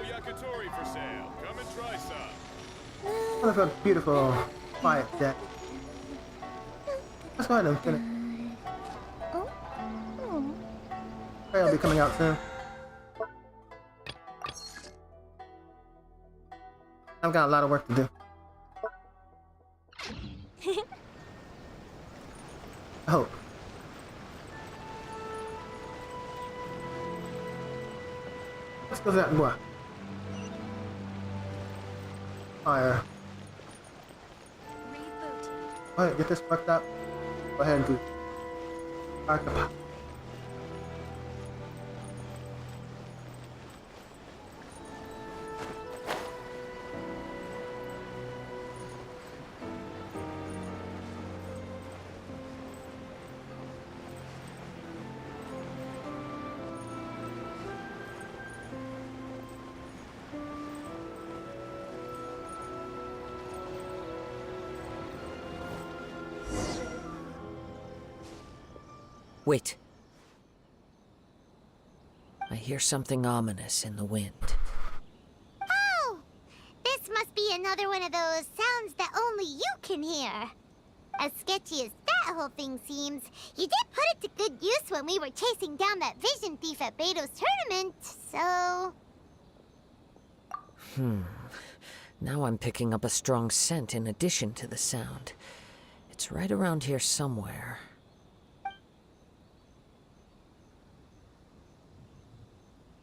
yakitori for sale. Come and try some. Look at a beautiful, quiet deck. Let's go ahead and finish. It'll be coming out soon. I've got a lot of work to do. I hope. Let's go that more. Fire. Go ahead, get this fucked up. Go ahead and do. Arca. Wait. I hear something ominous in the wind. Oh! This must be another one of those sounds that only you can hear. As sketchy as that whole thing seems, you did put it to good use when we were chasing down that vision thief at Beto's tournament, so... Now I'm picking up a strong scent in addition to the sound. It's right around here somewhere.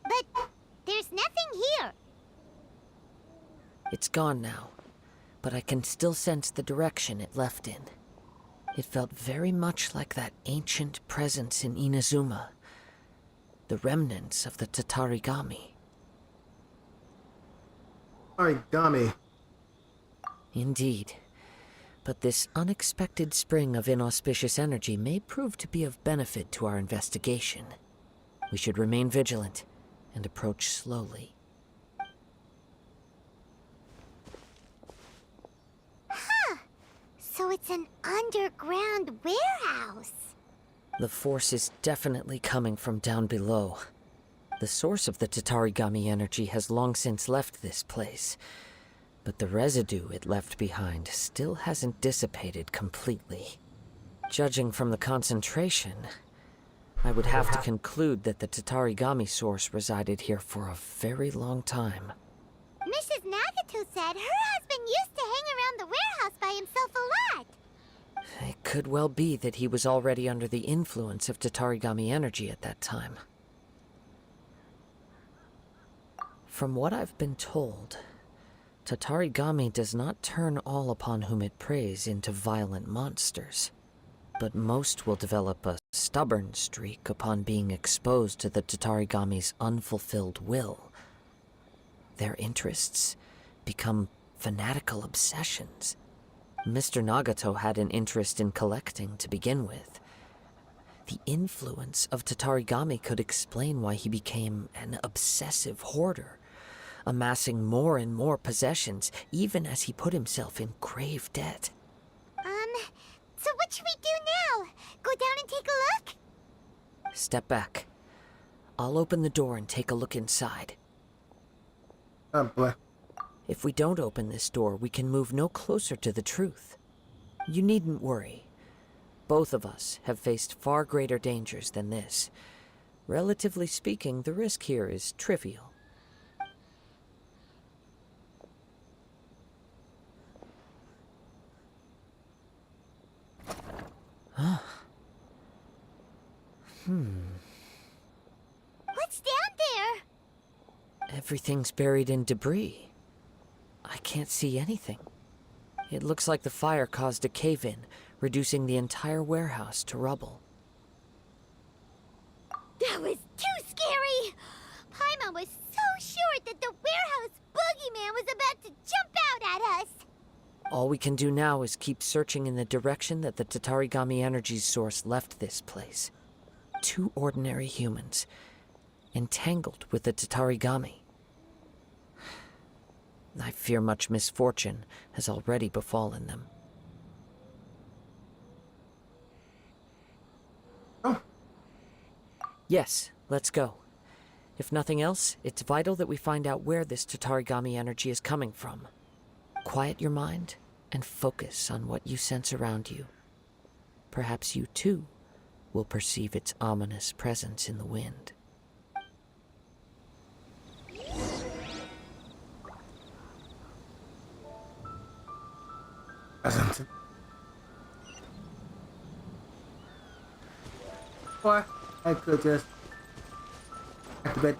But there's nothing here. It's gone now, but I can still sense the direction it left in. It felt very much like that ancient presence in Inazuma, the remnants of the Tatarigami. Origami. Indeed. But this unexpected spring of inauspicious energy may prove to be of benefit to our investigation. We should remain vigilant and approach slowly. Huh. So it's an underground warehouse. The force is definitely coming from down below. The source of the Tatarigami energy has long since left this place, but the residue it left behind still hasn't dissipated completely. Judging from the concentration, I would have to conclude that the Tatarigami source resided here for a very long time. Mrs. Nagato said her husband used to hang around the warehouse by himself a lot. It could well be that he was already under the influence of Tatarigami energy at that time. From what I've been told, Tatarigami does not turn all upon whom it preys into violent monsters, but most will develop a stubborn streak upon being exposed to the Tatarigami's unfulfilled will. Their interests become fanatical obsessions. Mr. Nagato had an interest in collecting to begin with. The influence of Tatarigami could explain why he became an obsessive hoarder, amassing more and more possessions, even as he put himself in grave debt. So what should we do now? Go down and take a look? Step back. I'll open the door and take a look inside. Oh boy. If we don't open this door, we can move no closer to the truth. You needn't worry. Both of us have faced far greater dangers than this. Relatively speaking, the risk here is trivial. Huh. What's down there? Everything's buried in debris. I can't see anything. It looks like the fire caused a cave-in, reducing the entire warehouse to rubble. That was too scary! Paimon was so sure that the warehouse boogeyman was about to jump out at us! All we can do now is keep searching in the direction that the Tatarigami energy source left this place. Two ordinary humans, entangled with the Tatarigami. I fear much misfortune has already befallen them. Oh. Yes, let's go. If nothing else, it's vital that we find out where this Tatarigami energy is coming from. Quiet your mind and focus on what you sense around you. Perhaps you, too, will perceive its ominous presence in the wind. Present. Or I could just activate.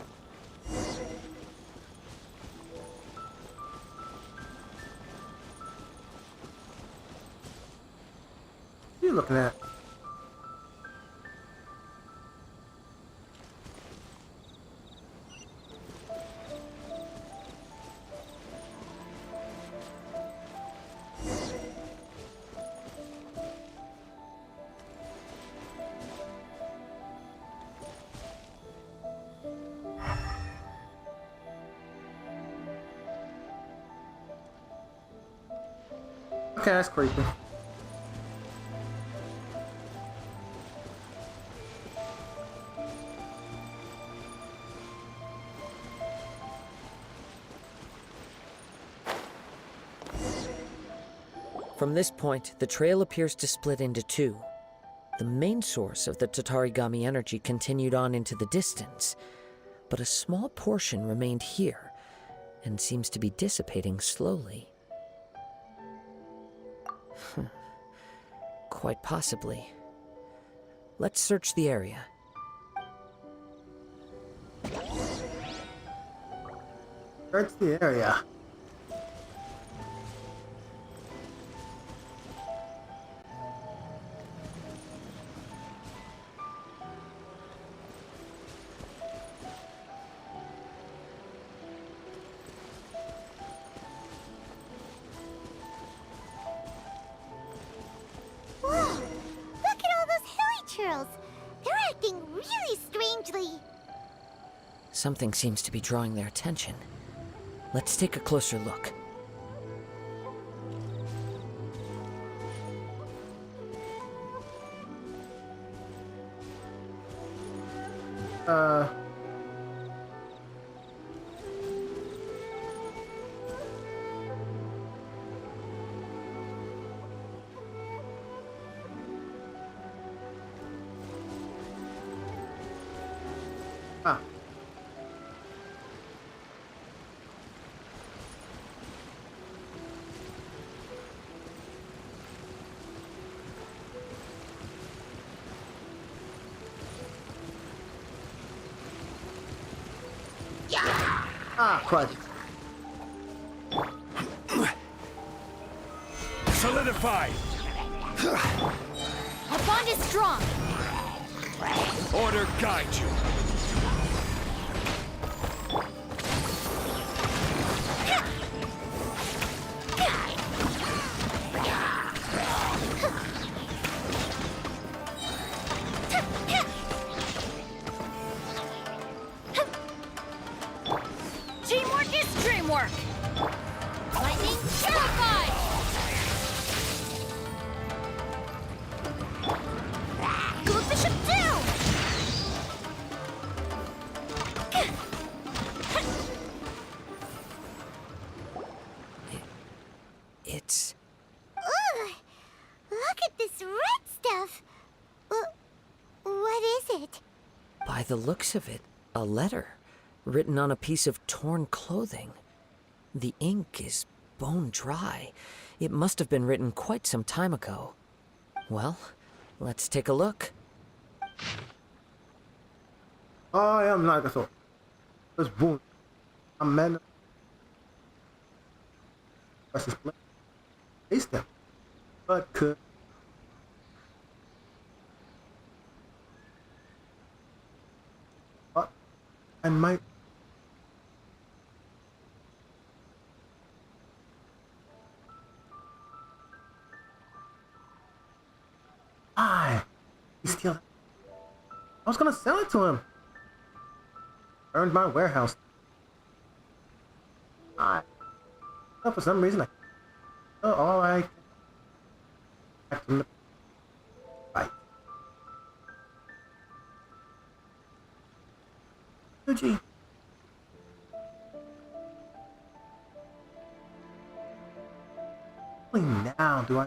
What are you looking at? Okay, that's creepy. From this point, the trail appears to split into two. The main source of the Tatarigami energy continued on into the distance, but a small portion remained here and seems to be dissipating slowly. Quite possibly. Let's search the area. Search the area. Whoa! Look at all those hilly churls. They're acting really strangely. Something seems to be drawing their attention. Let's take a closer look. Ah. Ah, Christ. Solidify! Our bond is strong. Order guide you. Teamwork is dreamwork. Lightning terrified. Go Bishop down. It's... Ugh, look at this red stuff. What is it? By the looks of it, a letter written on a piece of torn clothing. The ink is bone dry. It must have been written quite some time ago. Well, let's take a look. I am Nagato. Was born a man. Was his plan? Face them, but could. But I might. He's still. I was gonna sell it to him. Earned my warehouse. For some reason, all I back from the fight. Fuji. Only now do I.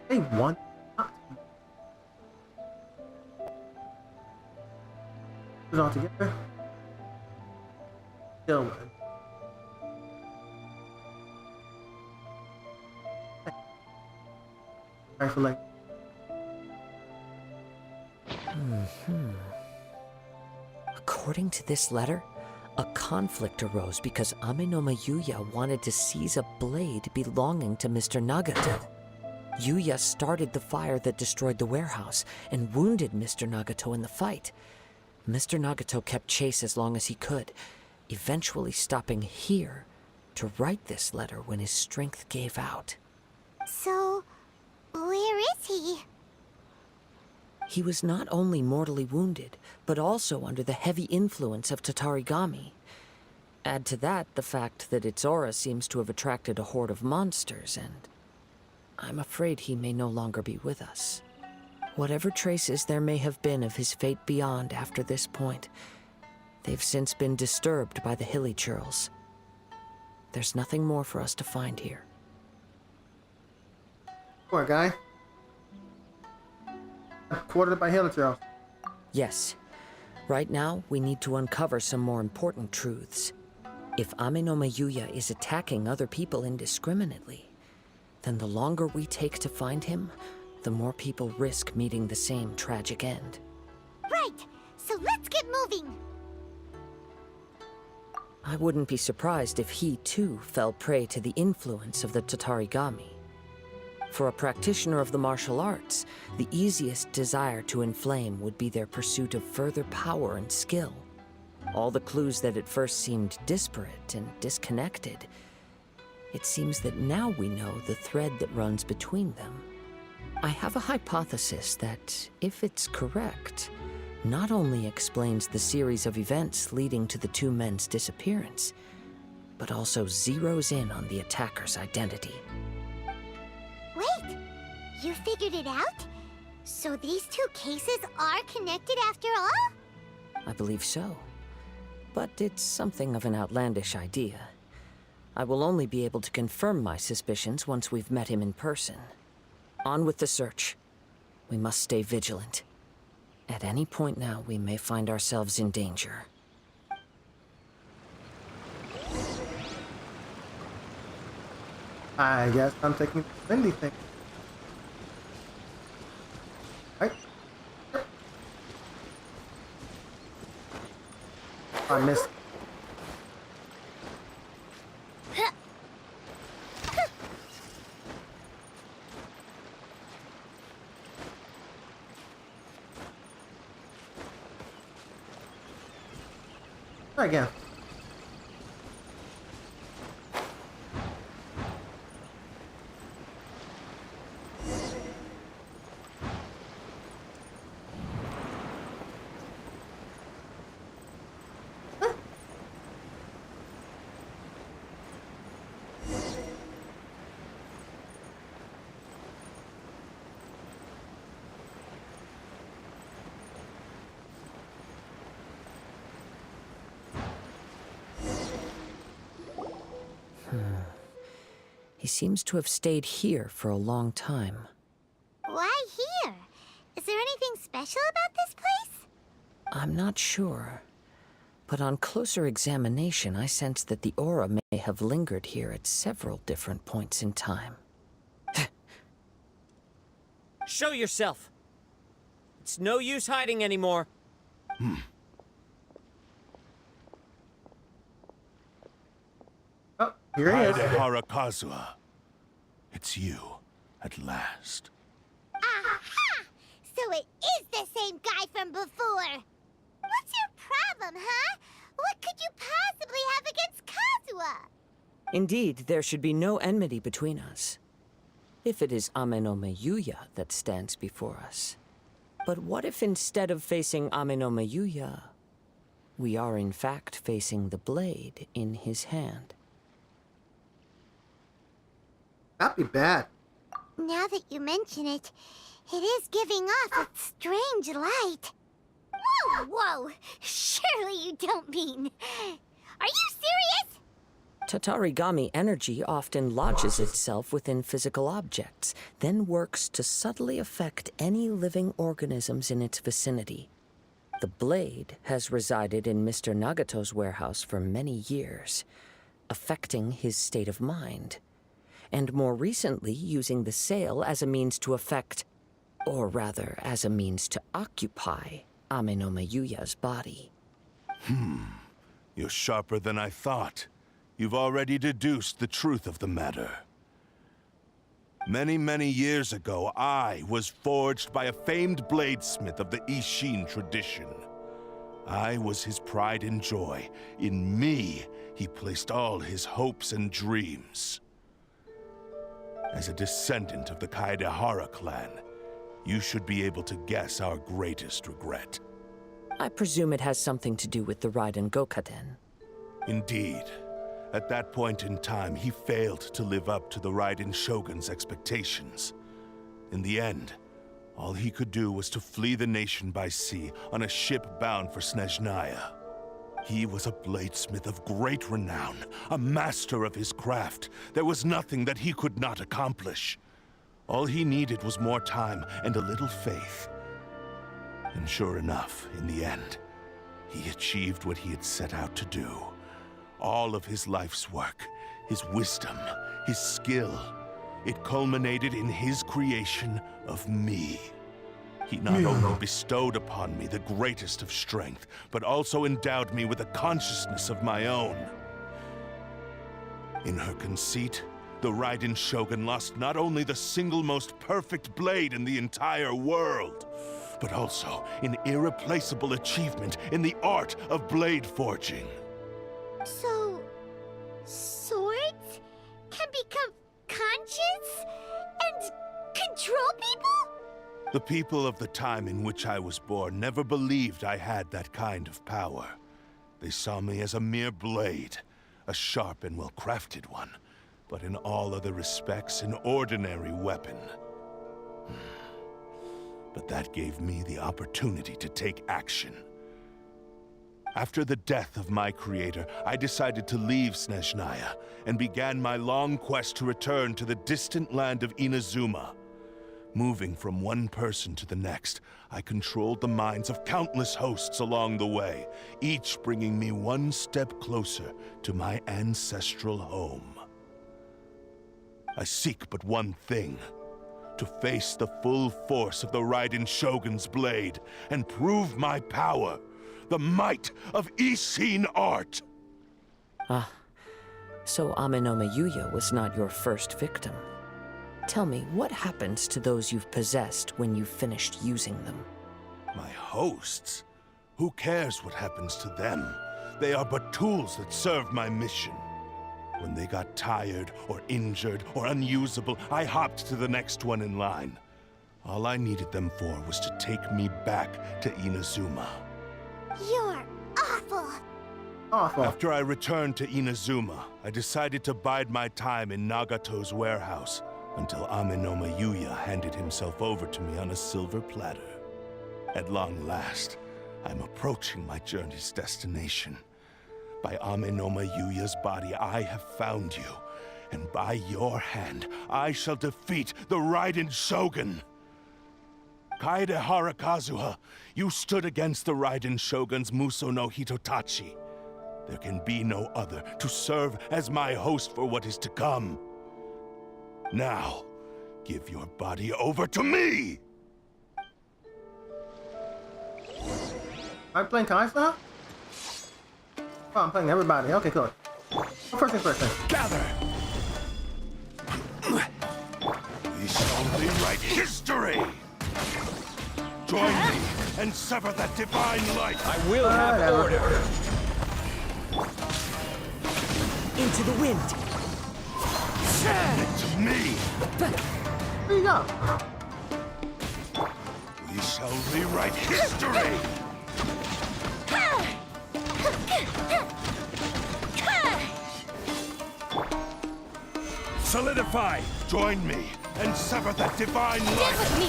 They want not to put it all together. Still would. I feel like According to this letter, a conflict arose because Ame no Yuya wanted to seize a blade belonging to Mr. Nagato. Yuya started the fire that destroyed the warehouse and wounded Mr. Nagato in the fight. Mr. Nagato kept chase as long as he could, eventually stopping here to write this letter when his strength gave out. So, where is he? He was not only mortally wounded, but also under the heavy influence of Tatarigami. Add to that the fact that its aura seems to have attracted a horde of monsters, and I'm afraid he may no longer be with us. Whatever traces there may have been of his fate beyond after this point, they've since been disturbed by the hilly churls. There's nothing more for us to find here. poor guy. Quartered by Hilichurls. Yes. Right now, we need to uncover some more important truths. If Ame no Yuya is attacking other people indiscriminately, then the longer we take to find him, the more people risk meeting the same tragic end. Right, so let's get moving. I wouldn't be surprised if he, too, fell prey to the influence of the Tatarigami. For a practitioner of the martial arts, the easiest desire to inflame would be their pursuit of further power and skill. All the clues that at first seemed disparate and disconnected, it seems that now we know the thread that runs between them. I have a hypothesis that, if it's correct, not only explains the series of events leading to the two men's disappearance, but also zeroes in on the attacker's identity. Wait, you figured it out? So these two cases are connected after all? I believe so. But it's something of an outlandish idea. I will only be able to confirm my suspicions once we've met him in person. On with the search. We must stay vigilant. At any point now, we may find ourselves in danger. I guess I'm taking the windy thing. Right? I missed. Try again. He seems to have stayed here for a long time. Why here? Is there anything special about this place? I'm not sure. But on closer examination, I sense that the aura may have lingered here at several different points in time. Show yourself! It's no use hiding anymore. Oh, here he is. Hidehara Kazuha. It's you, at last. Aha! So it is the same guy from before! What's your problem, huh? What could you possibly have against Kazuha? Indeed, there should be no enmity between us. If it is Ame no Yuya that stands before us. But what if instead of facing Ame no Yuya, we are in fact facing the blade in his hand? That'd be bad. Now that you mention it, it is giving off a strange light. Whoa, whoa! Surely you don't mean... Are you serious? Tatarigami energy often lodges itself within physical objects, then works to subtly affect any living organisms in its vicinity. The blade has resided in Mr. Nagato's warehouse for many years, affecting his state of mind, and more recently using the sail as a means to affect, or rather as a means to occupy, Ame no Mayuya's body. You're sharper than I thought. You've already deduced the truth of the matter. Many, many years ago, I was forged by a famed bladesmith of the Ishin tradition. I was his pride and joy. In me, he placed all his hopes and dreams. As a descendant of the Kaedehara clan, you should be able to guess our greatest regret. I presume it has something to do with the Raiden Gokaden. Indeed. At that point in time, he failed to live up to the Raiden Shogun's expectations. In the end, all he could do was to flee the nation by sea on a ship bound for Snezhnaya. He was a bladesmith of great renown, a master of his craft. There was nothing that he could not accomplish. All he needed was more time and a little faith. And sure enough, in the end, he achieved what he had set out to do. All of his life's work, his wisdom, his skill, it culminated in his creation of me. He not only bestowed upon me the greatest of strength, but also endowed me with a consciousness of my own. In her conceit, the Raiden Shogun lost not only the single most perfect blade in the entire world, but also an irreplaceable achievement in the art of blade forging. So... swords can become conscious and control people? The people of the time in which I was born never believed I had that kind of power. They saw me as a mere blade, a sharp and well-crafted one, but in all other respects an ordinary weapon. But that gave me the opportunity to take action. After the death of my creator, I decided to leave Snezhnaya and began my long quest to return to the distant land of Inazuma. Moving from one person to the next, I controlled the minds of countless hosts along the way, each bringing me one step closer to my ancestral home. I seek but one thing: to face the full force of the Raiden Shogun's blade and prove my power, the might of Ishin art. Ah, so Ame no Mayuya was not your first victim. Tell me, what happens to those you've possessed when you've finished using them? My hosts? Who cares what happens to them? They are but tools that serve my mission. When they got tired, or injured, or unusable, I hopped to the next one in line. All I needed them for was to take me back to Inazuma. You're awful. Awful. After I returned to Inazuma, I decided to bide my time in Nagato's warehouse until Ame no Mayuya handed himself over to me on a silver platter. At long last, I'm approaching my journey's destination. By Ame no Mayuya's body, I have found you, and by your hand, I shall defeat the Raiden Shogun. Kaedehara Kazuha, you stood against the Raiden Shogun's Muso no Hitotachi. There can be no other to serve as my host for what is to come. Now, give your body over to me! I'm playing Kai's now? Oh, I'm playing everybody. Okay, cool. First things first then. Gather! We shall rewrite history! Join me and sever that divine light! I will have order. Into the wind! To me! There you go. We shall rewrite history! Solidify! Join me and sever that divine Get light! with me!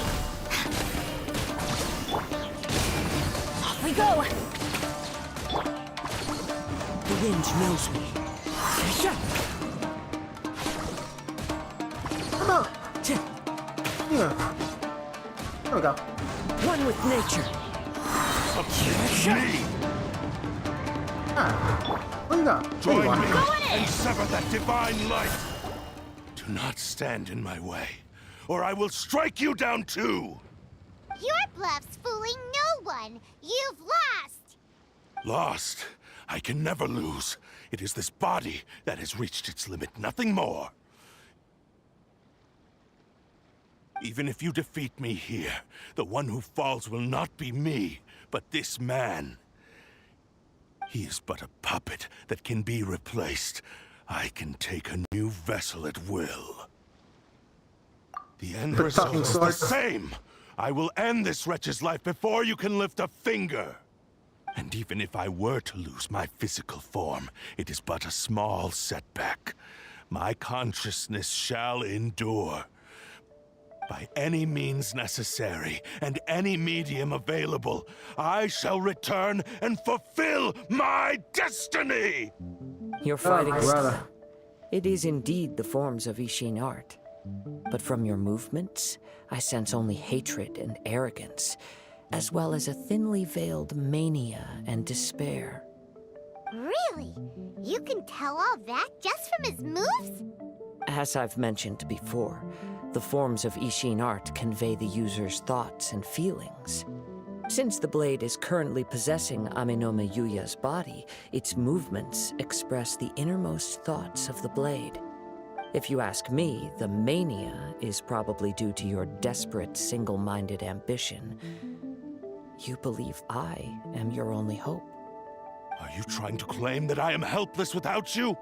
Off we go! The wind knows me. Come on! Yeah. There we go. One with nature. Me! What you got? There Join you are. me and sever that divine light! Do not stand in my way, or I will strike you down too! Your bluff's fooling no one. You've lost. Lost? I can never lose. It is this body that has reached its limit, nothing more. Even if you defeat me here, the one who falls will not be me, but this man. He is but a puppet that can be replaced. I can take a new vessel at will. The end The result talking is the sword. same. I will end this wretch's life before you can lift a finger. And even if I were to lose my physical form, it is but a small setback. My consciousness shall endure. By any means necessary, and any medium available, I shall return and fulfill my destiny! You're Oh, fighting brother. It is indeed the forms of Ishin art. But from your movements, I sense only hatred and arrogance, as well as a thinly veiled mania and despair. Really? You can tell all that just from his moves? As I've mentioned before, the forms of Ishin art convey the user's thoughts and feelings. Since the blade is currently possessing Aminome Yuya's body, its movements express the innermost thoughts of the blade. If you ask me, the mania is probably due to your desperate, single-minded ambition. You believe I am your only hope. Are you trying to claim that I am helpless without you?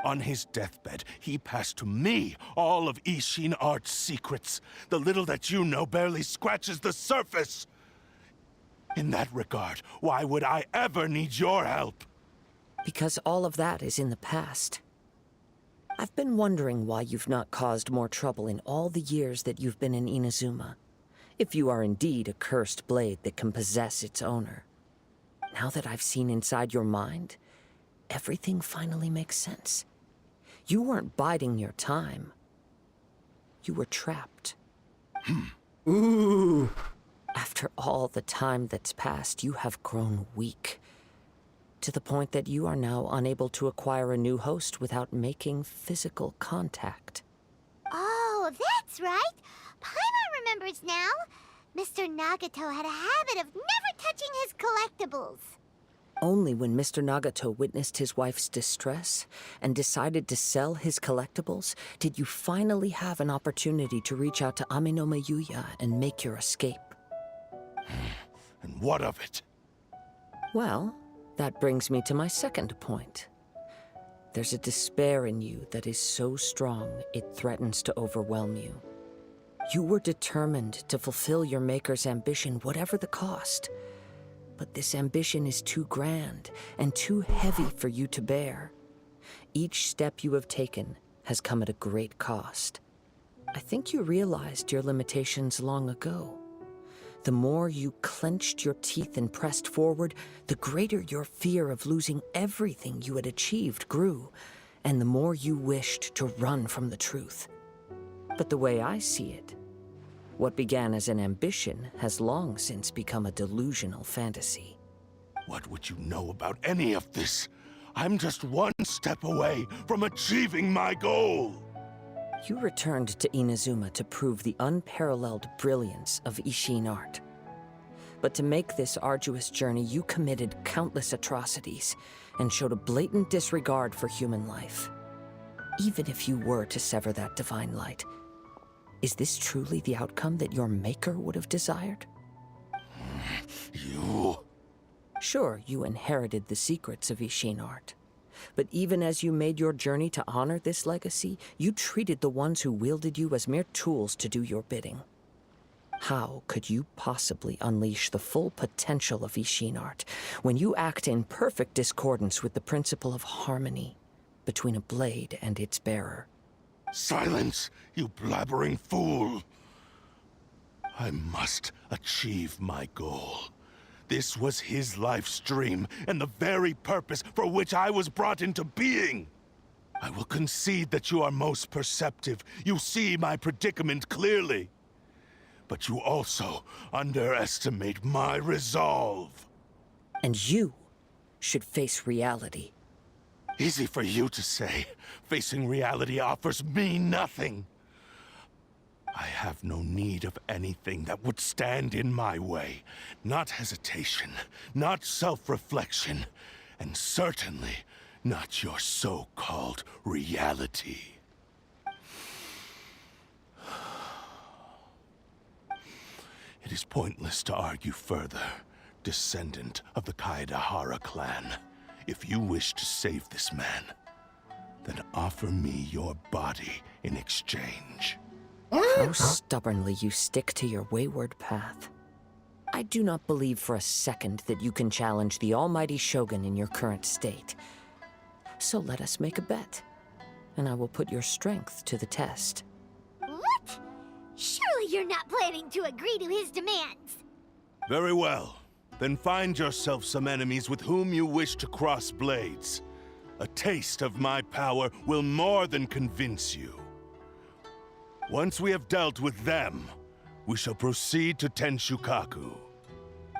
On his deathbed, he passed to me all of Ishin Art's secrets. The little that you know barely scratches the surface. In that regard, why would I ever need your help? Because all of that is in the past. I've been wondering why you've not caused more trouble in all the years that you've been in Inazuma. If you are indeed a cursed blade that can possess its owner. Now that I've seen inside your mind, everything finally makes sense. You weren't biding your time. You were trapped. Ooh. After all the time that's passed, you have grown weak. To the point that you are now unable to acquire a new host without making physical contact. Oh, that's right. Paimon remembers now. Mr. Nagato had a habit of never touching his collectibles. Only when Mr. Nagato witnessed his wife's distress and decided to sell his collectibles did you finally have an opportunity to reach out to Aminome Yuya and make your escape. And what of it? Well, that brings me to my second point. There's a despair in you that is so strong it threatens to overwhelm you. You were determined to fulfill your maker's ambition, whatever the cost. But this ambition is too grand and too heavy for you to bear. Each step you have taken has come at a great cost. I think you realized your limitations long ago. The more you clenched your teeth and pressed forward, the greater your fear of losing everything you had achieved grew, and the more you wished to run from the truth. But the way I see it, what began as an ambition has long since become a delusional fantasy. What would you know about any of this? I'm just one step away from achieving my goal. You returned to Inazuma to prove the unparalleled brilliance of Ishin art. But to make this arduous journey, you committed countless atrocities and showed a blatant disregard for human life. Even if you were to sever that divine light, is this truly the outcome that your maker would have desired? You... Sure, you inherited the secrets of Ishin art. But even as you made your journey to honor this legacy, you treated the ones who wielded you as mere tools to do your bidding. How could you possibly unleash the full potential of Ishin art when you act in perfect discordance with the principle of harmony between a blade and its bearer? Silence, you blabbering fool! I must achieve my goal. This was his life's dream, and the very purpose for which I was brought into being. I will concede that you are most perceptive. You see my predicament clearly. But you also underestimate my resolve. And you should face reality. Easy for you to say. Facing reality offers me nothing. I have no need of anything that would stand in my way. Not hesitation, not self-reflection, and certainly not your so-called reality. It is pointless to argue further, descendant of the Kaedahara clan. If you wish to save this man, then offer me your body in exchange. How stubbornly you stick to your wayward path. I do not believe for a second that you can challenge the almighty Shogun in your current state. So let us make a bet, and I will put your strength to the test. What? Surely you're not planning to agree to his demands. Very well. Then find yourself some enemies with whom you wish to cross blades. A taste of my power will more than convince you. Once we have dealt with them, we shall proceed to Tenshukaku.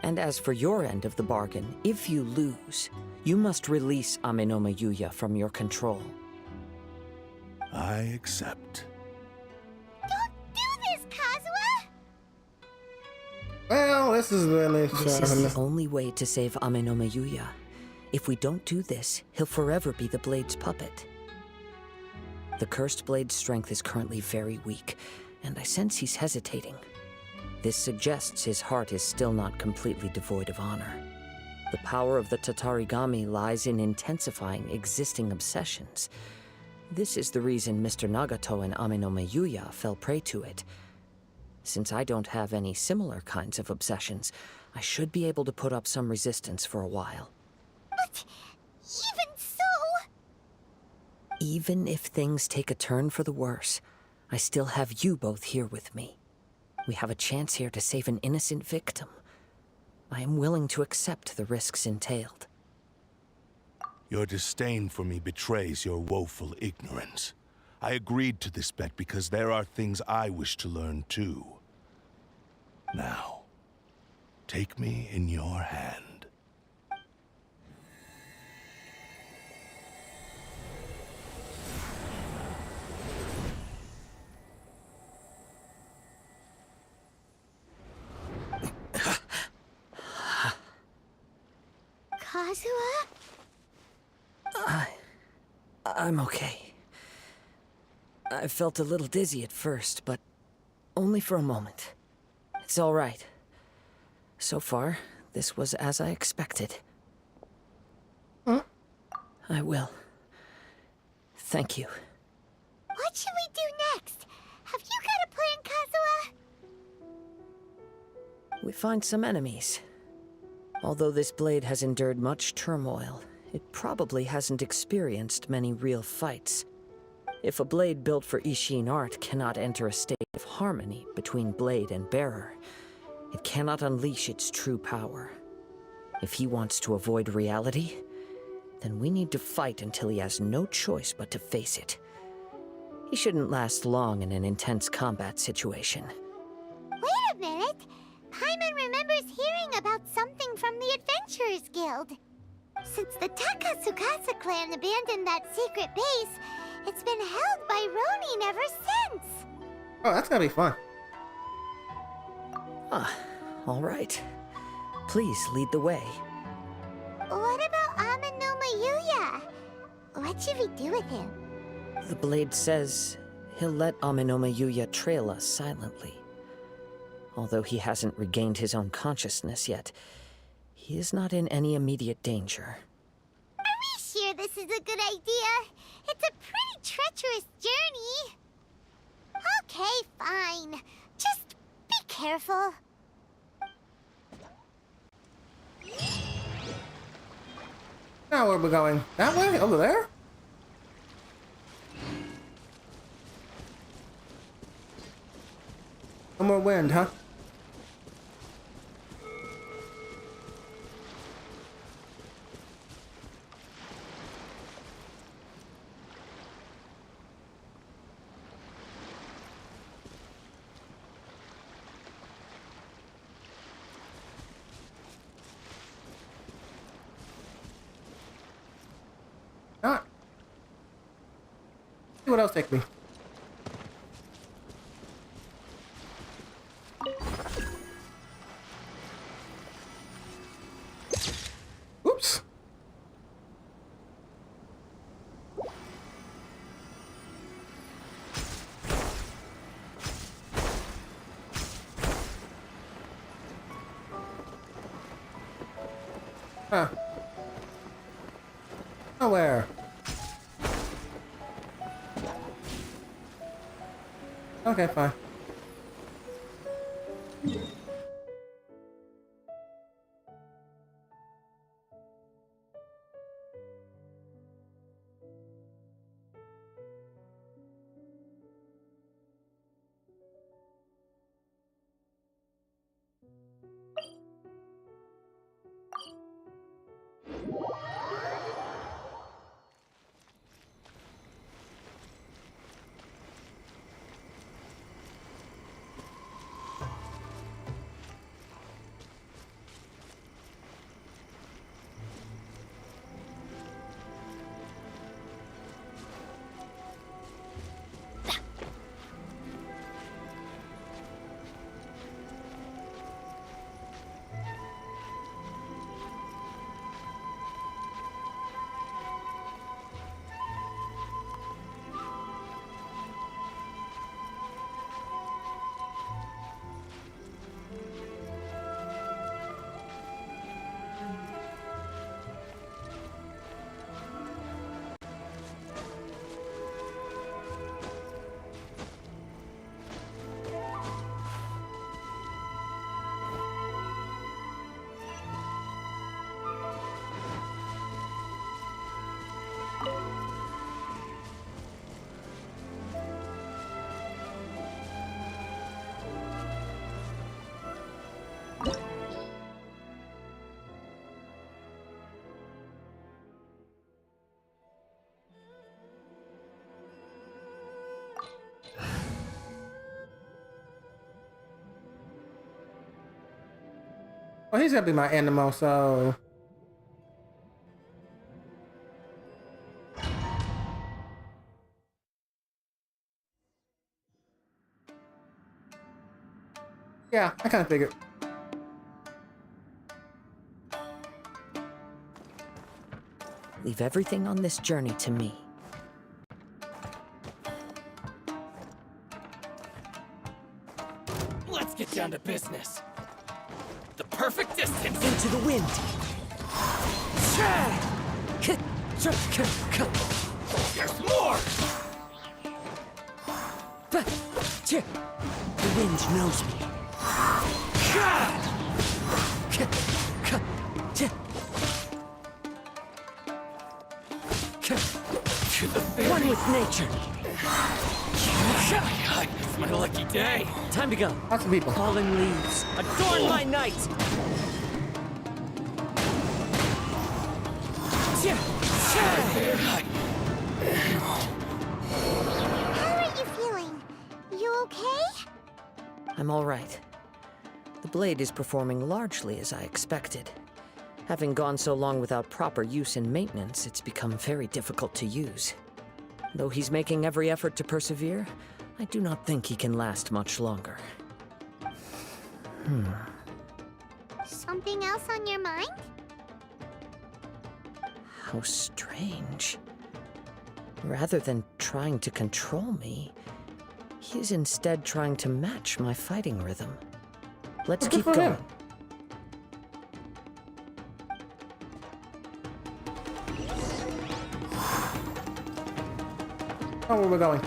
And as for your end of the bargain, if you lose, you must release Amenoma Yuya from your control. I accept. Don't do this, Kazuha! Well, this is really This is the only way to save Amenoma Yuya. If we don't do this, he'll forever be the Blade's puppet. The Cursed Blade's strength is currently very weak, and I sense he's hesitating. This suggests his heart is still not completely devoid of honor. The power of the Tatarigami lies in intensifying existing obsessions. This is the reason Mr. Nagato and Amenoma Yuya fell prey to it. Since I don't have any similar kinds of obsessions, I should be able to put up some resistance for a while. But even so... Even if things take a turn for the worse, I still have you both here with me. We have a chance here to save an innocent victim. I am willing to accept the risks entailed. Your disdain for me betrays your woeful ignorance. I agreed to this bet because there are things I wish to learn too. Now, take me in your hand. Kazuha? I'm okay. I felt a little dizzy at first, but only for a moment. It's all right. So far, this was as I expected. I will. Thank you. What should we do next? Have you got a plan, Kazuha? We find some enemies. Although this blade has endured much turmoil, it probably hasn't experienced many real fights. If a blade built for Ishin art cannot enter a state of harmony between blade and bearer, it cannot unleash its true power. If he wants to avoid reality, then we need to fight until he has no choice but to face it. He shouldn't last long in an intense combat situation. Wait a minute! Paimon remembers hearing about something from the Adventurers Guild. Since the Takasukasa clan abandoned that secret base, it's been held by Ronin ever since. Oh, that's gotta be fun. All right. Please lead the way. What about Amenoma Yuya? What should we do with him? The blade says he'll let Amenoma Yuya trail us silently. Although he hasn't regained his own consciousness yet, he is not in any immediate danger. Are we sure this is a good idea? It's a pretty treacherous journey. Okay, fine. Just be careful. Now where are we going? That way? Over there? No more wind, huh? Not. See what else take me. Oops. Huh. Nowhere. Okay, fine. Well, he's gonna be my animal, so. Yeah, I kind of figured. Leave everything on this journey to me. Let's get down to business. The perfect distance. Into the wind. There's more. The wind knows me. One with nature. It's my lucky day. Time to go. Lots of people. Fallen leaves. Adorn my night. How are you feeling? You okay? I'm all right. The blade is performing largely as I expected. Having gone so long without proper use and maintenance, it's become very difficult to use. Though he's making every effort to persevere, I do not think he can last much longer. Something else on your mind? How strange. Rather than trying to control me, he is instead trying to match my fighting rhythm. Let's keep for him. going. Oh, where we're going.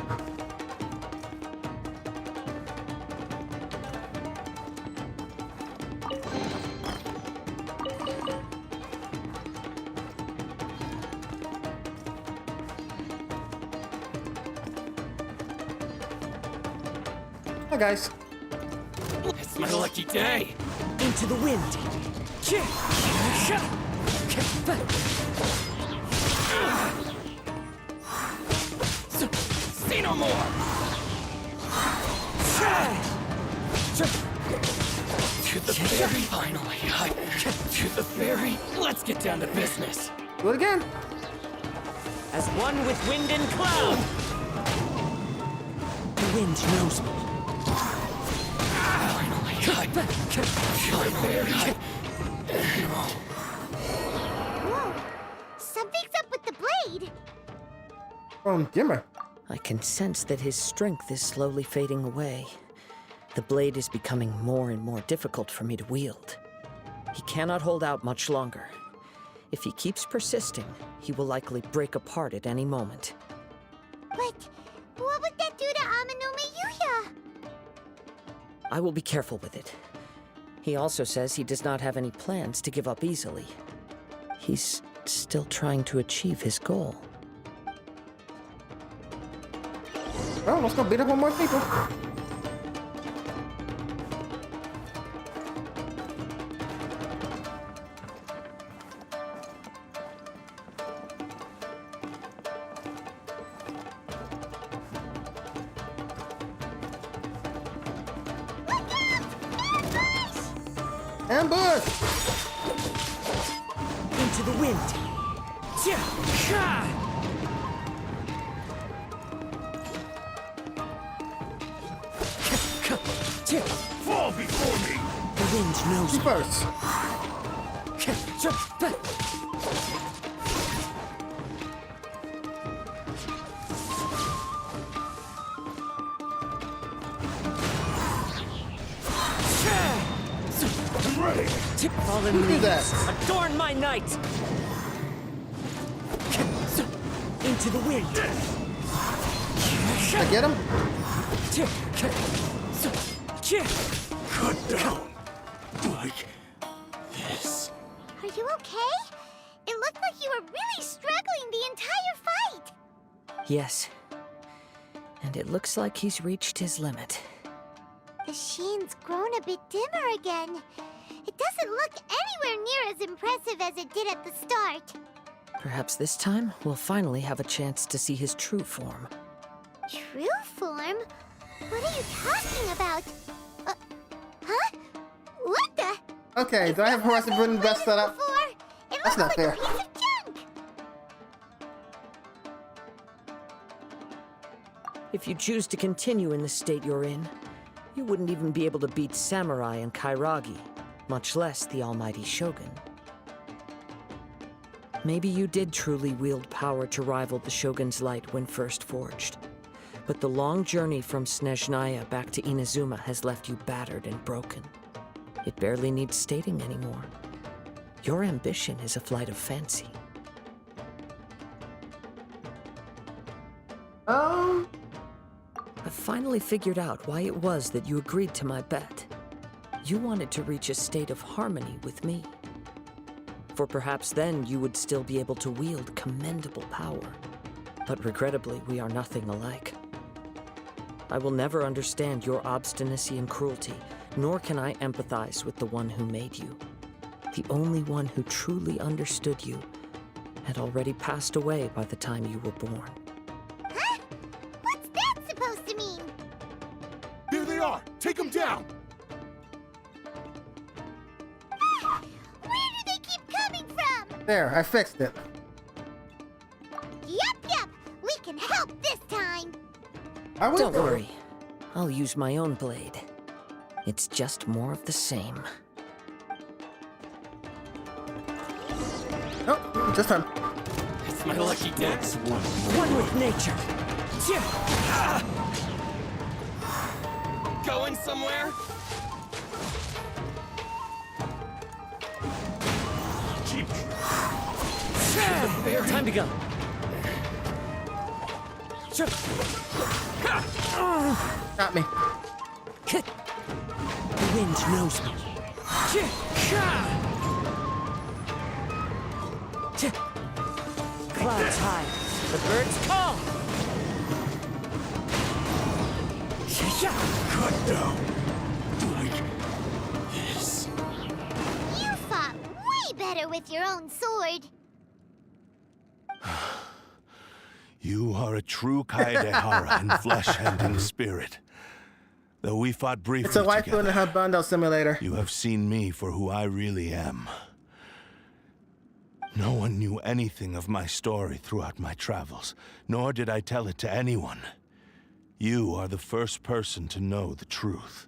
Hi, guys. It's my lucky day. Into the wind. Say no more. To the ferry, finally. To the ferry. Let's get down to business. Do it again. As one with wind and cloud. The wind knows me. Finally. To the ferry. Whoa! Something's up with the blade! From Dimmer. I can sense that his strength is slowly fading away. The blade is becoming more and more difficult for me to wield. He cannot hold out much longer. If he keeps persisting, he will likely break apart at any moment. But what would that do to Amanome Yuya? I will be careful with it. He also says he does not have any plans to give up easily. He's still trying to achieve his goal. Well, let's go beat up on more people. Ambush! Into the wind. Fall before me! The wind knows She me. first. I'm ready! Fallen Who did leaves. that? Adorn my night. Into the wind. I get him? Cut down! Like this. Are you okay? It looked like you were really struggling the entire fight! Yes. And it looks like he's reached his limit. The sheen's grown a bit dimmer again. It doesn't look anywhere near as impressive as it did at the start. Perhaps this time, we'll finally have a chance to see his true form. True form? What are you talking about? Huh? What the? Okay, do I have Horizon Burning Best set up? Before? It That's looks not like fair. a piece of junk! If you choose to continue in the state you're in, you wouldn't even be able to beat Samurai and Kairagi, much less the almighty Shogun. Maybe you did truly wield power to rival the Shogun's light when first forged. But the long journey from Snezhnaya back to Inazuma has left you battered and broken. It barely needs stating anymore. Your ambition is a flight of fancy. I've finally figured out why it was that you agreed to my bet. You wanted to reach a state of harmony with me. For perhaps then you would still be able to wield commendable power. But regrettably, we are nothing alike. I will never understand your obstinacy and cruelty, nor can I empathize with the one who made you. The only one who truly understood you had already passed away by the time you were born. Huh? What's that supposed to mean? Here they are! Take them down! Where do they keep coming from? There, I fixed it. Yup, we can help this time. I will. Don't worry. I'll use my own blade. It's just more of the same. Oh, this time. It's my lucky day. One with nature. Going somewhere? Time to go. Got me. The wind knows me. Clouds high. The birds call. Cut down! Like there with your own sword. You are a true Kaedehara in flesh and in spirit. Though we fought briefly It's a waifu together, in her bundle simulator. you have seen me for who I really am. No one knew anything of my story throughout my travels, nor did I tell it to anyone. You are the first person to know the truth.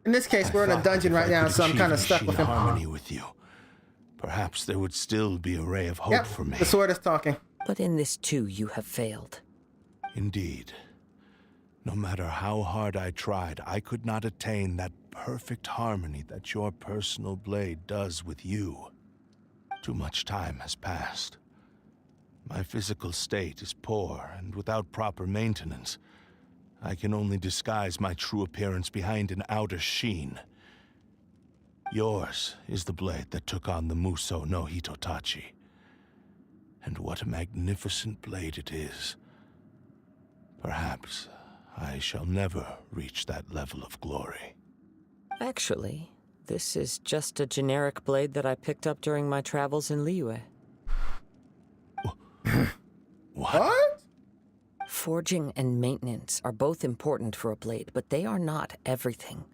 In this case, we're in I a thought dungeon that if right I now, could so I'm achieve kind of stuck Ishin with him. harmony with you, perhaps there would still be a ray of hope Yep, for me. the sword is talking. But in this too, you have failed. Indeed. No matter how hard I tried, I could not attain that perfect harmony that your personal blade does with you. Too much time has passed. My physical state is poor, and without proper maintenance, I can only disguise my true appearance behind an outer sheen. Yours is the blade that took on the Muso no Hitotachi. And what a magnificent blade it is. Perhaps I shall never reach that level of glory. Actually, this is just a generic blade that I picked up during my travels in Liyue. What? Forging and maintenance are both important for a blade, but they are not everything.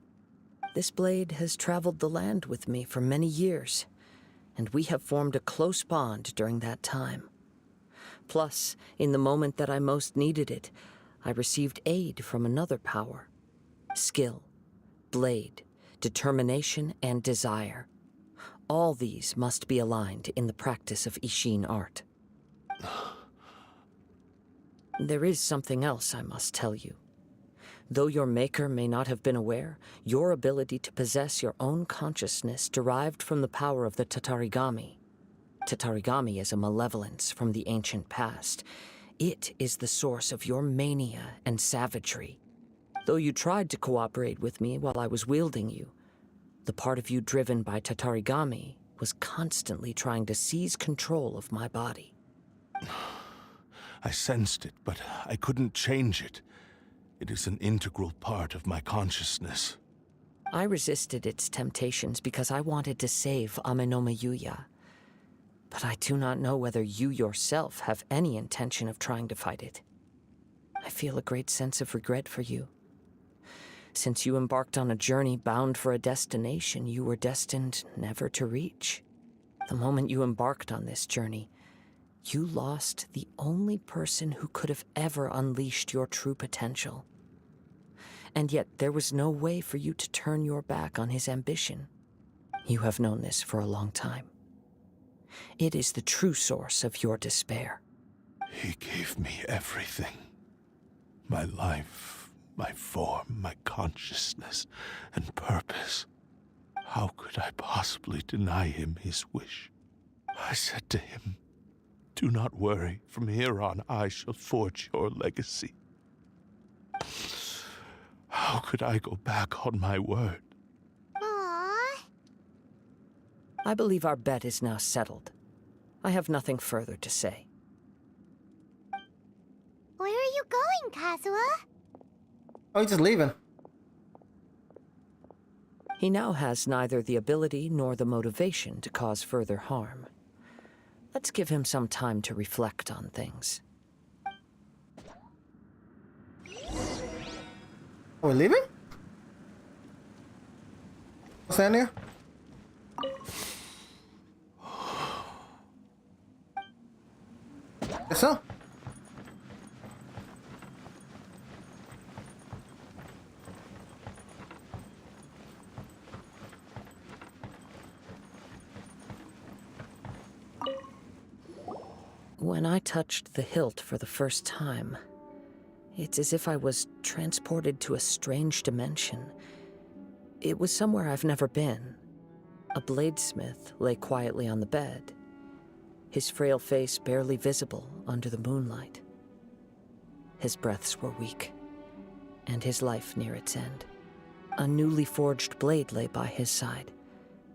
This blade has traveled the land with me for many years, and we have formed a close bond during that time. Plus, in the moment that I most needed it, I received aid from another power. Skill, blade, determination, and desire. All these must be aligned in the practice of Ishin art. There is something else I must tell you. Though your maker may not have been aware, your ability to possess your own consciousness derived from the power of the Tatarigami. Tatarigami is a malevolence from the ancient past. It is the source of your mania and savagery. Though you tried to cooperate with me while I was wielding you, the part of you driven by Tatarigami was constantly trying to seize control of my body. I sensed it, but I couldn't change it. It is an integral part of my consciousness. I resisted its temptations because I wanted to save Amenoma Yuya. But I do not know whether you yourself have any intention of trying to fight it. I feel a great sense of regret for you. Since you embarked on a journey bound for a destination you were destined never to reach. The moment you embarked on this journey, you lost the only person who could have ever unleashed your true potential. And yet there was no way for you to turn your back on his ambition. You have known this for a long time. It is the true source of your despair. He gave me everything. My life, my form, my consciousness, and purpose. How could I possibly deny him his wish? I said to him, "Do not worry. From here on, I shall forge your legacy." How could I go back on my word? Aww. I believe our bet is now settled. I have nothing further to say. Where are you going, Kazuha? Oh, he's just leaving. He now has neither the ability nor the motivation to cause further harm. Let's give him some time to reflect on things. Are we leaving? Stand there? Guess so. When I touched the hilt for the first time, it's as if I was transported to a strange dimension. It was somewhere I've never been. A bladesmith lay quietly on the bed, his frail face barely visible under the moonlight. His breaths were weak, and his life near its end. A newly forged blade lay by his side,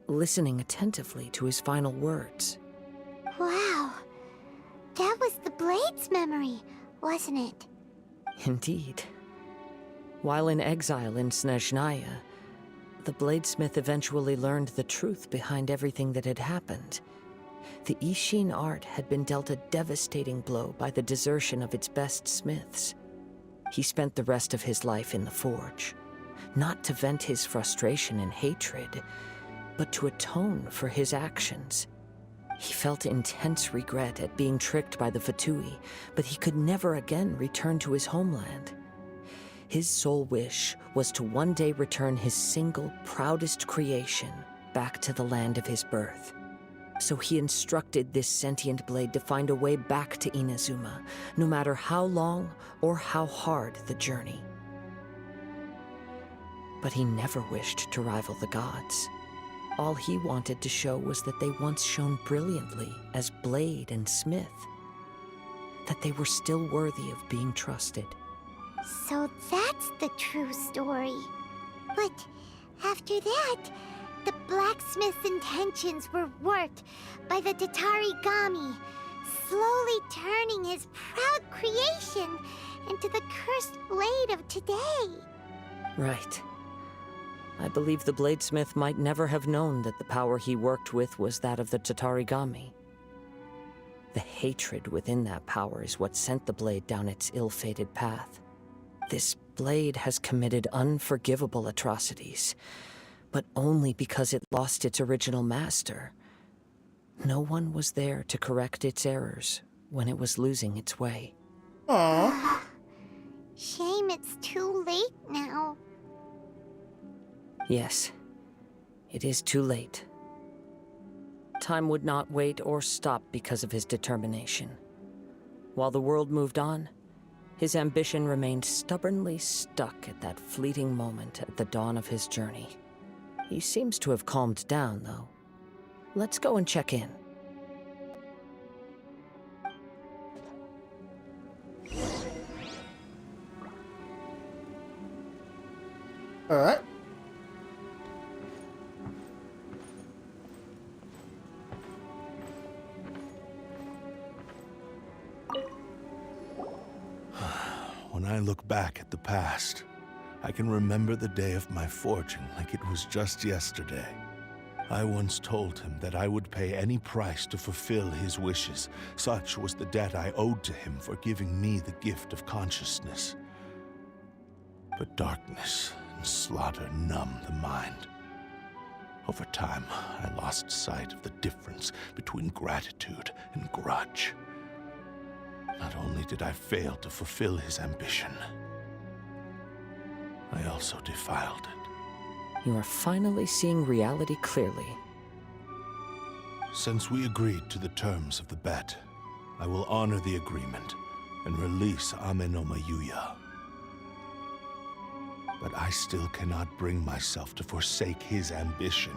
listening attentively to his final words. Wow. That was the Blade's memory, wasn't it? Indeed. While in exile in Snezhnaya, the bladesmith eventually learned the truth behind everything that had happened. The Ishin art had been dealt a devastating blow by the desertion of its best smiths. He spent the rest of his life in the forge, not to vent his frustration and hatred, but to atone for his actions. He felt intense regret at being tricked by the Fatui, but he could never again return to his homeland. His sole wish was to one day return his single, proudest creation back to the land of his birth. So he instructed this sentient blade to find a way back to Inazuma, no matter how long or how hard the journey. But he never wished to rival the gods. All he wanted to show was that they once shone brilliantly as blade and smith, that they were still worthy of being trusted. So that's the true story. But after that, the blacksmith's intentions were worked by the Tatarigami, slowly turning his proud creation into the cursed blade of today. Right. I believe the bladesmith might never have known that the power he worked with was that of the Tatarigami. The hatred within that power is what sent the blade down its ill-fated path. This blade has committed unforgivable atrocities, but only because it lost its original master. No one was there to correct its errors when it was losing its way. Aww. Shame it's too late now. Yes, it is too late. Time would not wait or stop because of his determination. While the world moved on, his ambition remained stubbornly stuck at that fleeting moment at the dawn of his journey. He seems to have calmed down, though. Let's go and check in. Alright. When I look back at the past, I can remember the day of my forging like it was just yesterday. I once told him that I would pay any price to fulfill his wishes. Such was the debt I owed to him for giving me the gift of consciousness. But darkness and slaughter numbed the mind. Over time, I lost sight of the difference between gratitude and grudge. Not only did I fail to fulfill his ambition, I also defiled it. You are finally seeing reality clearly. Since we agreed to the terms of the bet, I will honor the agreement and release Amenoma Yuya. But I still cannot bring myself to forsake his ambition.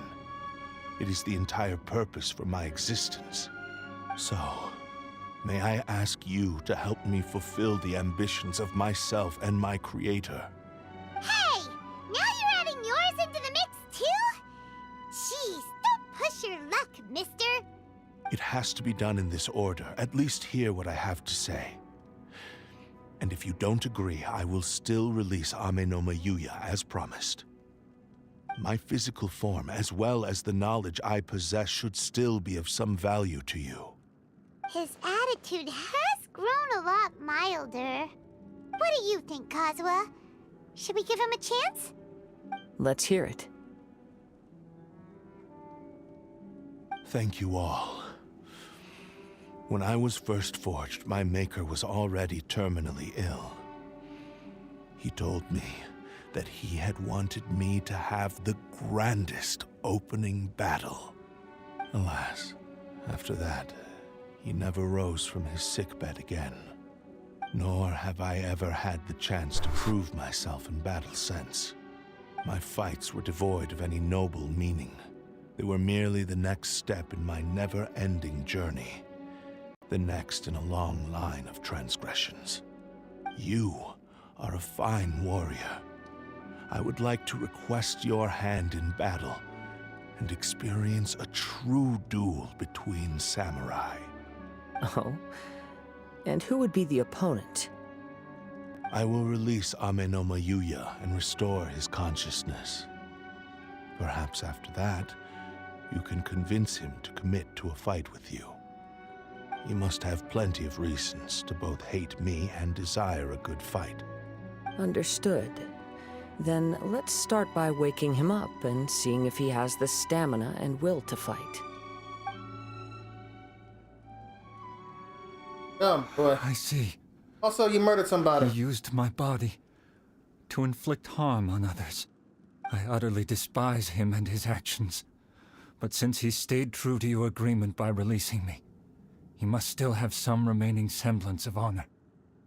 It is the entire purpose for my existence. So, may I ask you to help me fulfill the ambitions of myself and my creator? Hey! Now you're adding yours into the mix, too? Jeez, don't push your luck, mister. It has to be done in this order. At least hear what I have to say. And if you don't agree, I will still release Amenoma Yuya as promised. My physical form, as well as the knowledge I possess, should still be of some value to you. His attitude has grown a lot milder. What do you think, Kazuha? Should we give him a chance? Let's hear it. Thank you all. When I was first forged, my maker was already terminally ill. He told me that he had wanted me to have the grandest opening battle. Alas, after that, he never rose from his sickbed again. Nor have I ever had the chance to prove myself in battle since. My fights were devoid of any noble meaning. They were merely the next step in my never-ending journey. The next in a long line of transgressions. You are a fine warrior. I would like to request your hand in battle and experience a true duel between samurai. Oh? And who would be the opponent? I will release Amenoma Yuya and restore his consciousness. Perhaps after that, you can convince him to commit to a fight with you. He must have plenty of reasons to both hate me and desire a good fight. Understood. Then let's start by waking him up and seeing if he has the stamina and will to fight. Oh boy. I see. Also, you murdered somebody. He used my body to inflict harm on others. I utterly despise him and his actions. But since he stayed true to your agreement by releasing me, he must still have some remaining semblance of honor.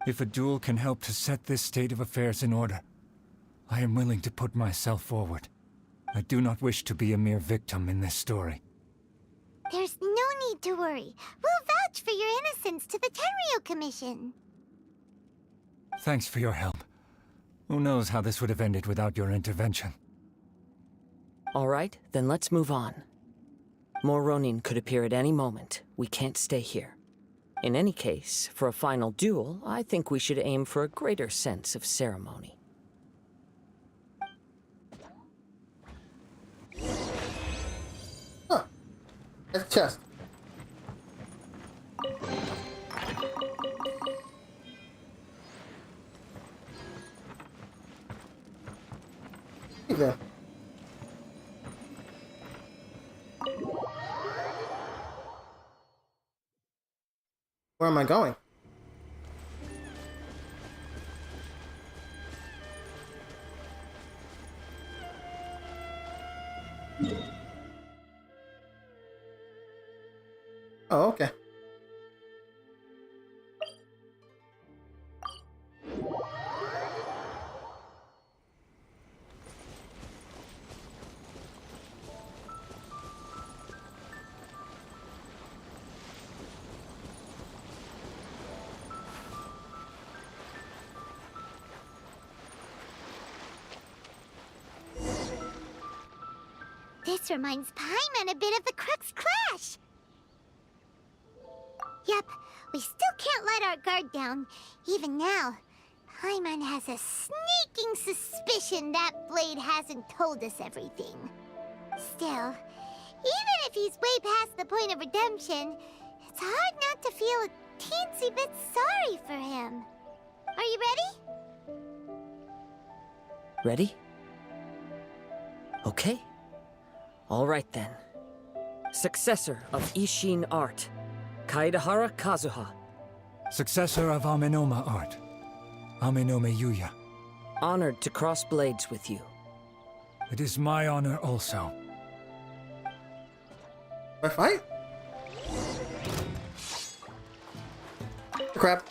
If a duel can help to set this state of affairs in order, I am willing to put myself forward. I do not wish to be a mere victim in this story. There's no need to worry. We'll vouch for your innocence to the Tenryo Commission. Thanks for your help. Who knows how this would have ended without your intervention. All right, then let's move on. More Ronin could appear at any moment. We can't stay here. In any case, for a final duel, I think we should aim for a greater sense of ceremony. Huh. That's a chest. Yeah. Where am I going? Oh, okay. This reminds Paimon a bit of the Crux Clash. Yep, we still can't let our guard down. Even now, Paimon has a sneaking suspicion that Blade hasn't told us everything. Still, even if he's way past the point of redemption, it's hard not to feel a teensy bit sorry for him. Are you ready? Ready? Okay. All right then. Successor of Ishin art, Kaedahara Kazuha. Successor of Amenoma art, Amenome Yuya. Honored to cross blades with you. It is my honor also. I fight? Crap.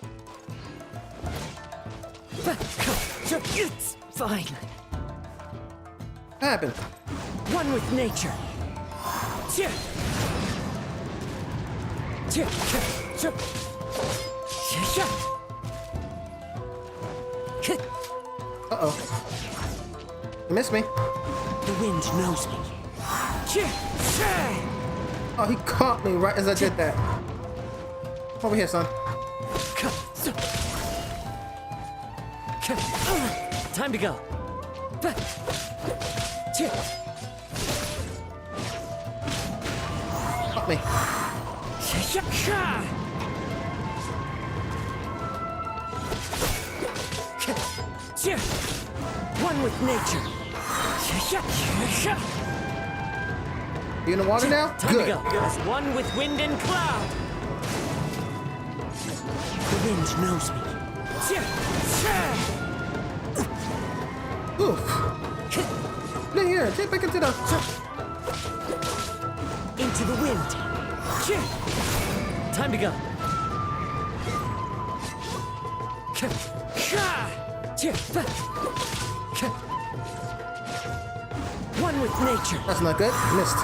It's fine. What happened? One with nature. Uh-oh. You missed me. The wind knows me. Oh, he caught me right as I did that. Over here, son. Time to go. Caught me. One with nature. You in the water now? Time Good. to go. As one with wind and cloud. The wind knows me. Oof. Get here. Get back into the... Into the wind. Time to go. One with nature. That's not good. Missed.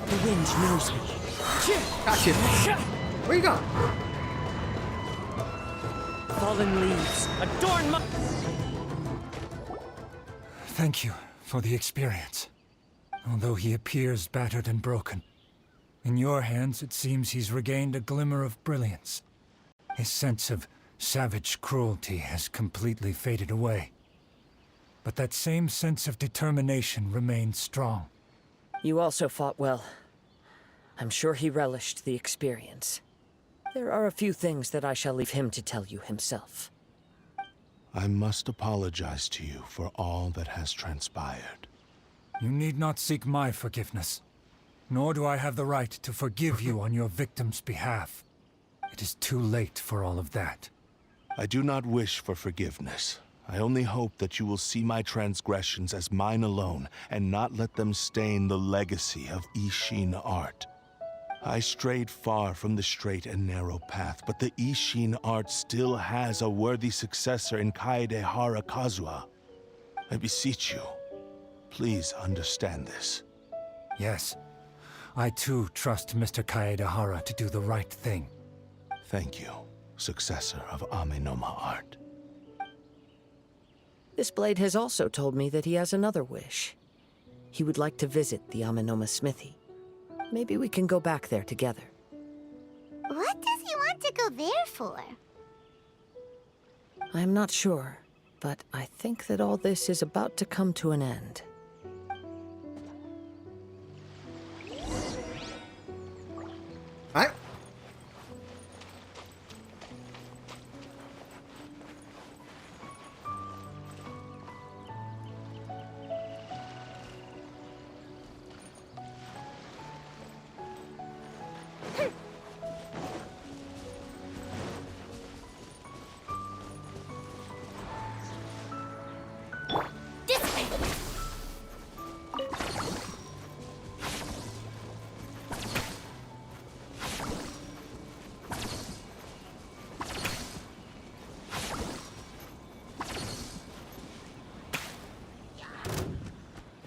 The wind knows me. Got you. Where you go? Fallen leaves adorn my... Thank you for the experience. Although he appears battered and broken, In your hands, it seems he's regained a glimmer of brilliance. His sense of savage cruelty has completely faded away. But that same sense of determination remains strong. You also fought well. I'm sure he relished the experience. There are a few things that I shall leave him to tell you himself. I must apologize to you for all that has transpired. You need not seek my forgiveness. Nor do I have the right to forgive you on your victim's behalf. It is too late for all of that. I do not wish for forgiveness. I only hope that you will see my transgressions as mine alone, and not let them stain the legacy of Ishin art. I strayed far from the straight and narrow path, but the Ishin art still has a worthy successor in Kaedehara Kazuha. I beseech you, please understand this. Yes, I too trust Mr. Kaedehara to do the right thing. Thank you, successor of Amenoma art. This blade has also told me that he has another wish. He would like to visit the Amenoma smithy. Maybe we can go back there together. What does he want to go there for? I'm not sure, but I think that all this is about to come to an end. Alright. This way!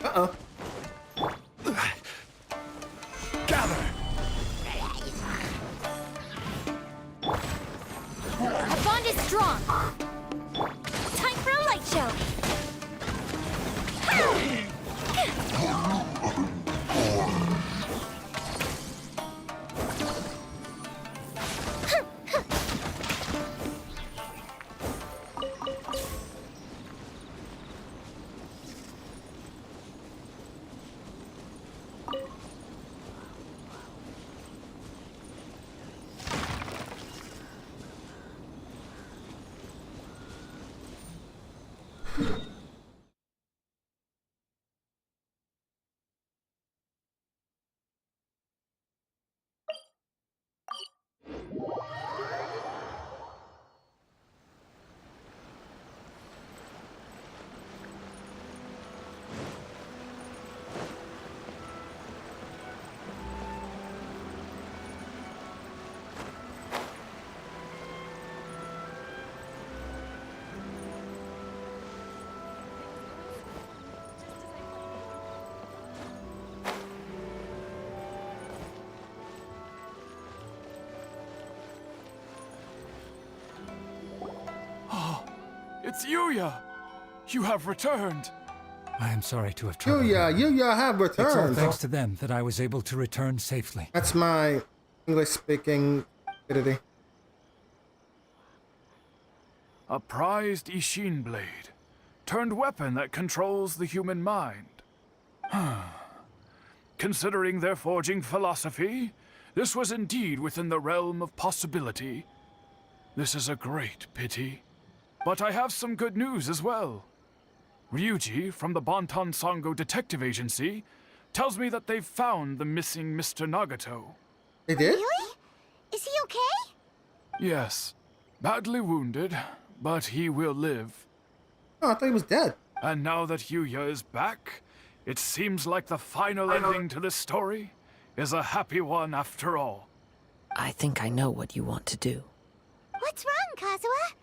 Uh-oh. Gather! Our bond is strong. Time for a light show. It's Yuya! You have returned! I am sorry to have troubled you. Yuya have It's all returned. thanks to them that I was able to return safely. That's my English-speaking ability. A prized Ishin blade. Turned weapon that controls the human mind. Considering their forging philosophy, this was indeed within the realm of possibility. This is a great pity. But I have some good news as well. Ryuji, from the Bantan Sango Detective Agency, tells me that they've found the missing Mr. Nagato. They did? Really? Is he okay? Yes, badly wounded, but he will live. Oh, I thought he was dead. And now that Yuya is back, it seems like the final ending to this story is a happy one after all. I think I know what you want to do. What's wrong, Kazuha?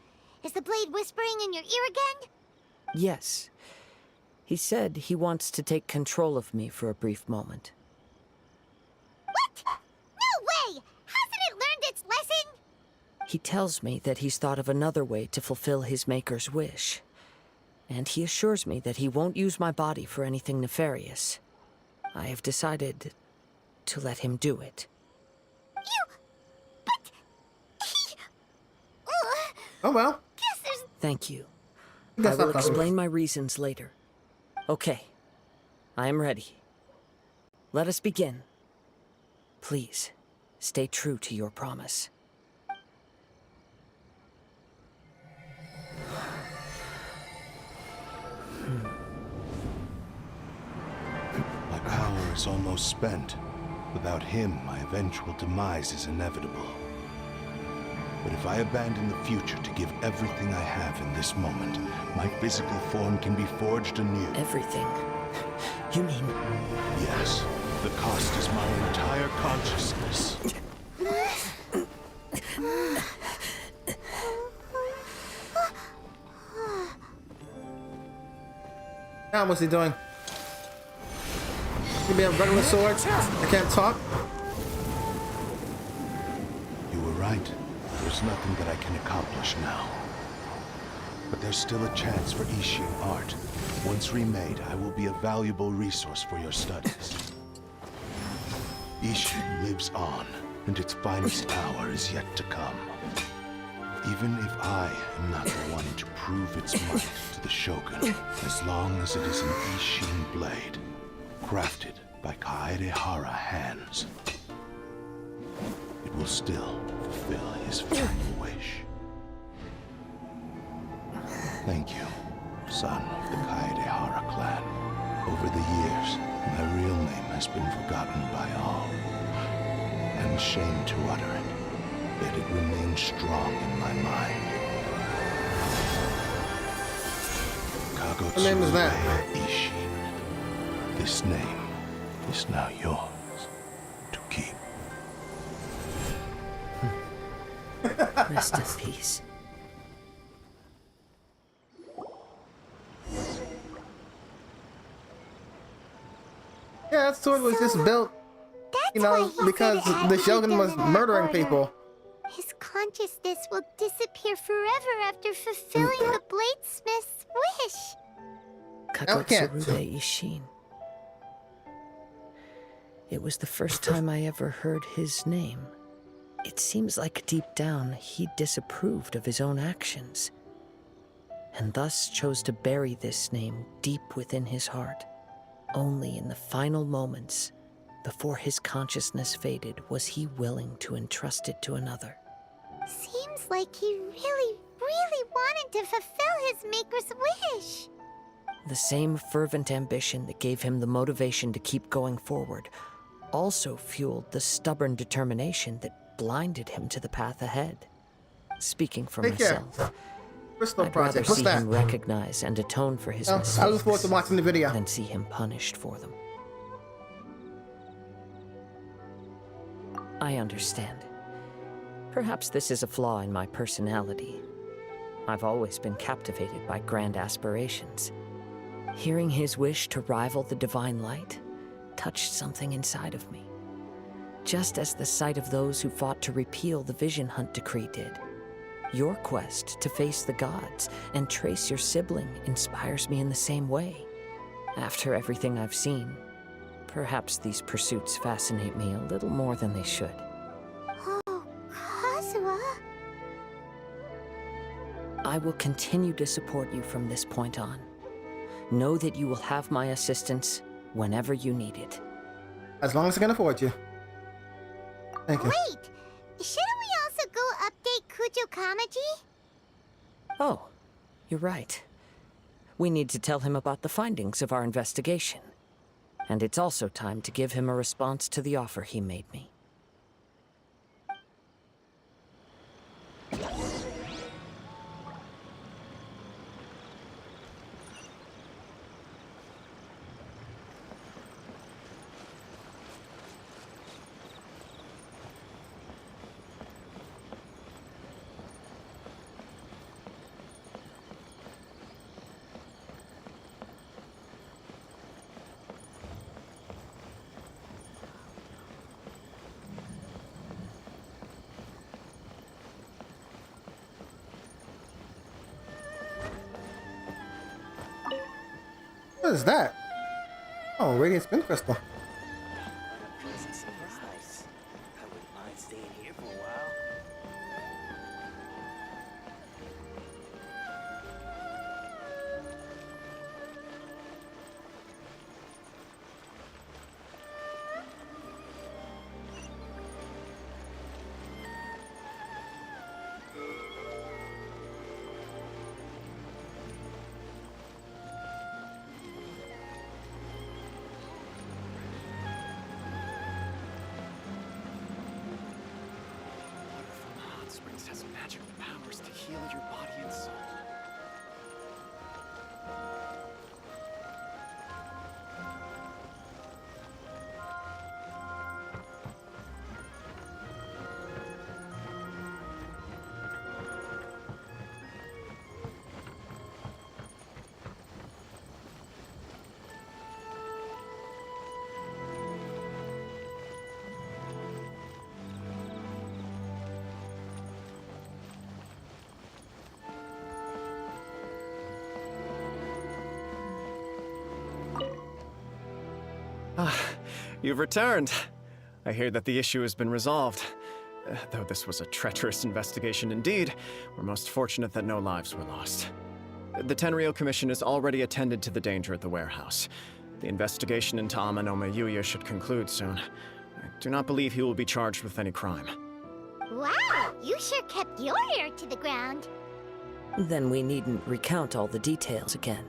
Is the blade whispering in your ear again? Yes. He said he wants to take control of me for a brief moment. What? No way! Hasn't it learned its lesson? He tells me that he's thought of another way to fulfill his maker's wish. And he assures me that he won't use my body for anything nefarious. I have decided to let him do it. But he... Oh well. Guess there's... Thank you. Guess I will I'll cover it. explain my reasons later. Okay, I am ready. Let us begin. Please, stay true to your promise. My power is almost spent. Without him, my eventual demise is inevitable. But if I abandon the future to give everything I have in this moment, my physical form can be forged anew. Everything? You mean... Yes, the cost is my entire consciousness. Now what's he doing? He be a regular sword. I can't talk. You were right. There's nothing that I can accomplish now. But there's still a chance for Ishin art. Once remade, I will be a valuable resource for your studies. Ishin lives on, and its finest hour is yet to come. Even if I am not the one to prove its might to the Shogun, as long as it is an Ishin blade, crafted by Kaedehara hands, it will still fulfill his final wish. Thank you, son of the Kaedehara clan. Over the years, my real name has been forgotten by all. I'm ashamed to utter it, yet it remains strong in my mind. What name is that? Kagotsue Ishin. This name is now yours to keep. Rest in peace. Yeah, that sword was just built, That's you why know, he because said it had the to be Shogun done was in that murdering order. people. His consciousness will disappear forever after fulfilling the bladesmith's wish. Kagotsue Ishin. It was the first time I ever heard his name. It seems like deep down he disapproved of his own actions, and thus chose to bury this name deep within his heart. Only in the final moments, before his consciousness faded, was he willing to entrust it to another. Seems like he really, really wanted to fulfill his maker's wish. The same fervent ambition that gave him the motivation to keep going forward also fueled the stubborn determination that blinded him to the path ahead. Speaking for Take care. myself, Crystal I'd rather Project. What's see that? him recognize and atone for his Oh, mistakes I look forward to watching the video. than see him punished for them. I understand. Perhaps this is a flaw in my personality. I've always been captivated by grand aspirations. Hearing his wish to rival the divine light touched something inside of me, just as the sight of those who fought to repeal the Vision Hunt decree did. Your quest to face the gods and trace your sibling inspires me in the same way. After everything I've seen, perhaps these pursuits fascinate me a little more than they should. Oh, Kazuha. I will continue to support you from this point on. Know that you will have my assistance whenever you need it. As long as I can afford you. Thank you. Wait, shouldn't we also go update Kujo Kamaji? Oh, you're right. We need to tell him about the findings of our investigation. And it's also time to give him a response to the offer he made me. What is that? Oh, radiant spin crystal. for a while. Hot springs has magical powers to heal your body and soul. You've returned. I hear that the issue has been resolved. Though this was a treacherous investigation indeed, we're most fortunate that no lives were lost. The Tenryou Commission has already attended to the danger at the warehouse. The investigation into Amanome Yuya should conclude soon. I do not believe he will be charged with any crime. Wow, you sure kept your ear to the ground. Then we needn't recount all the details again.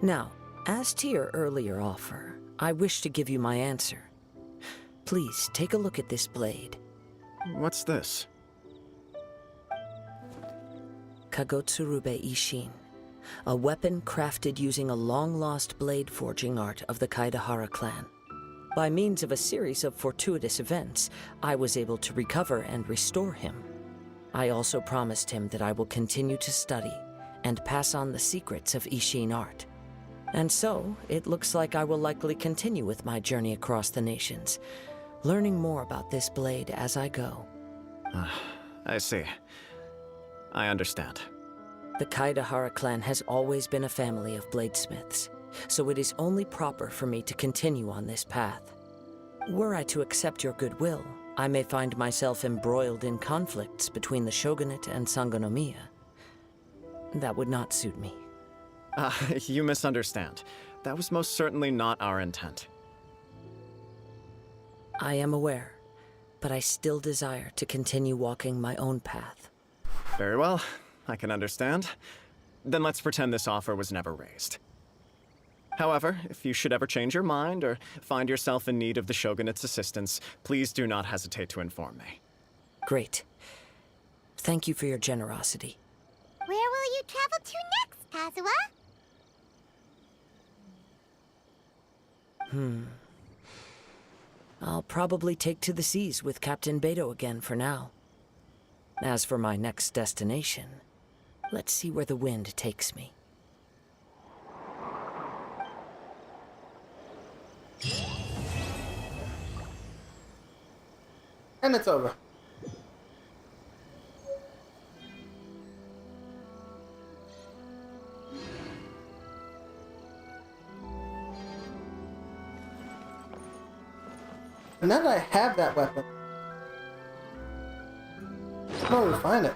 Now, as to your earlier offer, I wish to give you my answer. Please take a look at this blade. What's this? Kagotsurube Ishin, a weapon crafted using a long-lost blade forging art of the Kaidahara clan. By means of a series of fortuitous events, I was able to recover and restore him. I also promised him that I will continue to study and pass on the secrets of Ishin art. And so, it looks like I will likely continue with my journey across the nations, learning more about this blade as I go. I see. I understand. The Kaidahara clan has always been a family of bladesmiths, so it is only proper for me to continue on this path. Were I to accept your goodwill, I may find myself embroiled in conflicts between the shogunate and Sangonomiya. That would not suit me. You misunderstand. That was most certainly not our intent. I am aware, but I still desire to continue walking my own path. Very well. I can understand. Then let's pretend this offer was never raised. However, if you should ever change your mind or find yourself in need of the Shogunate's assistance, please do not hesitate to inform me. Great. Thank you for your generosity. Where will you travel to next, Kazuha? I'll probably take to the seas with Captain Beto again for now. As for my next destination, let's see where the wind takes me. And it's over. And now that I have that weapon, I don't know where to find it.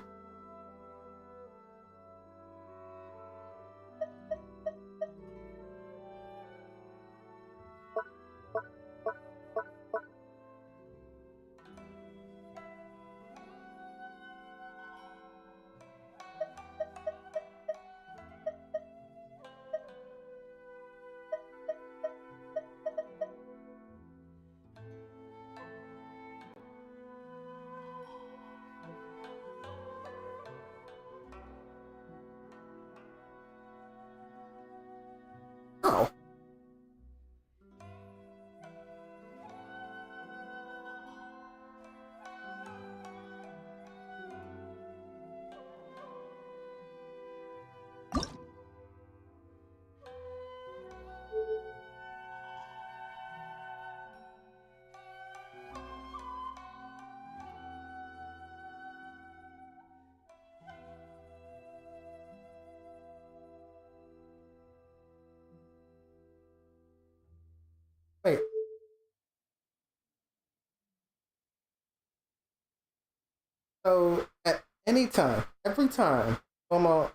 So at any time, every time, normal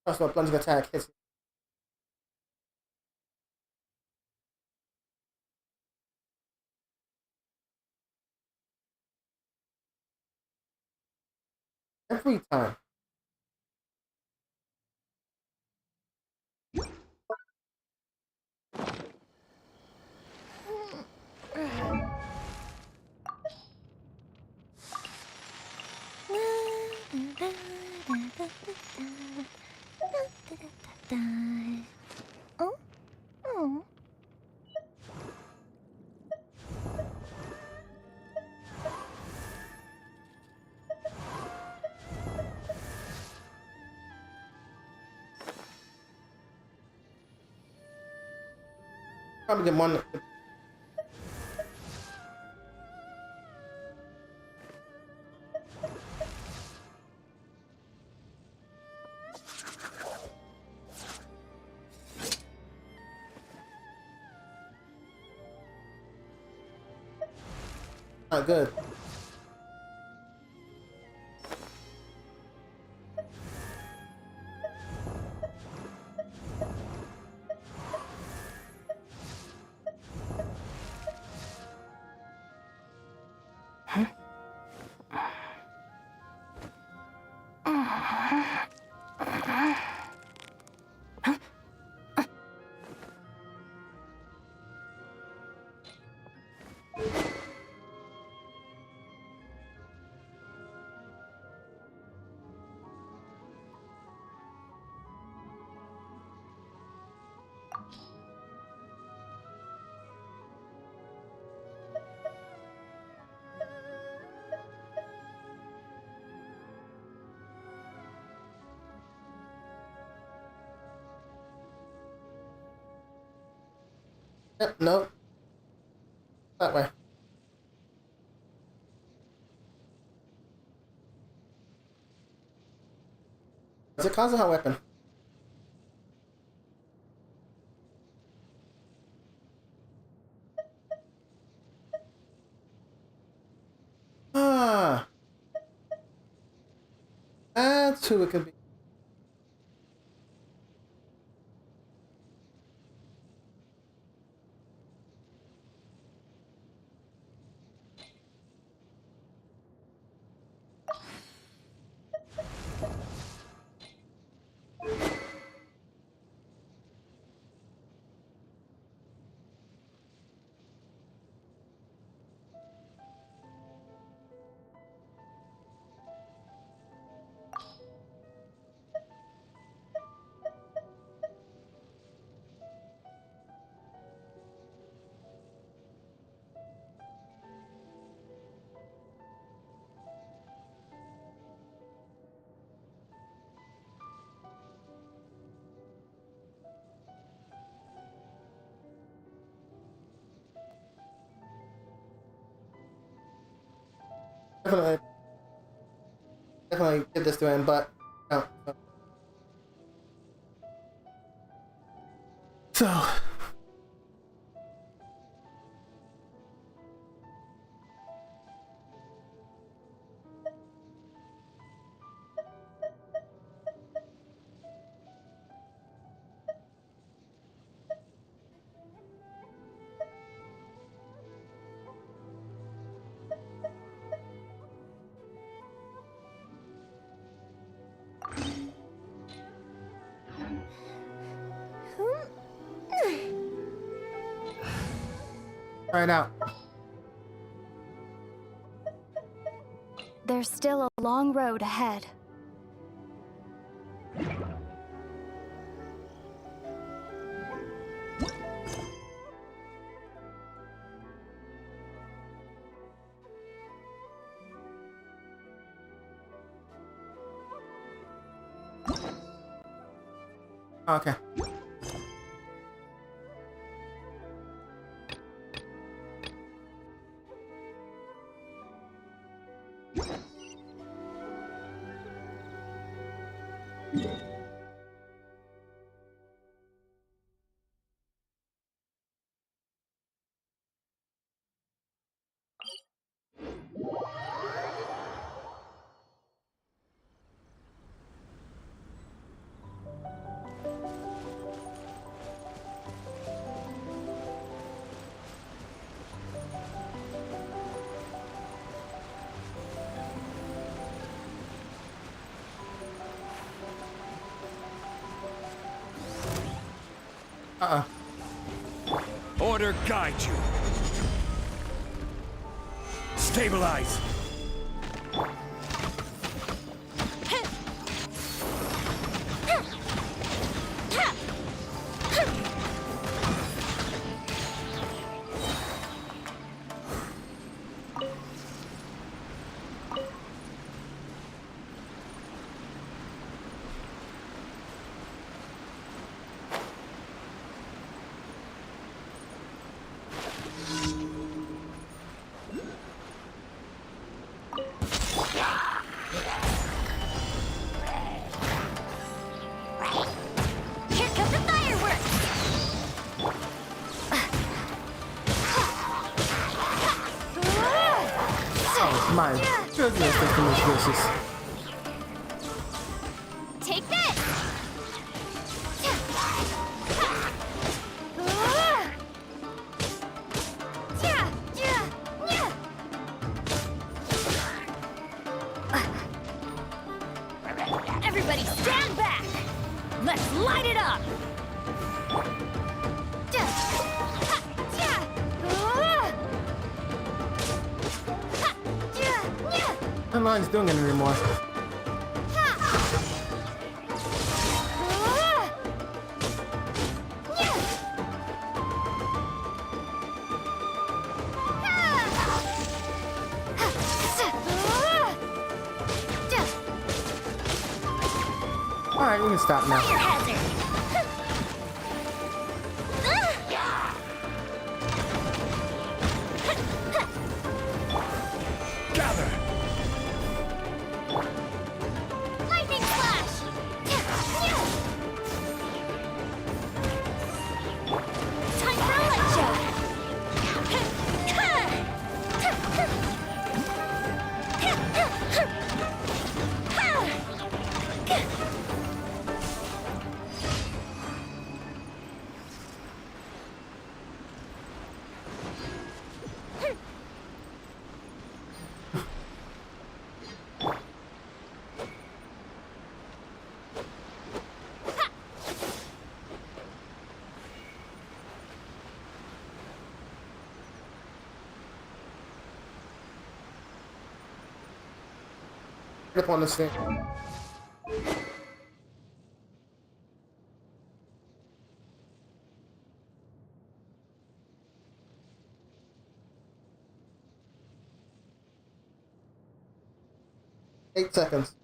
crossbow plunging attack hits. Every time. Oh? Oh. Probably get one. Not good. Yep, no. That way. Is it Kazuha weapon? Ah, that's who it could be. Definitely, definitely give this to him, but no. So, try it out. There's still a long road ahead. Okay. Order guide you. Stabilize. Here come the fireworks! Oh my goodness, that's delicious. Take this! Everybody stand back! Let's light it up! My mind's doing it anymore. Alright, we can stop now. Fire hazard! Gather. Lightning flash! Time for a light Get up on this thing. Eight seconds.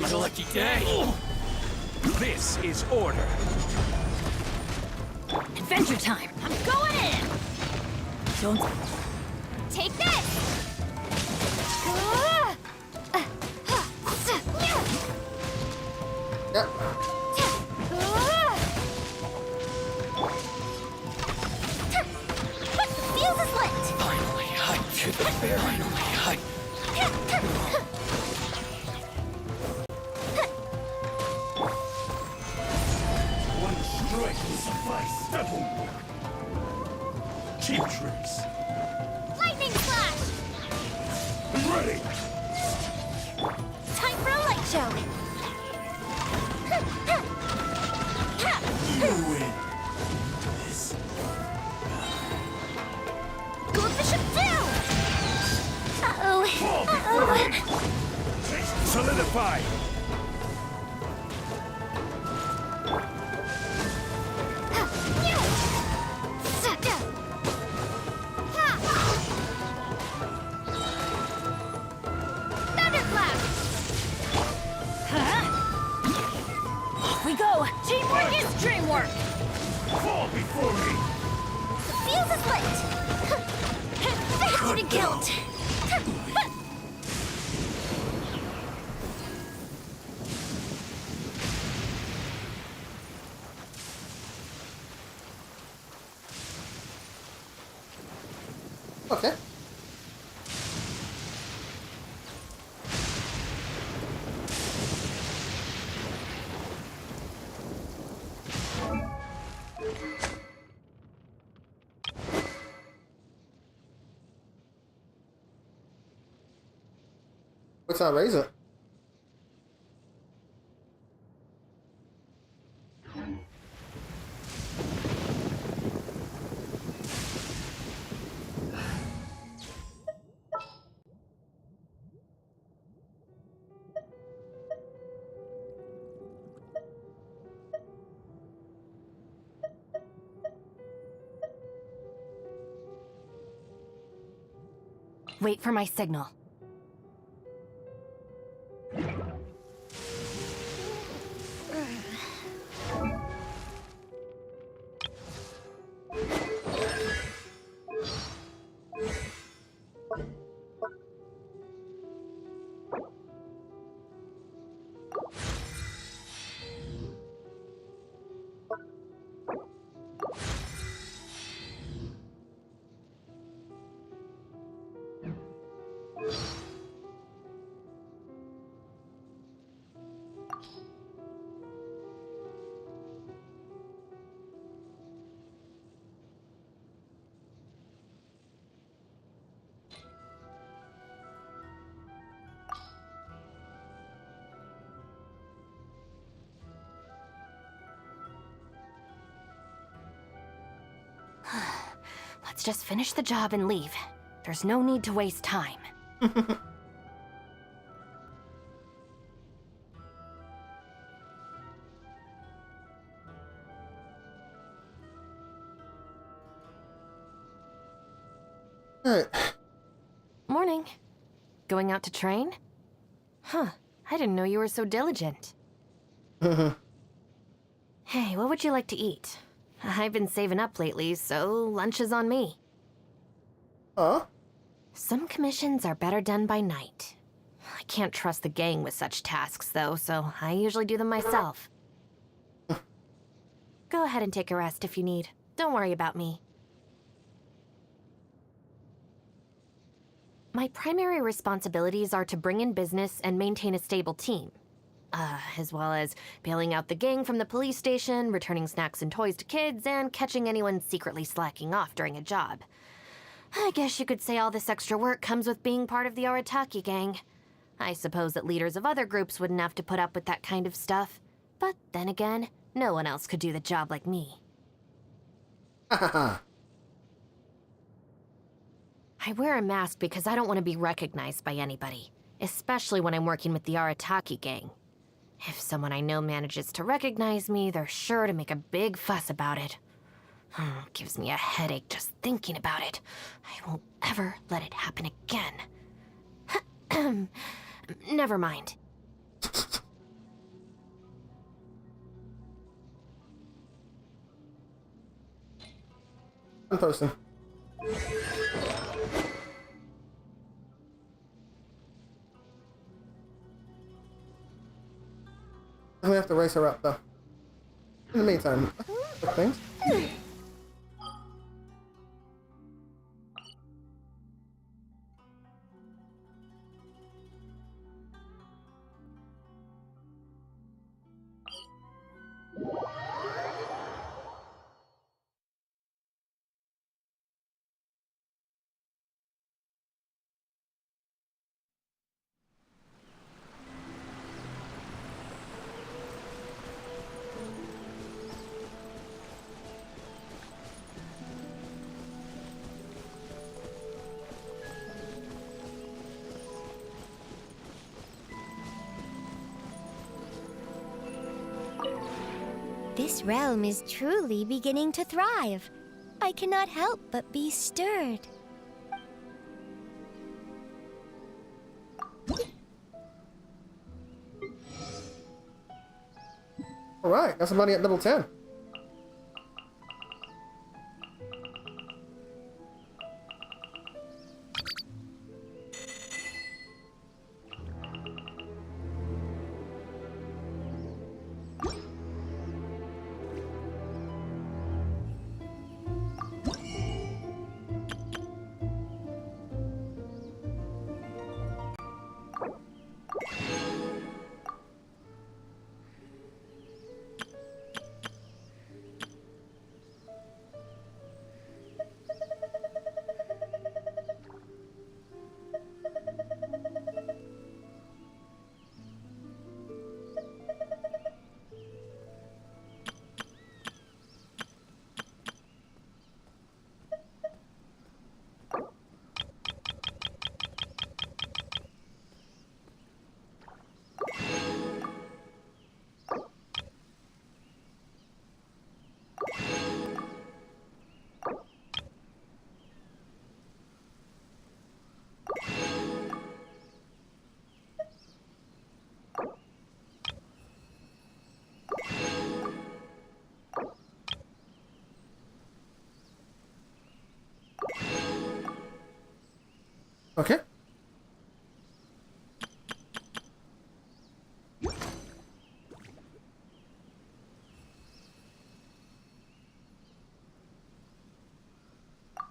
It's my lucky day. This is order. Adventure time! I'm going in! Don't... Take this! Yep. Put the cheap tricks. Lightning slash! Ready! Time for a light show! You win. This. Goldfish up two! Uh-oh. Fall Uh-oh. Solidify! Thunderclap! Huh? Off we go! Teamwork is dreamwork! Fall before me! The fuse is lit! That's to be killed! Okay. What's our razor? Wait for my signal. Let's just finish the job and leave. There's no need to waste time. Alright. Morning. Going out to train? Huh. I didn't know you were so diligent. Hey, what would you like to eat? I've been saving up lately, so lunch is on me. Huh? Some commissions are better done by night. I can't trust the gang with such tasks, though, so I usually do them myself. Go ahead and take a rest if you need. Don't worry about me. My primary responsibilities are to bring in business and maintain a stable team. As well as bailing out the gang from the police station, returning snacks and toys to kids, and catching anyone secretly slacking off during a job. I guess you could say all this extra work comes with being part of the Arataki gang. I suppose that leaders of other groups wouldn't have to put up with that kind of stuff. But then again, no one else could do the job like me. I wear a mask because I don't want to be recognized by anybody, especially when I'm working with the Arataki gang. If someone I know manages to recognize me, they're sure to make a big fuss about it. Gives me a headache just thinking about it. I won't ever let it happen again. Never mind. One person. We have to race her up, though. In the meantime, things. This realm is truly beginning to thrive. I cannot help but be stirred. Alright, got some money at level 10. Okay.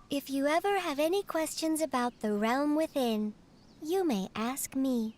If you ever have any questions about the realm within, you may ask me.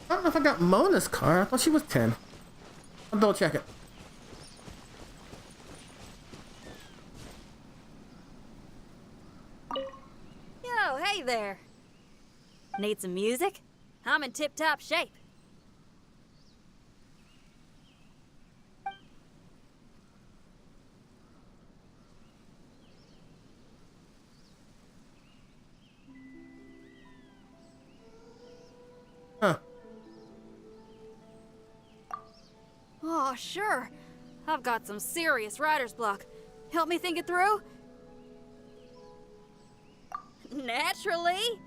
I don't know if I got Mona's car. I thought she was 10. I'll double check it. Yo, hey there. Need some music? I'm in tip-top shape. Huh. Oh, sure. I've got some serious writer's block. Help me think it through? Naturally!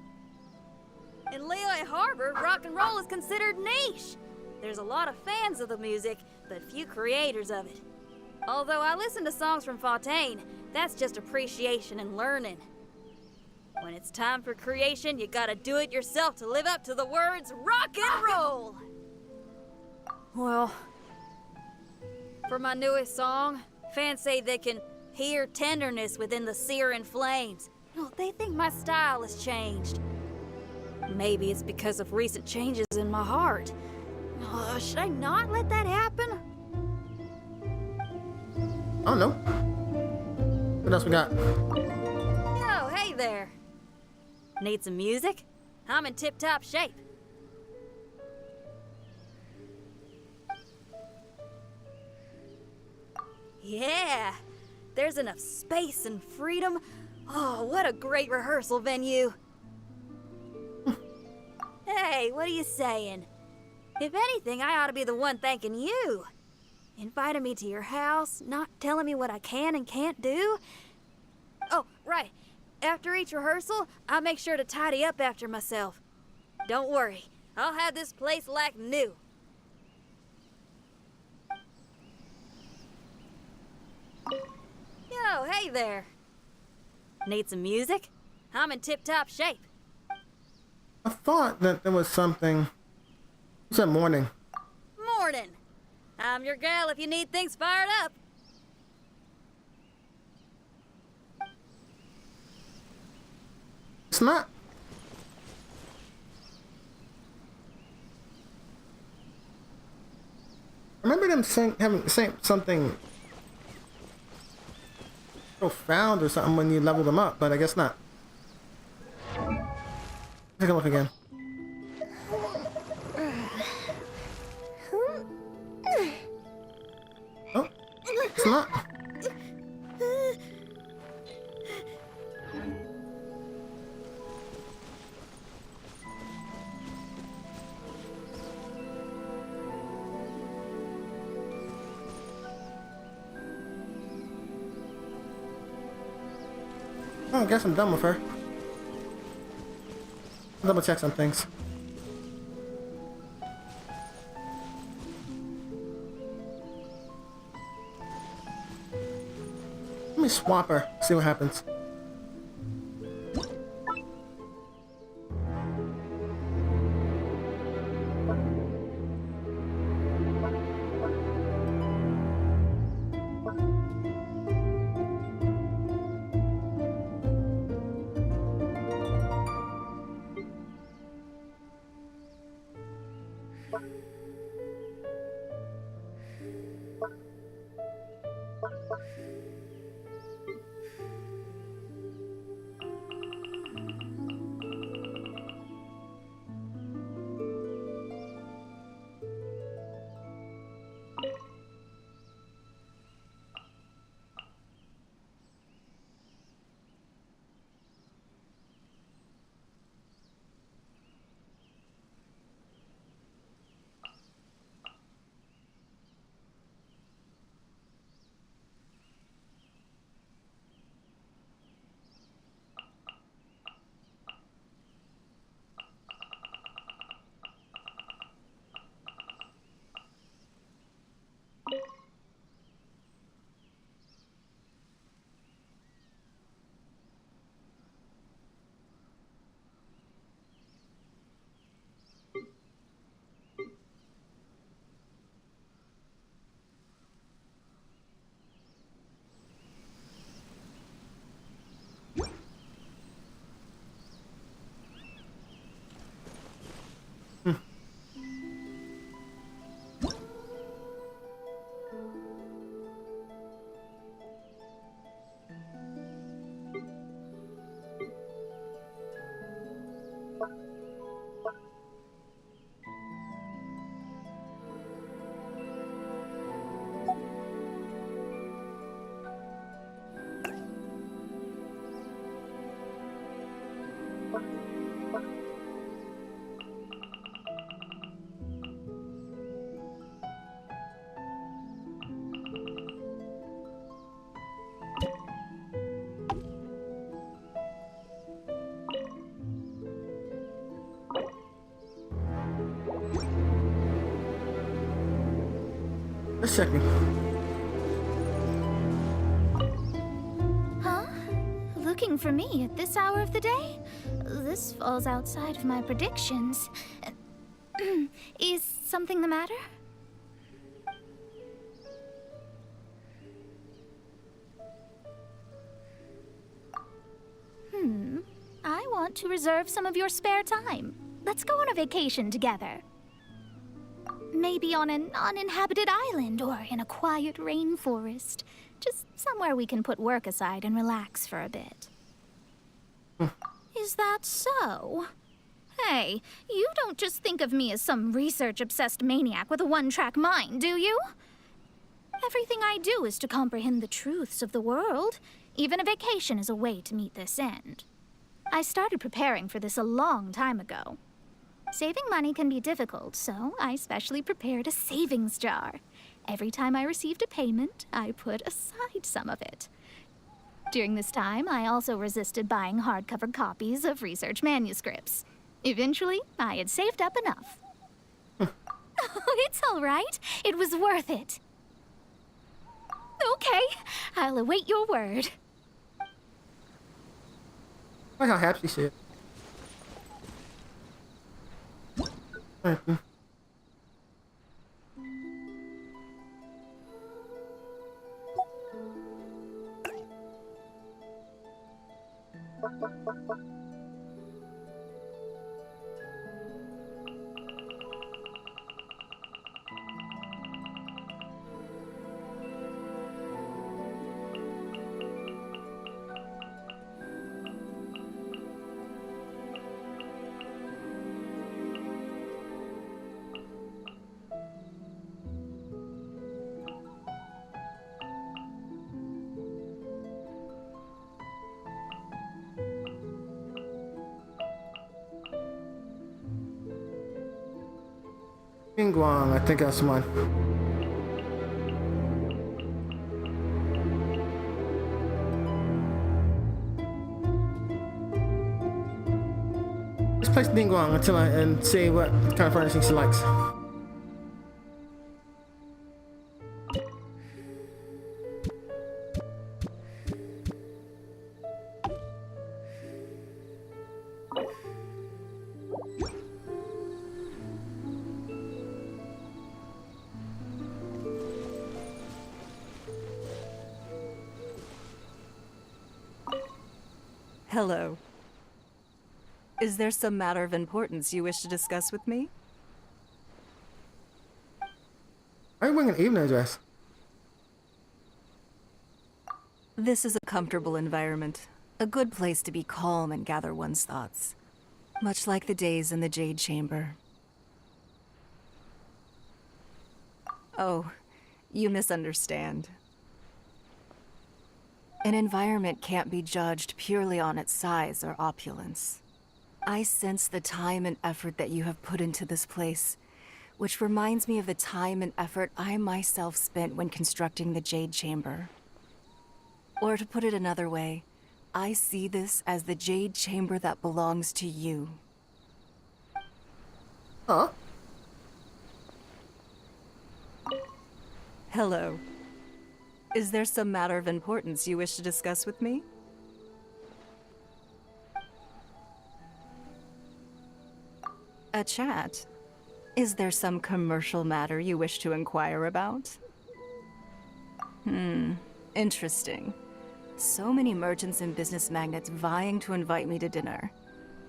In Lehigh Harbor, rock and roll is considered niche. There's a lot of fans of the music, but few creators of it. Although I listen to songs from Fontaine, that's just appreciation and learning. When it's time for creation, you gotta do it yourself to live up to the words rock and roll! Well, for my newest song, fans say they can hear tenderness within the searing flames, Oh, they think my style has changed. Maybe it's because of recent changes in my heart. Should I not let that happen? I don't know. What else we got? Oh, hey there. Need some music? I'm in tip-top shape. Yeah, there's enough space and freedom. Oh, what a great rehearsal venue. Hey, what are you saying? If anything, I ought to be the one thanking you. Inviting me to your house, not telling me what I can and can't do. Oh, right. After each rehearsal, I'll make sure to tidy up after myself. Don't worry, I'll have this place like new. Yo, hey there. Need some music? I'm in tip-top shape. I thought that there was something. You said morning. Morning. I'm your gal if you need things fired up. It's not. I remember them saying something profound or something when you leveled them up, but I guess not. Take a look again. Oh, it's not. Oh, I guess I'm done with her. Double check some things. Let me swap her, see what happens. Let's check me. Huh? Looking for me at this hour of the day? This falls outside of my predictions. Is something the matter? I want to reserve some of your spare time. Let's go on a vacation together. Maybe on an uninhabited island or in a quiet rainforest. Just somewhere we can put work aside and relax for a bit. Is that so? Hey, you don't just think of me as some research-obsessed maniac with a one-track mind, do you? Everything I do is to comprehend the truths of the world. Even a vacation is a way to meet this end. I started preparing for this a long time ago. Saving money can be difficult, so I specially prepared a savings jar. Every time I received a payment, I put aside some of it. During this time, I also resisted buying hardcover copies of research manuscripts. Eventually, I had saved up enough. It's all right. It was worth it. Okay, I'll await your word. I like how happy she is. Guang, I think that's mine. Let's place Ding Guang until and see what kind of furnishing she likes. Hello. Is there some matter of importance you wish to discuss with me? Why are you wearing an evening dress? This is a comfortable environment. A good place to be calm and gather one's thoughts. Much like the days in the Jade Chamber. Oh, you misunderstand. An environment can't be judged purely on its size or opulence. I sense the time and effort that you have put into this place, which reminds me of the time and effort I myself spent when constructing the Jade Chamber. Or to put it another way, I see this as the Jade Chamber that belongs to you. Huh? Hello. Is there some matter of importance you wish to discuss with me? A chat? Is there some commercial matter you wish to inquire about? Interesting. So many merchants and business magnates vying to invite me to dinner.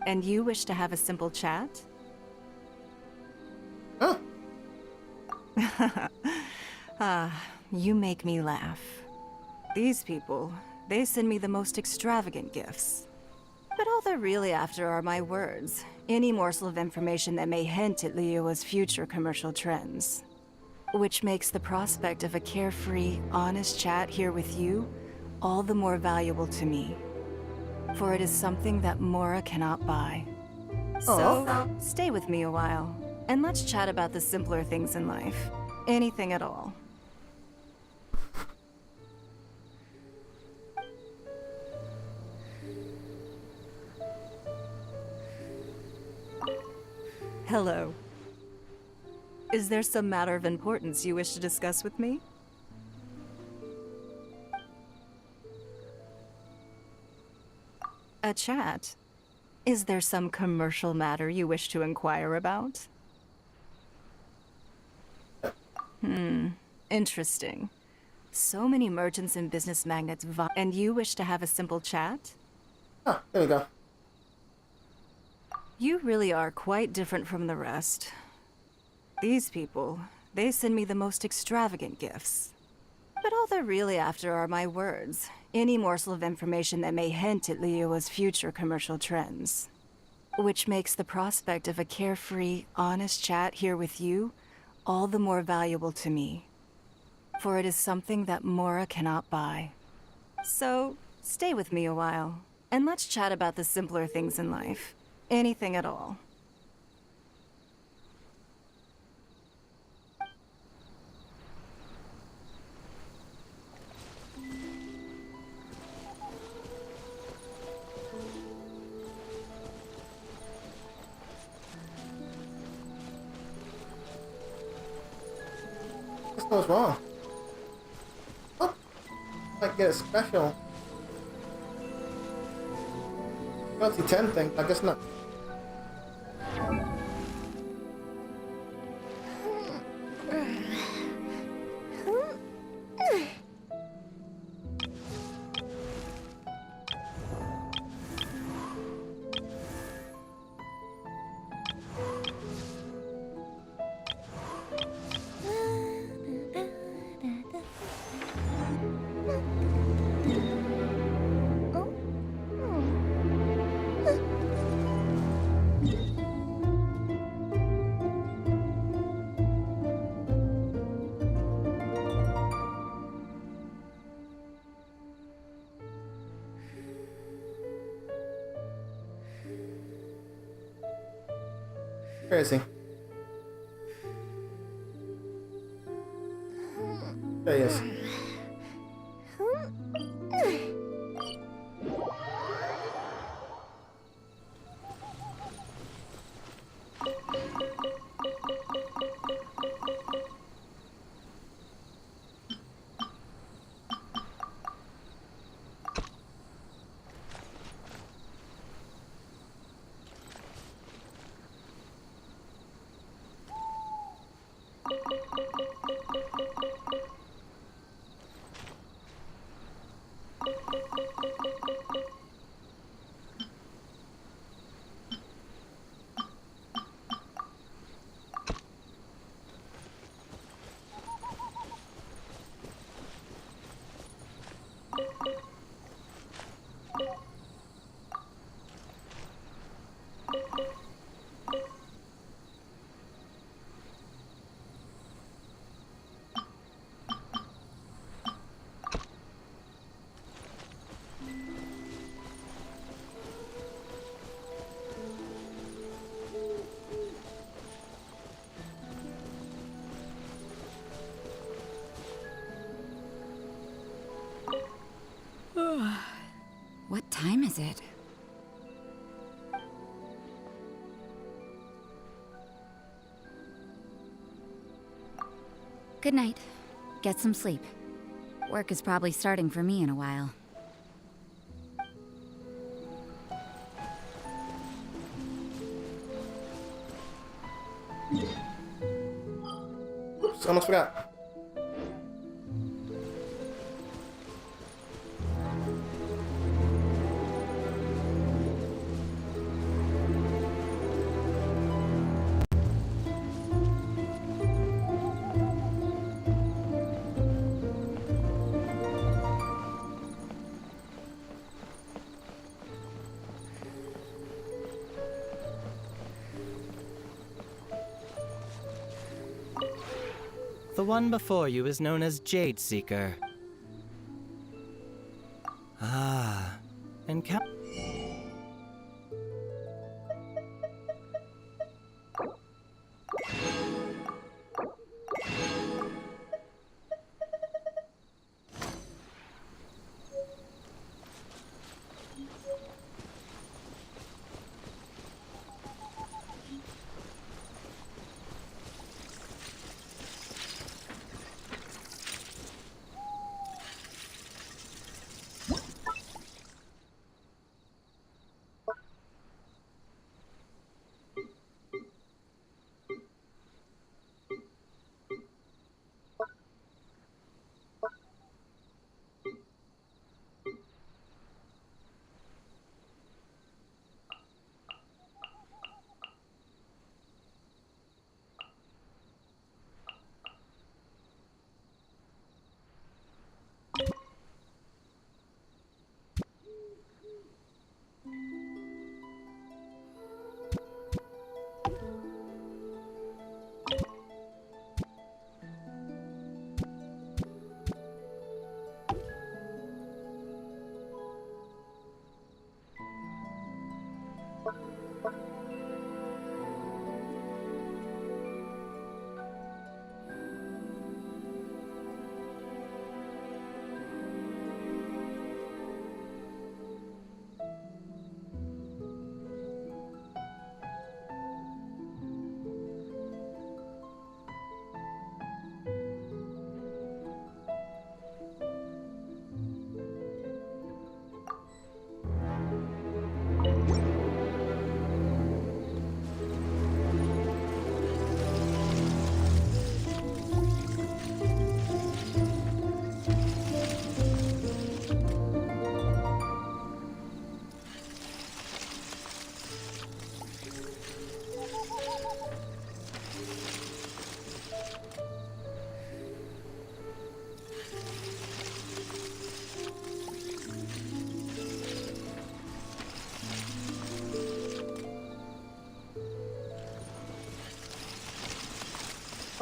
And you wish to have a simple chat? Huh? You make me laugh. These people, they send me the most extravagant gifts. But all they're really after are my words. Any morsel of information that may hint at Liyue's future commercial trends. Which makes the prospect of a carefree, honest chat here with you all the more valuable to me. For it is something that Mora cannot buy. So, stay with me a while, and let's chat about the simpler things in life. Anything at all. Hello. Is there some matter of importance you wish to discuss with me? A chat? Is there some commercial matter you wish to inquire about? Interesting. So many merchants and business magnates and you wish to have a simple chat? Ah, there we go. You really are quite different from the rest. These people, they send me the most extravagant gifts. But all they're really after are my words. Any morsel of information that may hint at Leo's future commercial trends. Which makes the prospect of a carefree, honest chat here with you all the more valuable to me. For it is something that Mora cannot buy. So, stay with me a while, and let's chat about the simpler things in life. Anything at all. What's wrong? Oh, might get a special. Fancy 10 thing, I guess not. Crazy. There he is. What time is it? Good night. Get some sleep. Work is probably starting for me in a while. Oops, almost forgot. The one before you is known as Jade Seeker. Ah, and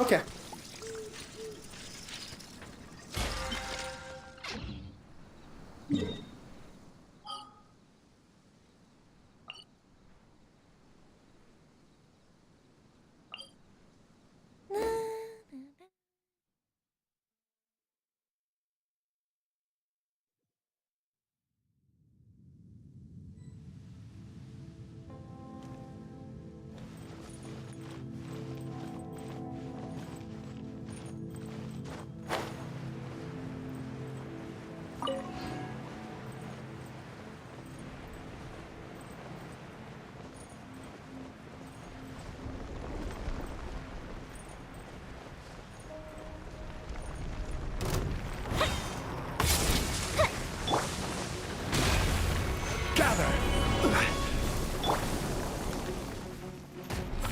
Okay.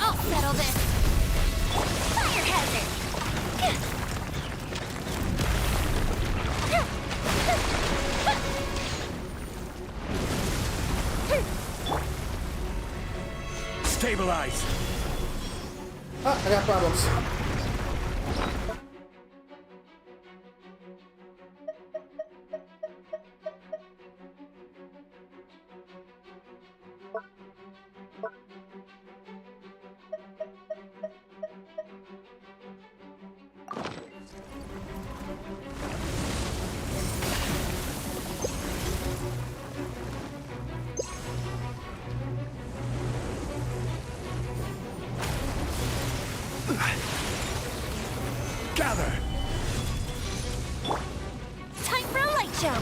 I'll settle this. Fire hazard. Stabilize. Ah, I got problems. Gather. Time for a light show.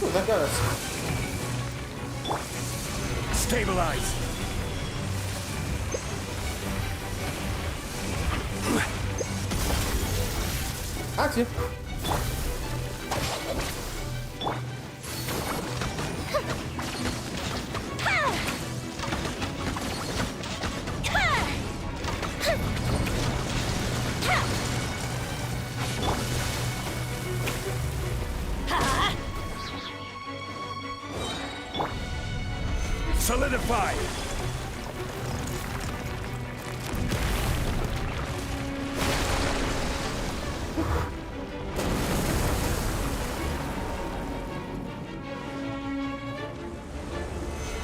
Ooh, that got us. Stabilize. Got you. Solidify.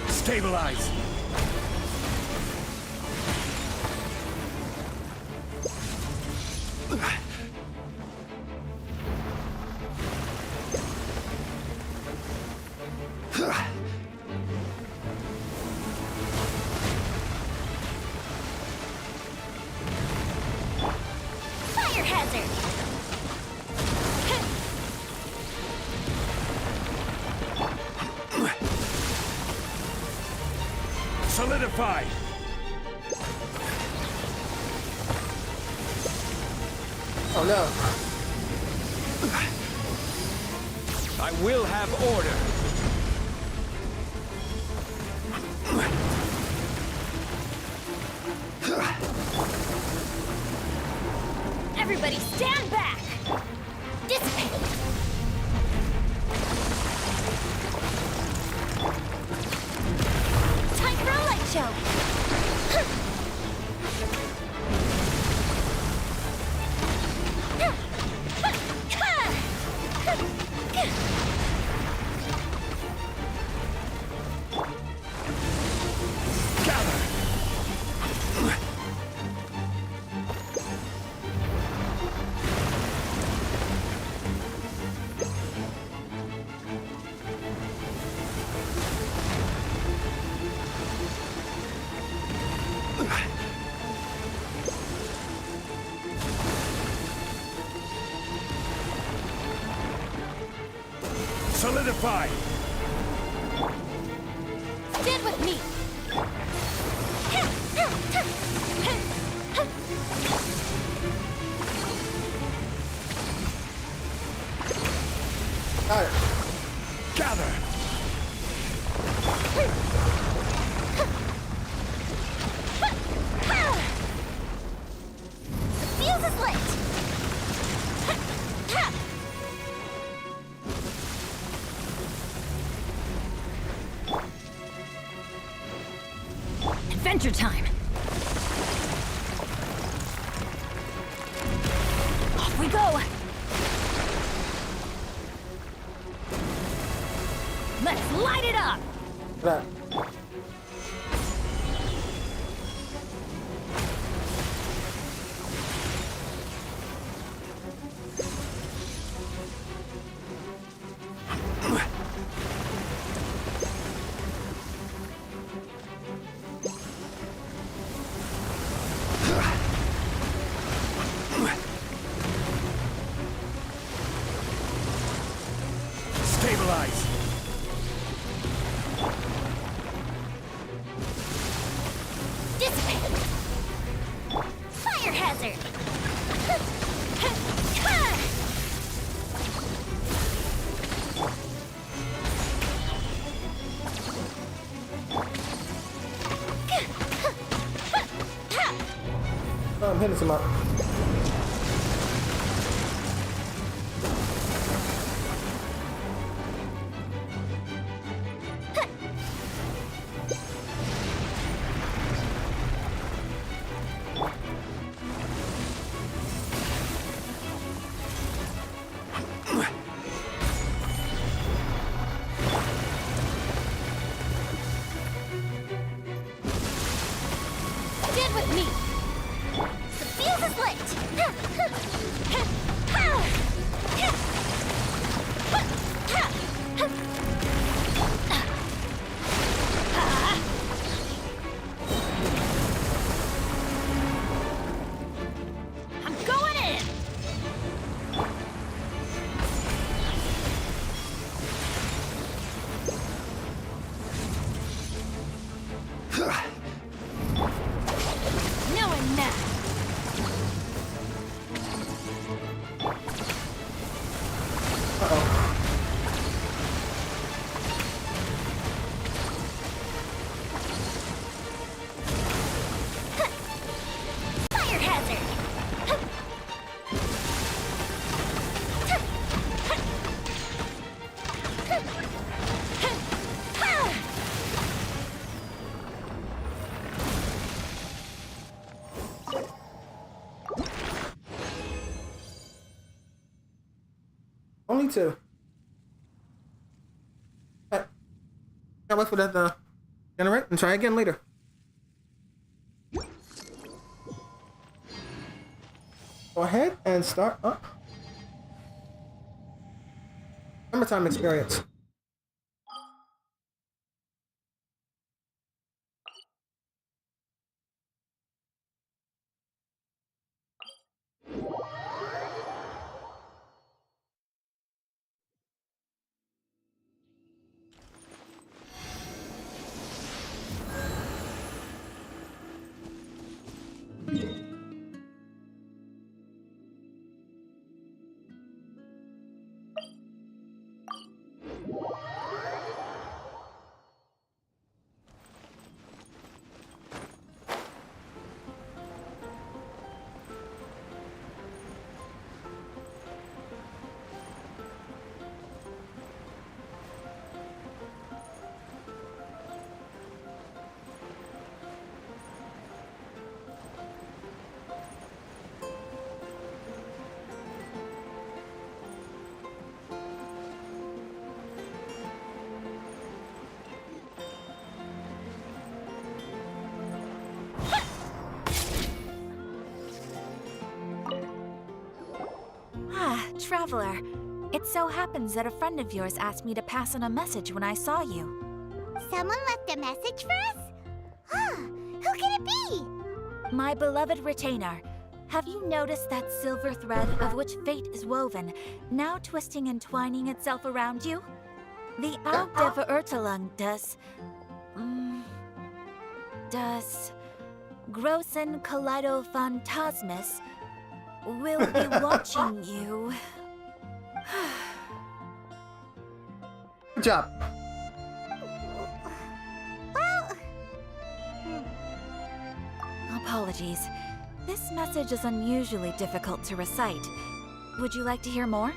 Stabilize. Fire hazard. Solidify. Oh no. I will have order. Everybody stand back. Dissipate. Time for a light show. Solidify! Stand with me! Got it. Gather! Fuse is lit! Adventure time! Off we go! Let's light it up! That. Stabilize! Dissipate! Fire hazard! Oh, I'm hitting some up. Stand with me! The fuse is lit! I'm going in! Knowing that! Fire hazard! Only two. Alright. Gotta wait for that to generate and try again later. Go ahead and start up. Summertime experience. Traveler, it so happens that a friend of yours asked me to pass on a message when I saw you. Someone left a message for us? Who can it be? My beloved retainer, have you noticed that silver thread of which fate is woven, now twisting and twining itself around you? The Auge der Verurteilung das großen Kaleido Phantasmus will be watching you. Good job. Apologies. This message is unusually difficult to recite. Would you like to hear more?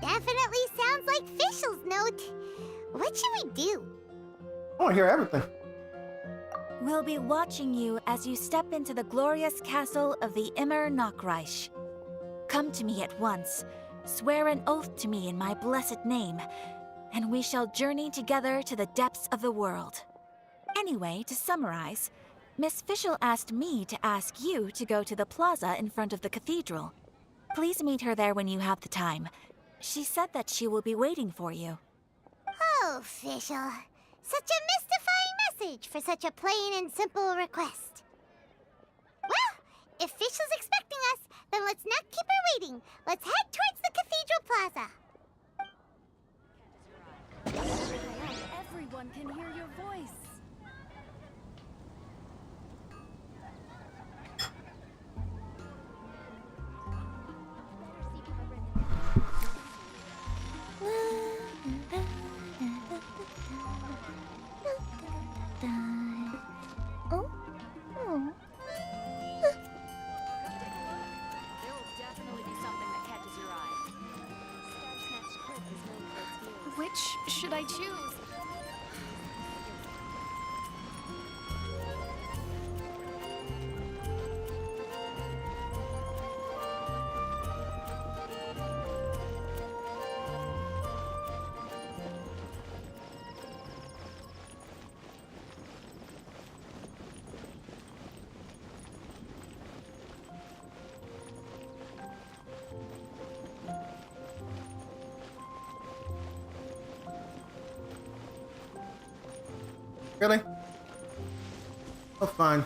Definitely sounds like Fischl's note. What should we do? I want to hear everything. We'll be watching you as you step into the glorious castle of the Immer Nachreich. Come to me at once. Swear an oath to me in my blessed name, and we shall journey together to the depths of the world. Anyway, to summarize, Miss Fischl asked me to ask you to go to the plaza in front of the cathedral. Please meet her there when you have the time. She said that she will be waiting for you. Oh, Fischl. Such a mystifying message for such a plain and simple request. Well, if Fischl's expecting us, then let's not keep her waiting. Let's head towards the cathedral plaza. Everyone can hear your voice. Which should I choose? Really? Oh, fine.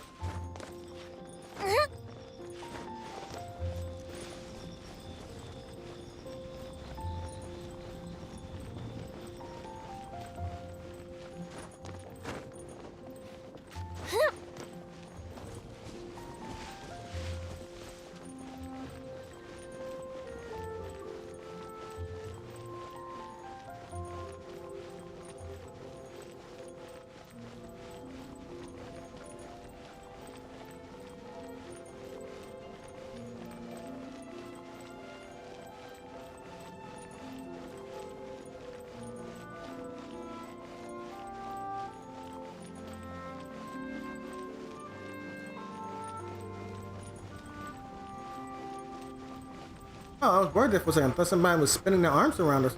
Oh, I was worried there for a second. I thought somebody was spinning their arms around us.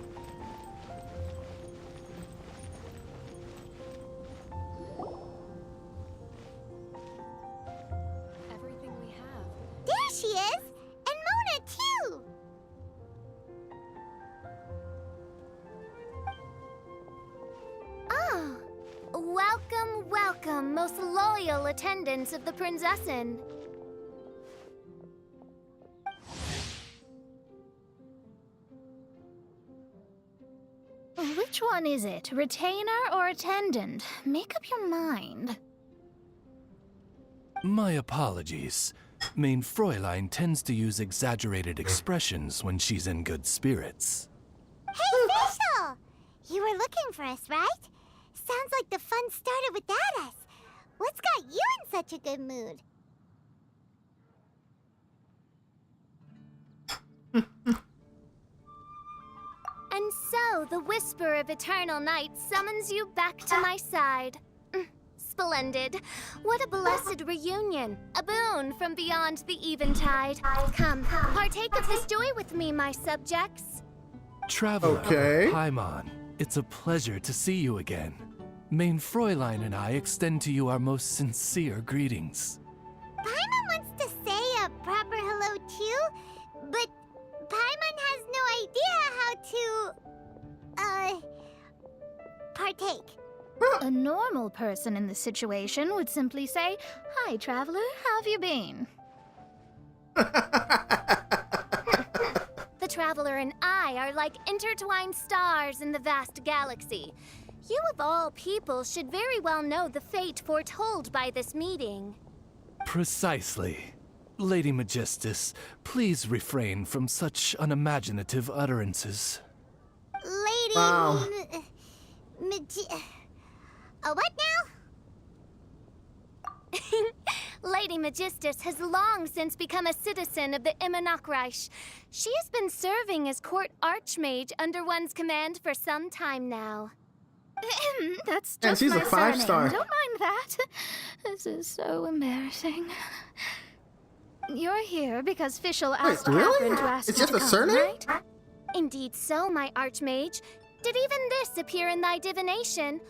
Everything we have. There she is! And Mona, too! Oh, welcome, welcome, most loyal attendants of the Prinzessin. Which one is it? Retainer or attendant? Make up your mind. My apologies. Main Fräulein tends to use exaggerated expressions when she's in good spirits. Hey, Fischl! You were looking for us, right? Sounds like the fun started without us. What's got you in such a good mood? And so, the whisper of eternal night summons you back to my side. Splendid. What a blessed reunion. A boon from beyond the eventide. Come, partake of this joy with me, my subjects. Traveler, Okay. Paimon, it's a pleasure to see you again. Main Fräulein and I extend to you our most sincere greetings. Paimon wants to say a proper hello too, but Paimon has no idea how to, partake. A normal person in this situation would simply say, "Hi, traveler, how have you been?" The Traveler and I are like intertwined stars in the vast galaxy. You of all people should very well know the fate foretold by this meeting. Precisely. Lady Magistus, please refrain from such unimaginative utterances. Lady... Wow. What now? Lady Magistus has long since become a citizen of the Immonokreich. She has been serving as court archmage under one's command for some time now. That's And just she's my a 5-star. surname. Don't mind that. This is so embarrassing. You're here because Fischl asked Catherine to ask It's you just to a come, surname? right? Indeed so, my archmage. Did even this appear in thy divination?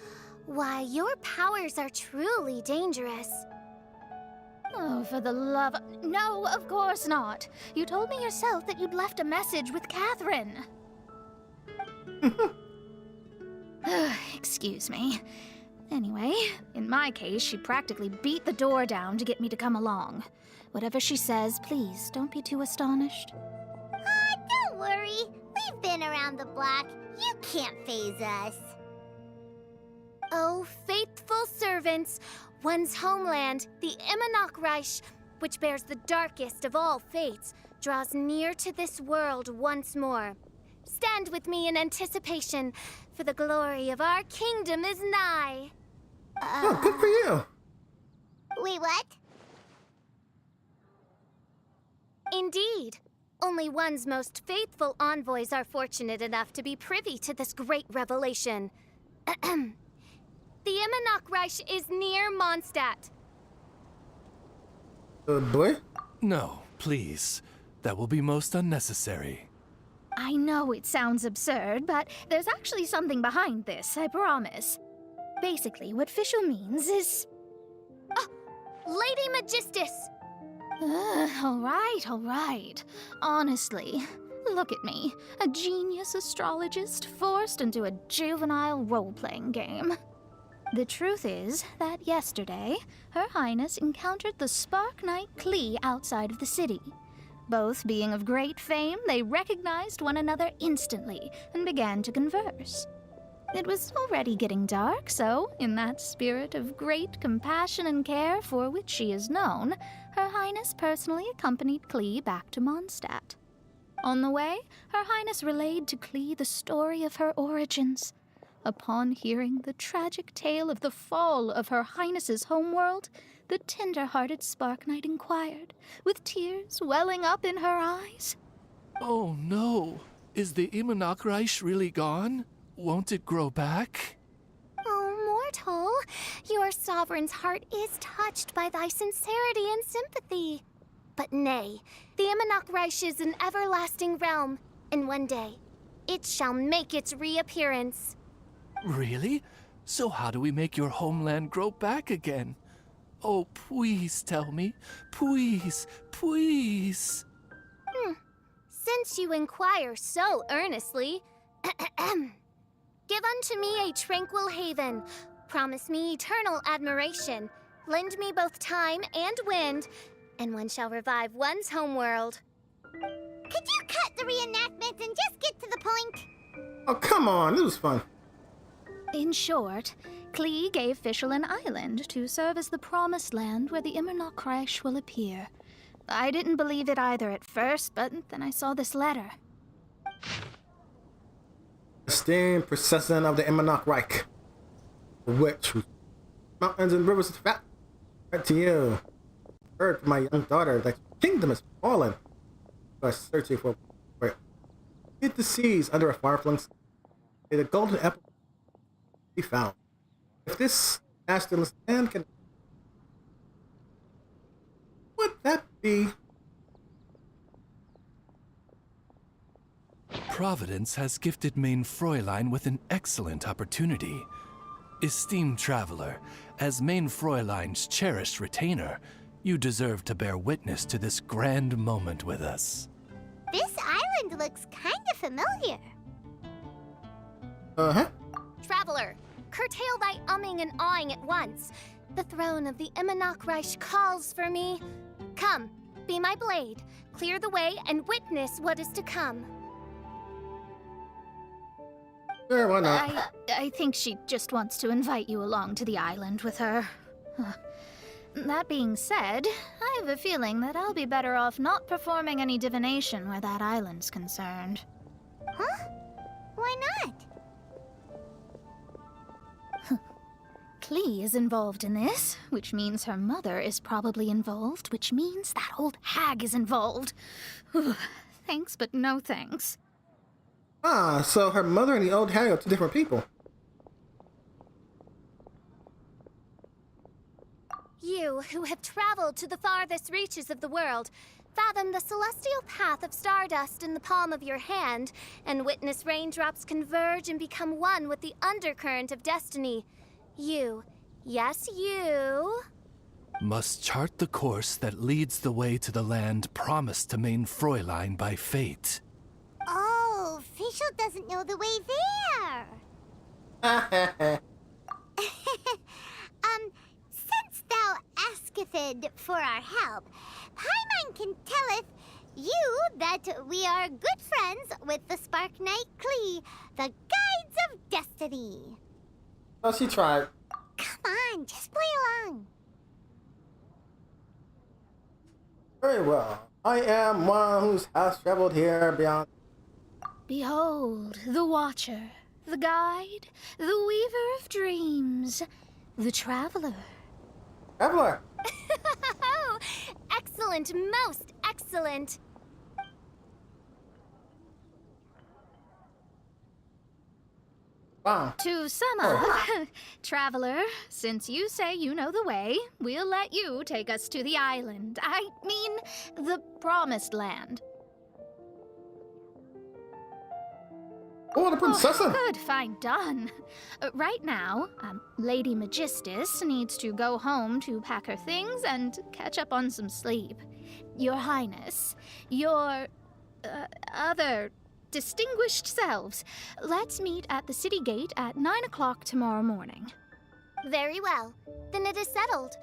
Why, your powers are truly dangerous. Oh, for the love of... No, of course not. You told me yourself that you'd left a message with Catherine. Excuse me. Anyway, in my case, she practically beat the door down to get me to come along. Whatever she says, please don't be too astonished. Don't worry. We've been around the block. You can't faze us. Oh, faithful servants, one's homeland, the Immonokreich, which bears the darkest of all fates, draws near to this world once more. Stand with me in anticipation, for the glory of our kingdom is nigh. Oh, good for you. Wait, what? Indeed. Only one's most faithful envoys are fortunate enough to be privy to this great revelation. The Immonokreich is near Mondstadt. Boy? No, please. That will be most unnecessary. I know it sounds absurd, but there's actually something behind this, I promise. Basically, what Fischl means is... Lady Magistus! All right. Honestly, look at me. A genius astrologist forced into a juvenile role-playing game. The truth is that yesterday, Her Highness encountered the Spark Knight Klee outside of the city. Both being of great fame, they recognized one another instantly and began to converse. It was already getting dark, so, in that spirit of great compassion and care for which she is known, Her Highness personally accompanied Klee back to Mondstadt. On the way, Her Highness relayed to Klee the story of her origins. Upon hearing the tragic tale of the fall of Her Highness's homeworld, the tender-hearted Spark Knight inquired, with tears welling up in her eyes. Oh no! Is the Immonokreich really gone? Won't it grow back? Oh, mortal, your sovereign's heart is touched by thy sincerity and sympathy. But nay, the Immonokreich is an everlasting realm, and one day, it shall make its reappearance. Really? So how do we make your homeland grow back again? Oh, please tell me. Please, please. Since you inquire so earnestly, give unto me a tranquil haven, promise me eternal admiration, lend me both time and wind, and one shall revive one's homeworld. Could you cut the reenactment and just get to the point? Oh, come on. This was fun. In short, Klee gave Fischl an island to serve as the promised land where the Immonokreich will appear. I didn't believe it either at first, but then I saw this letter. Esteemed Princessin of the Immonokreich, which mountains and rivers is fat. Right to you. Heard from my young daughter that your kingdom is fallen. You are searching for it. Hid the seas under a far-flung sea. May the golden apple be found. If this masterless land can... Would that be... Providence has gifted Main Fräulein with an excellent opportunity. Esteemed traveler, as Main Fräulein's cherished retainer, you deserve to bear witness to this grand moment with us. This island looks kinda familiar. Uh-huh. Traveler, curtail thy umming and awing at once. The throne of the Immonokreich calls for me. Come, be my blade, clear the way, and witness what is to come. Sure, why not? I think she just wants to invite you along to the island with her. That being said, I have a feeling that I'll be better off not performing any divination where that island's concerned. Huh? Why not? Klee is involved in this, which means her mother is probably involved, which means that old hag is involved. Thanks, but no thanks. Ah, so her mother and the old hag are two different people. You, who have traveled to the farthest reaches of the world, fathom the celestial path of stardust in the palm of your hand, and witness raindrops converge and become one with the undercurrent of destiny. You, yes, you, must chart the course that leads the way to the land promised to Main Fräulein by fate. Oh, Fischl doesn't know the way there. Since thou asketh for our help, Paimon can telleth you that we are good friends with the Spark Knight Klee, the Guides of Destiny. Oh, she tried. Come on, just play along. Very well. I am one who has traveled here beyond. Behold, the Watcher, the Guide, the Weaver of Dreams, the Traveler. Traveler! Excellent, most excellent. Wow. To sum up, Traveler, since you say you know the way, we'll let you take us to the island. I mean, the Promised Land. Oh, the princess! Oh, good, fine, done. Right now, Lady Magistus needs to go home to pack her things and catch up on some sleep. Your Highness, your other distinguished selves, let's meet at the city gate at 9 o'clock tomorrow morning. Very well. Then it is settled.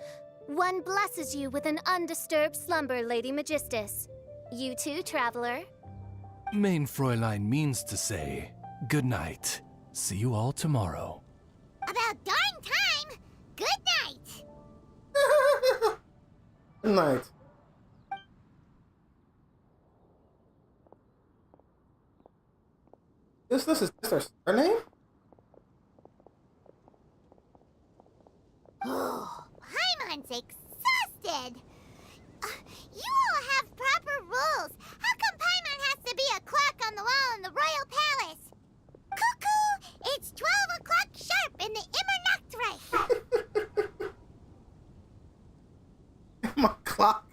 One blesses you with an undisturbed slumber, Lady Magistus. You too, Traveler. Main Fräulein means to say, good night. See you all tomorrow. About darn time! Good night! Good night. This is her name? Oh, Paimon's exhausted! You all have proper rules. How come Paimon has to be a clock on the wall in the royal palace? Cuckoo! It's 12 o'clock sharp in the Immernachtreich! My clock.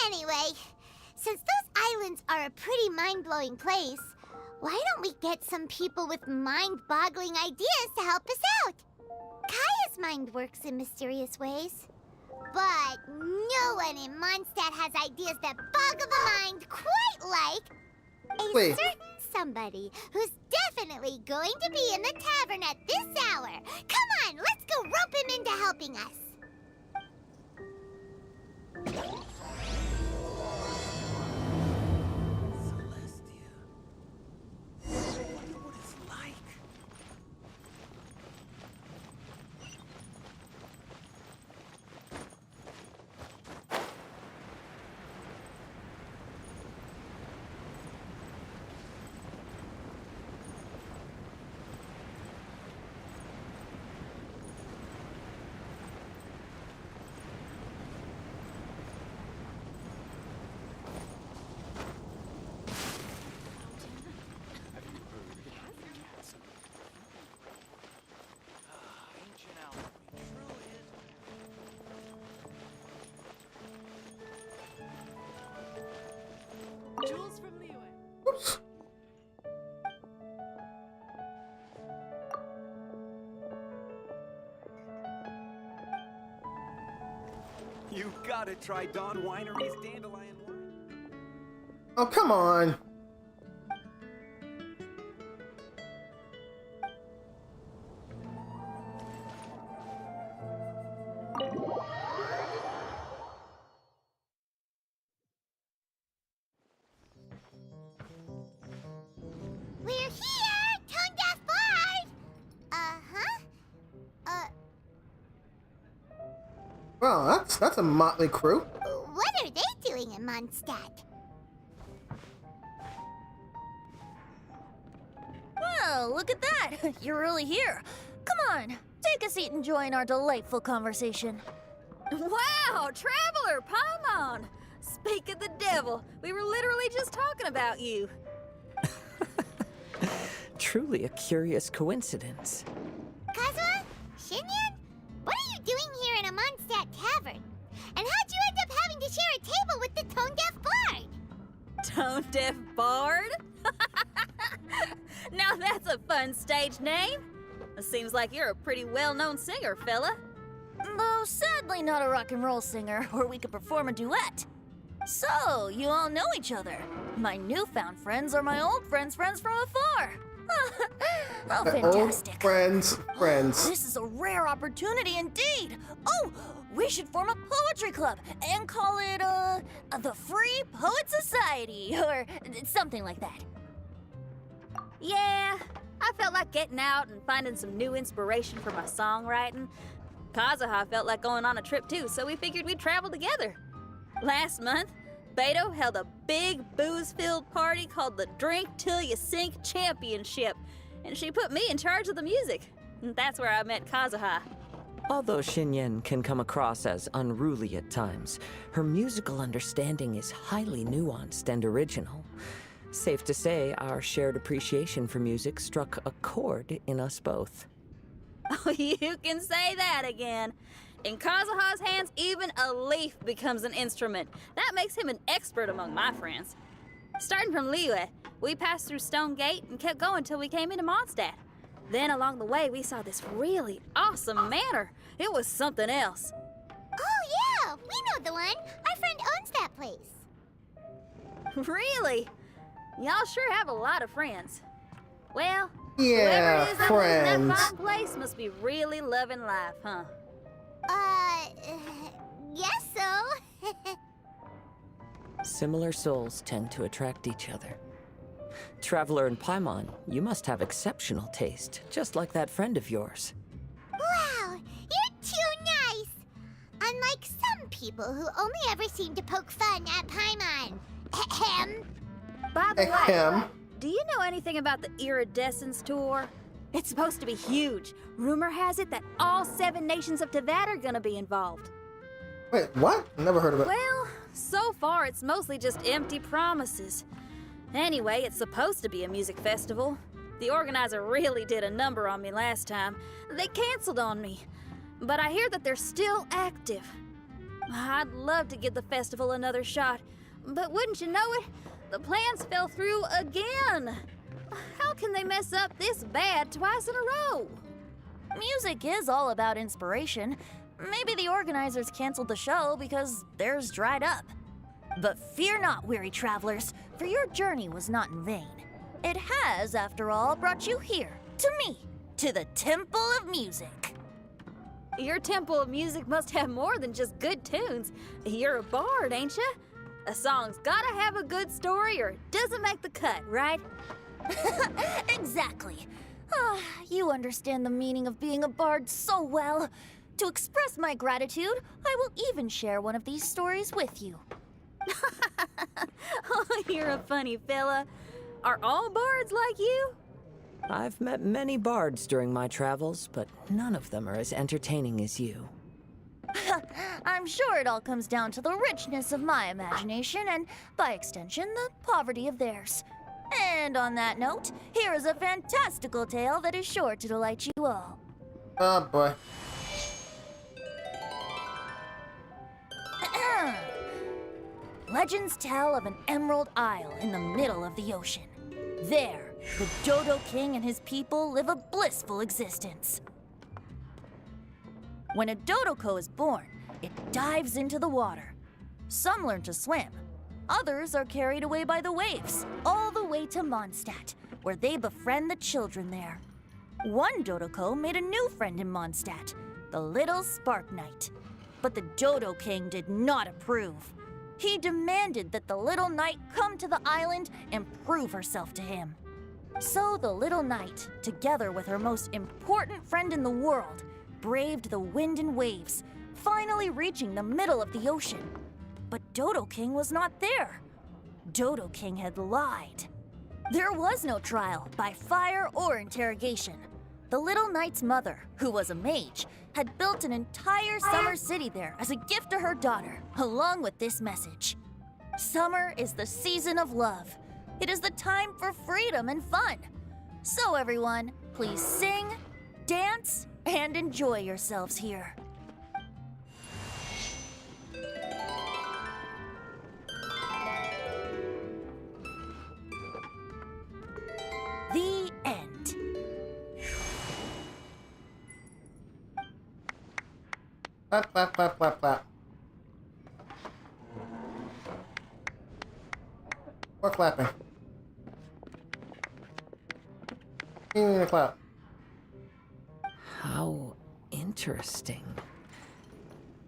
Anyway, since those islands are a pretty mind-blowing place, why don't we get some people with mind-boggling ideas to help us out? Kaya's mind works in mysterious ways. But no one in Mondstadt has ideas that boggle the mind quite like a certain somebody who's definitely going to be in the tavern at this hour. Come on, let's go rope him into helping us. Jules from Liyue. Oops. You gotta try Dawn Winery's dandelion wine. Oh, come on. Well, that's a motley crew. What are they doing in Mondstadt? Well, look at that! You're really here. Come on, take a seat and join our delightful conversation. Wow, Traveler, Paimon! Speak of the devil, we were literally just talking about you. Truly a curious coincidence. Kazuha? Shinyan? What are you doing here in a Mondstadt tavern? And how'd you end up having to share a table with the tone-deaf bard? Tone-deaf bard? Now that's a fun stage name. It seems like you're a pretty well-known singer, fella. Though sadly not a rock and roll singer, or we could perform a duet. So, you all know each other. My newfound friends are my old friends' friends from afar. Oh, fantastic. Old friends. This is a rare opportunity indeed. Oh, we should form a poetry club and call it, the Free Poet Society, or something like that. Yeah, I felt like getting out and finding some new inspiration for my songwriting. Kazuha felt like going on a trip too, so we figured we'd travel together. Last month, Beto held a big booze-filled party called the Drink Till You Sink Championship, and she put me in charge of the music. And that's where I met Kazuha. Although Shinyen can come across as unruly at times, her musical understanding is highly nuanced and original. Safe to say, our shared appreciation for music struck a chord in us both. Oh, you can say that again. In Kazuha's hands, even a leaf becomes an instrument. That makes him an expert among my friends. Starting from Liyue, we passed through Stone Gate and kept going till we came into Mondstadt. Then along the way, we saw this really awesome manor. It was something else. Oh yeah, we know the one. Our friend owns that place. Really? Y'all sure have a lot of friends. Well, Yeah, whoever it is that lives in that fine place must be really loving life, huh? Guess so. Similar souls tend to attract each other. Traveler and Paimon, you must have exceptional taste, just like that friend of yours. Wow, you're too nice. Unlike some people who only ever seem to poke fun at Paimon. Ahem. By the way, Ahem. do you know anything about the Iridescence Tour? It's supposed to be huge. Rumor has it that all 7 nations of Tevat are gonna be involved. Wait, what? Never heard of it. Well, so far it's mostly just empty promises. Anyway, it's supposed to be a music festival. The organizer really did a number on me last time. They canceled on me. But I hear that they're still active. I'd love to give the festival another shot. But wouldn't you know it, the plans fell through again. How can they mess up this bad twice in a row? Music is all about inspiration. Maybe the organizers canceled the show because theirs dried up. But fear not, weary travelers, for your journey was not in vain. It has, after all, brought you here, to me, to the Temple of Music. Your Temple of Music must have more than just good tunes. You're a bard, ain't ya? A song's gotta have a good story or it doesn't make the cut, right? Exactly. You understand the meaning of being a bard so well. To express my gratitude, I will even share one of these stories with you. Oh, you're a funny fella. Are all bards like you? I've met many bards during my travels, but none of them are as entertaining as you. I'm sure it all comes down to the richness of my imagination and, by extension, the poverty of theirs. And on that note, here is a fantastical tale that is sure to delight you all. Oh boy. Legends tell of an emerald isle in the middle of the ocean. There, the Dodo King and his people live a blissful existence. When a Dodoko is born, it dives into the water. Some learn to swim. Others are carried away by the waves, all the way to Mondstadt, where they befriend the children there. One Dodoko made a new friend in Mondstadt, the little Spark Knight. But the Dodo King did not approve. He demanded that the little knight come to the island and prove herself to him. So the little knight, together with her most important friend in the world, braved the wind and waves, finally reaching the middle of the ocean. But Dodo King was not there. Dodo King had lied. There was no trial by fire or interrogation. The little knight's mother, who was a mage, had built an entire summer city there as a gift to her daughter, along with this message. Summer is the season of love. It is the time for freedom and fun. So everyone, please sing, dance, and enjoy yourselves here. The end. Clap, clap, clap, clap, clap. More clapping. Give me a clap. How interesting.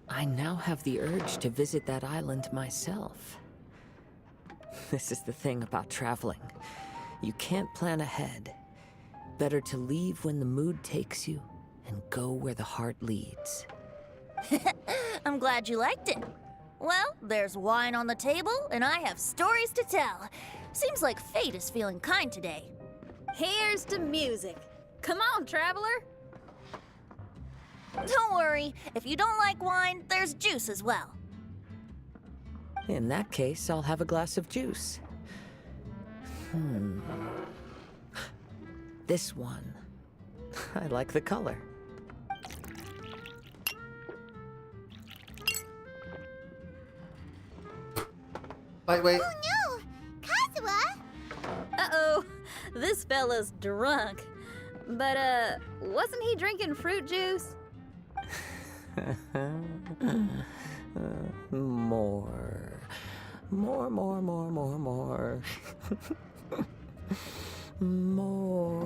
I now have the urge to visit that island myself. This is the thing about traveling. You can't plan ahead. Better to leave when the mood takes you and go where the heart leads. I'm glad you liked it. Well, there's wine on the table, and I have stories to tell. Seems like fate is feeling kind today. Here's to music. Come on, traveler. Don't worry, if you don't like wine, there's juice as well. In that case, I'll have a glass of juice. This one. I like the color. Lightweight. Oh no! Kazuha! Uh-oh, this fella's drunk. But, wasn't he drinking fruit juice? More,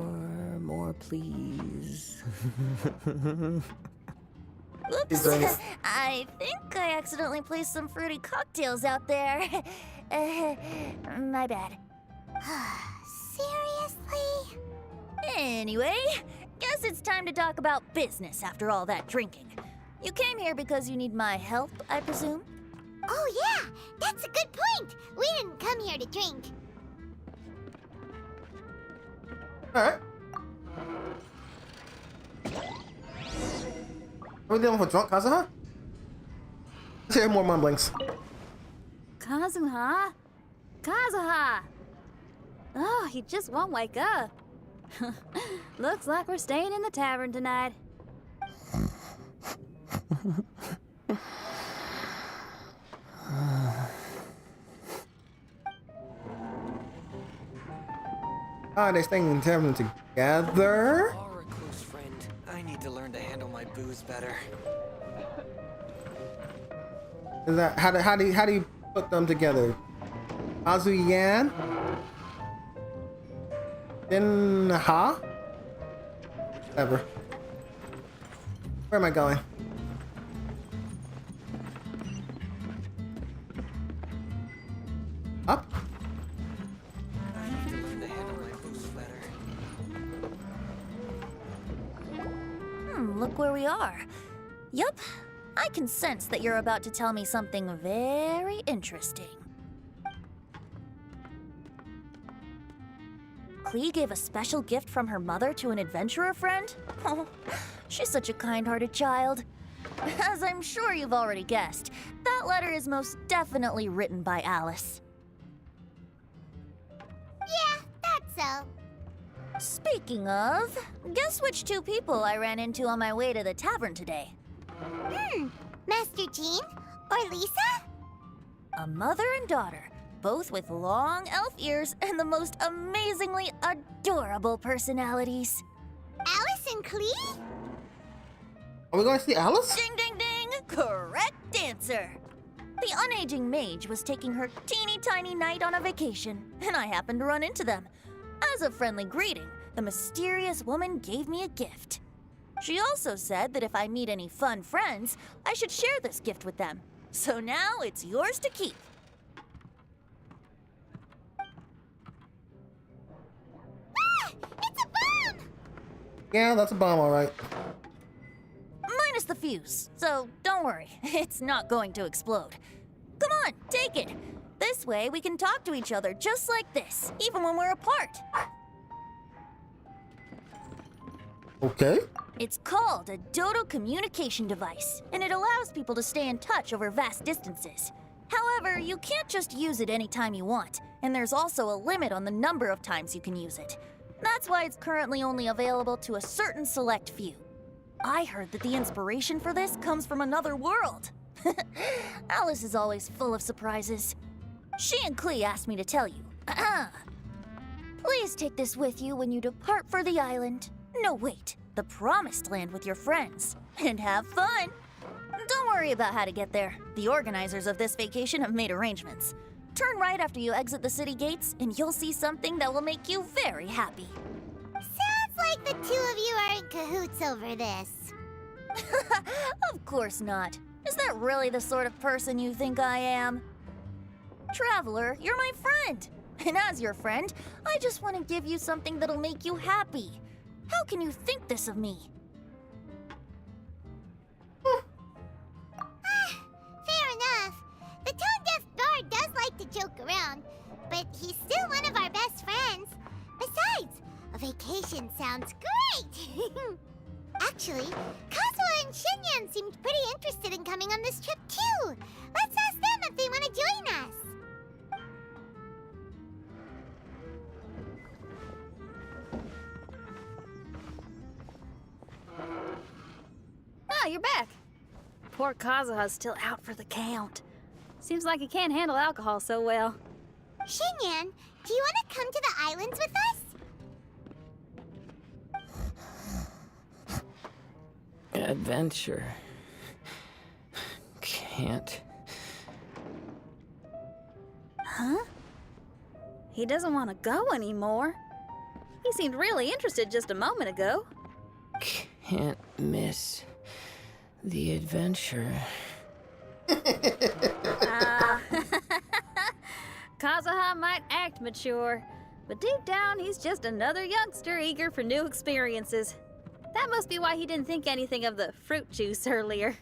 more, please. Oops, I think I accidentally placed some fruity cocktails out there. My bad. Seriously? Anyway, guess it's time to talk about business after all that drinking. You came here because you need my help, I presume? Oh yeah, that's a good point. We didn't come here to drink. Alright. Are we dealing with a drunk Kazuha? Let's hear more mumblings. Kazuha? Kazuha! Oh, he just won't wake up. Looks like we're staying in the tavern tonight. Ah, they're staying in tavern together? Our recluse friend, I need to learn to handle my booze better. Is that how do you put them together? Azuyan? Then ha? Whatever. Where am I going? Up? I need to learn to handle my booze better. Look where we are. Yup, I can sense that you're about to tell me something very interesting. Klee gave a special gift from her mother to an adventurer friend? Oh, she's such a kind-hearted child. As I'm sure you've already guessed, that letter is most definitely written by Alice. Yeah, that's so. Speaking of, guess which two people I ran into on my way to the tavern today? Master Jean? Or Lisa? A mother and daughter, both with long elf ears and the most amazingly adorable personalities. Alice and Klee? Are we going to see Alice? Ding, ding, ding! Correct answer! The unaging mage was taking her teeny tiny knight on a vacation, and I happened to run into them. As a friendly greeting, the mysterious woman gave me a gift. She also said that if I meet any fun friends, I should share this gift with them. So now it's yours to keep. Ah! It's a bomb! Yeah, that's a bomb, alright. Minus the fuse, so don't worry, it's not going to explode. Come on, take it. This way we can talk to each other just like this, even when we're apart. Okay. It's called a Dodo communication device, and it allows people to stay in touch over vast distances. However, you can't just use it anytime you want, and there's also a limit on the number of times you can use it. That's why it's currently only available to a certain select few. I heard that the inspiration for this comes from another world. Alice is always full of surprises. She and Klee asked me to tell you. Please take this with you when you depart for the island. No, wait, the Promised Land with your friends. And have fun. Don't worry about how to get there. The organizers of this vacation have made arrangements. Turn right after you exit the city gates, and you'll see something that will make you very happy. Sounds like the two of you are in cahoots over this. Of course not. Is that really the sort of person you think I am? Traveler, you're my friend. And as your friend, I just want to give you something that'll make you happy. How can you think this of me? Fair enough. The tone-deaf bard does like to joke around, but he's still one of our best friends. Besides, a vacation sounds great! Actually, Kazuha and Shinyan seemed pretty interested in coming on this trip too. Let's ask them if they want to join us. Ah, you're back. Poor Kazuha's still out for the count. Seems like he can't handle alcohol so well. Shinyan, do you want to come to the islands with us? Adventure. Can't. Huh? He doesn't want to go anymore. He seemed really interested just a moment ago. Can't miss the adventure. Kazuha might act mature, but deep down he's just another youngster eager for new experiences. That must be why he didn't think anything of the fruit juice earlier.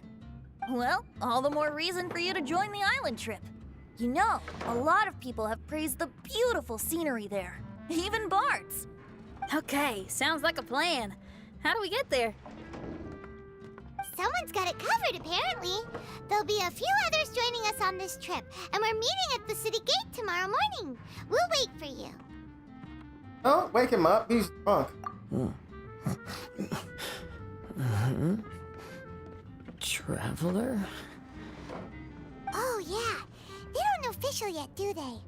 Well, all the more reason for you to join the island trip. You know, a lot of people have praised the beautiful scenery there. Even bards. Okay, sounds like a plan. How do we get there? Someone's got it covered, apparently. There'll be a few others joining us on this trip, and we're meeting at the city gate tomorrow morning. We'll wait for you. Don't wake him up. He's drunk. Traveler? Oh, yeah. They don't know official yet, do they?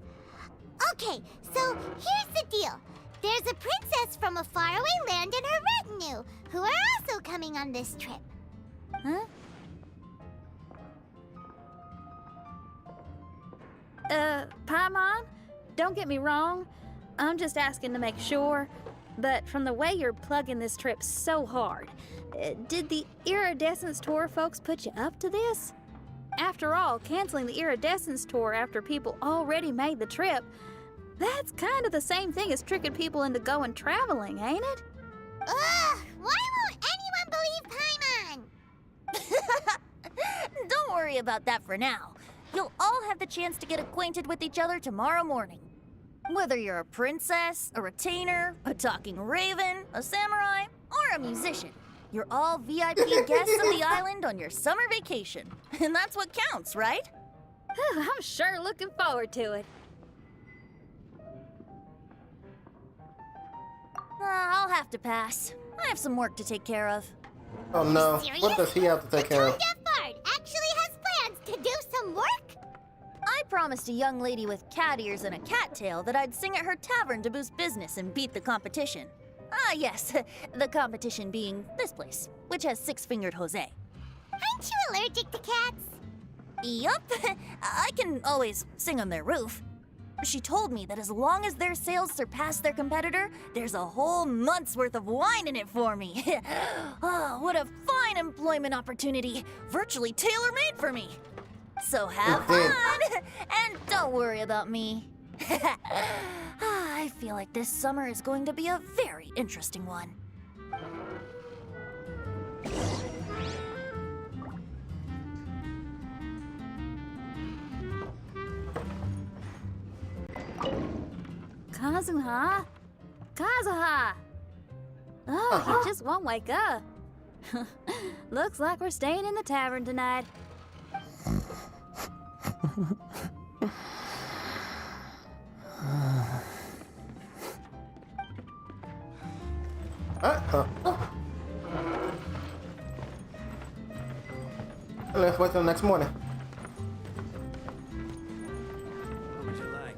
Okay, so here's the deal. There's a princess from a faraway land and her retinue, who are also coming on this trip. Huh? Paimon, don't get me wrong. I'm just asking to make sure. But from the way you're plugging this trip so hard, did the Iridescence Tour folks put you up to this? After all, canceling the Iridescence Tour after people already made the trip, that's kind of the same thing as tricking people into going traveling, ain't it? Ugh! Why won't anyone believe Paimon? Don't worry about that for now. You'll all have the chance to get acquainted with each other tomorrow morning. Whether you're a princess, a retainer, a talking raven, a samurai, or a musician, you're all VIP guests of the island on your summer vacation. And that's what counts, right? I'm sure looking forward to it. I'll have to pass. I have some work to take care of. Oh no, what does he have to take care of? The tone-deaf bard actually has plans to do some work? I promised a young lady with cat ears and a cattail that I'd sing at her tavern to boost business and beat the competition. Ah, yes, the competition being this place, which has six-fingered Jose. Aren't you allergic to cats? Yup, I can always sing on their roof. She told me that as long as their sales surpass their competitor, there's a whole month's worth of wine in it for me. Oh, what a fine employment opportunity, virtually tailor-made for me. So have fun, and don't worry about me. I feel like this summer is going to be a very interesting one. Kazuha? Kazuha! Oh, you just won't wake up. Looks like we're staying in the tavern tonight. Let's wait till the next morning. What would you like?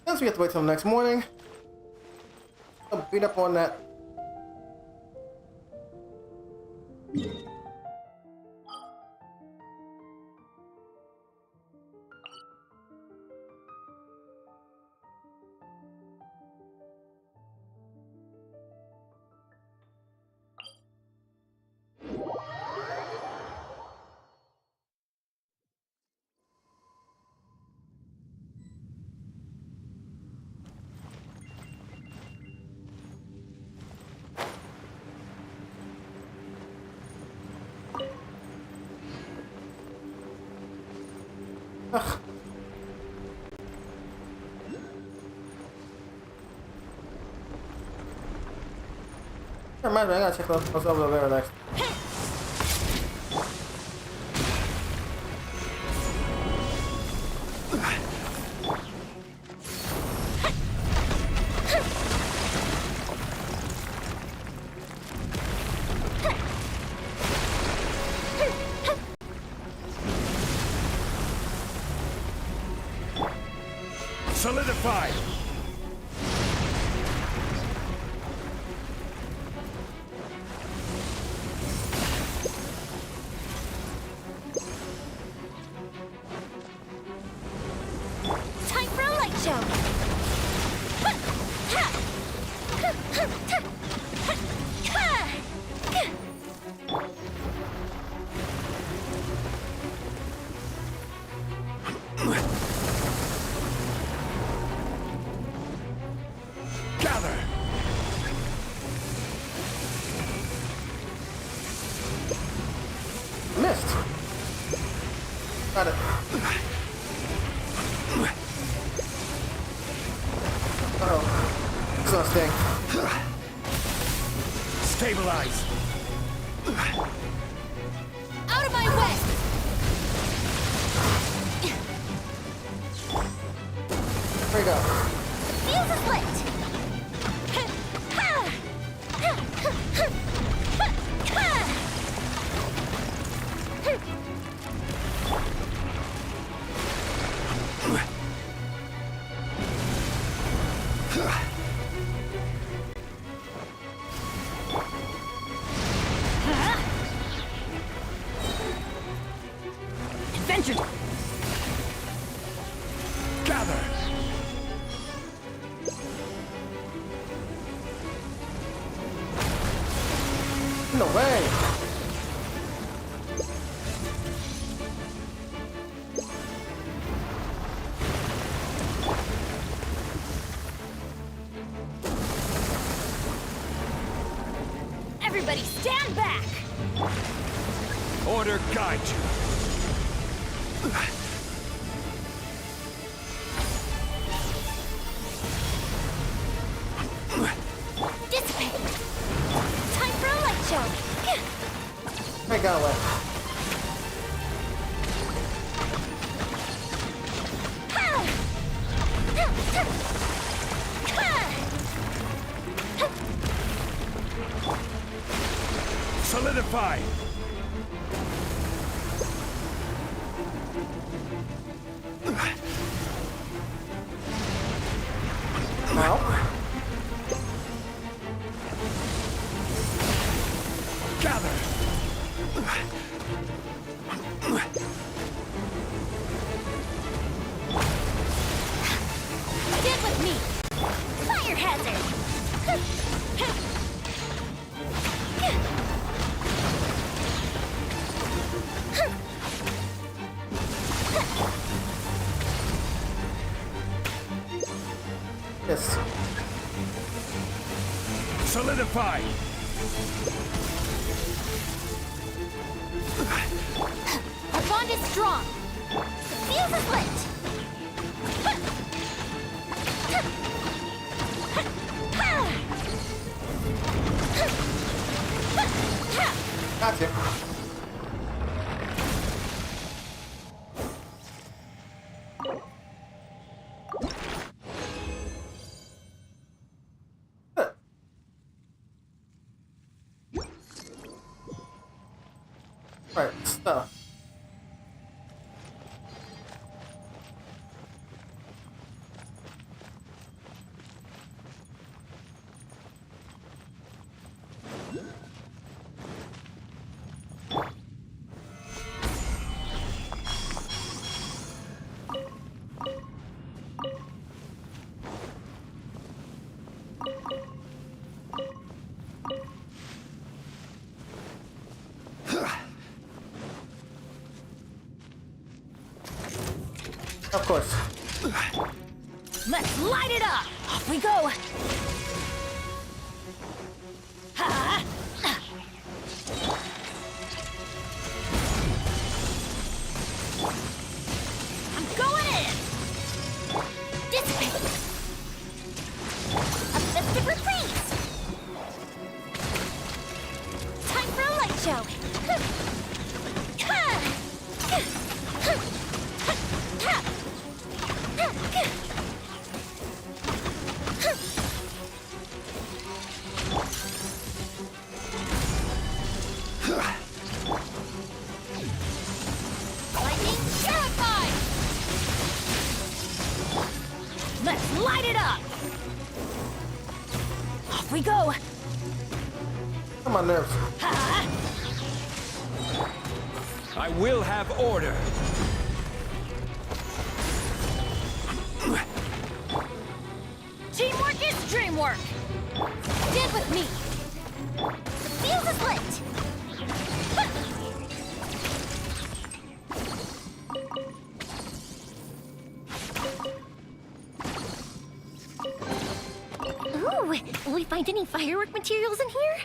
Since we have to wait till the next morning, I'll beat up on that. Ugh. Reminds me, I gotta check those over there next. Solidify! Time for a light show. Gather! Missed. Got it. Uh-oh. It's not staying. Stabilize! Out of my way! There you go. Fuse is lit! Adventure! Gather! No way. Everybody stand back! Order guide you! Dissipate! Time for a light show! I got away. Solidify! Now. Gather! Get with me! Fire hazard! Yes. Solidify! Our bond is strong. The fuse is lit. Gotcha. Right, stuff. Of course. Let's light it up! Off we go! Ha! I'm going in! Dissipate. A festive reprise. Time for a light show. Lightning terrified! Let's light it up! Off we go! On my nerves. Ha! I will have order. Teamwork is dreamwork! Stand with me. The fuse is lit. Ooh, will we find any firework materials in here?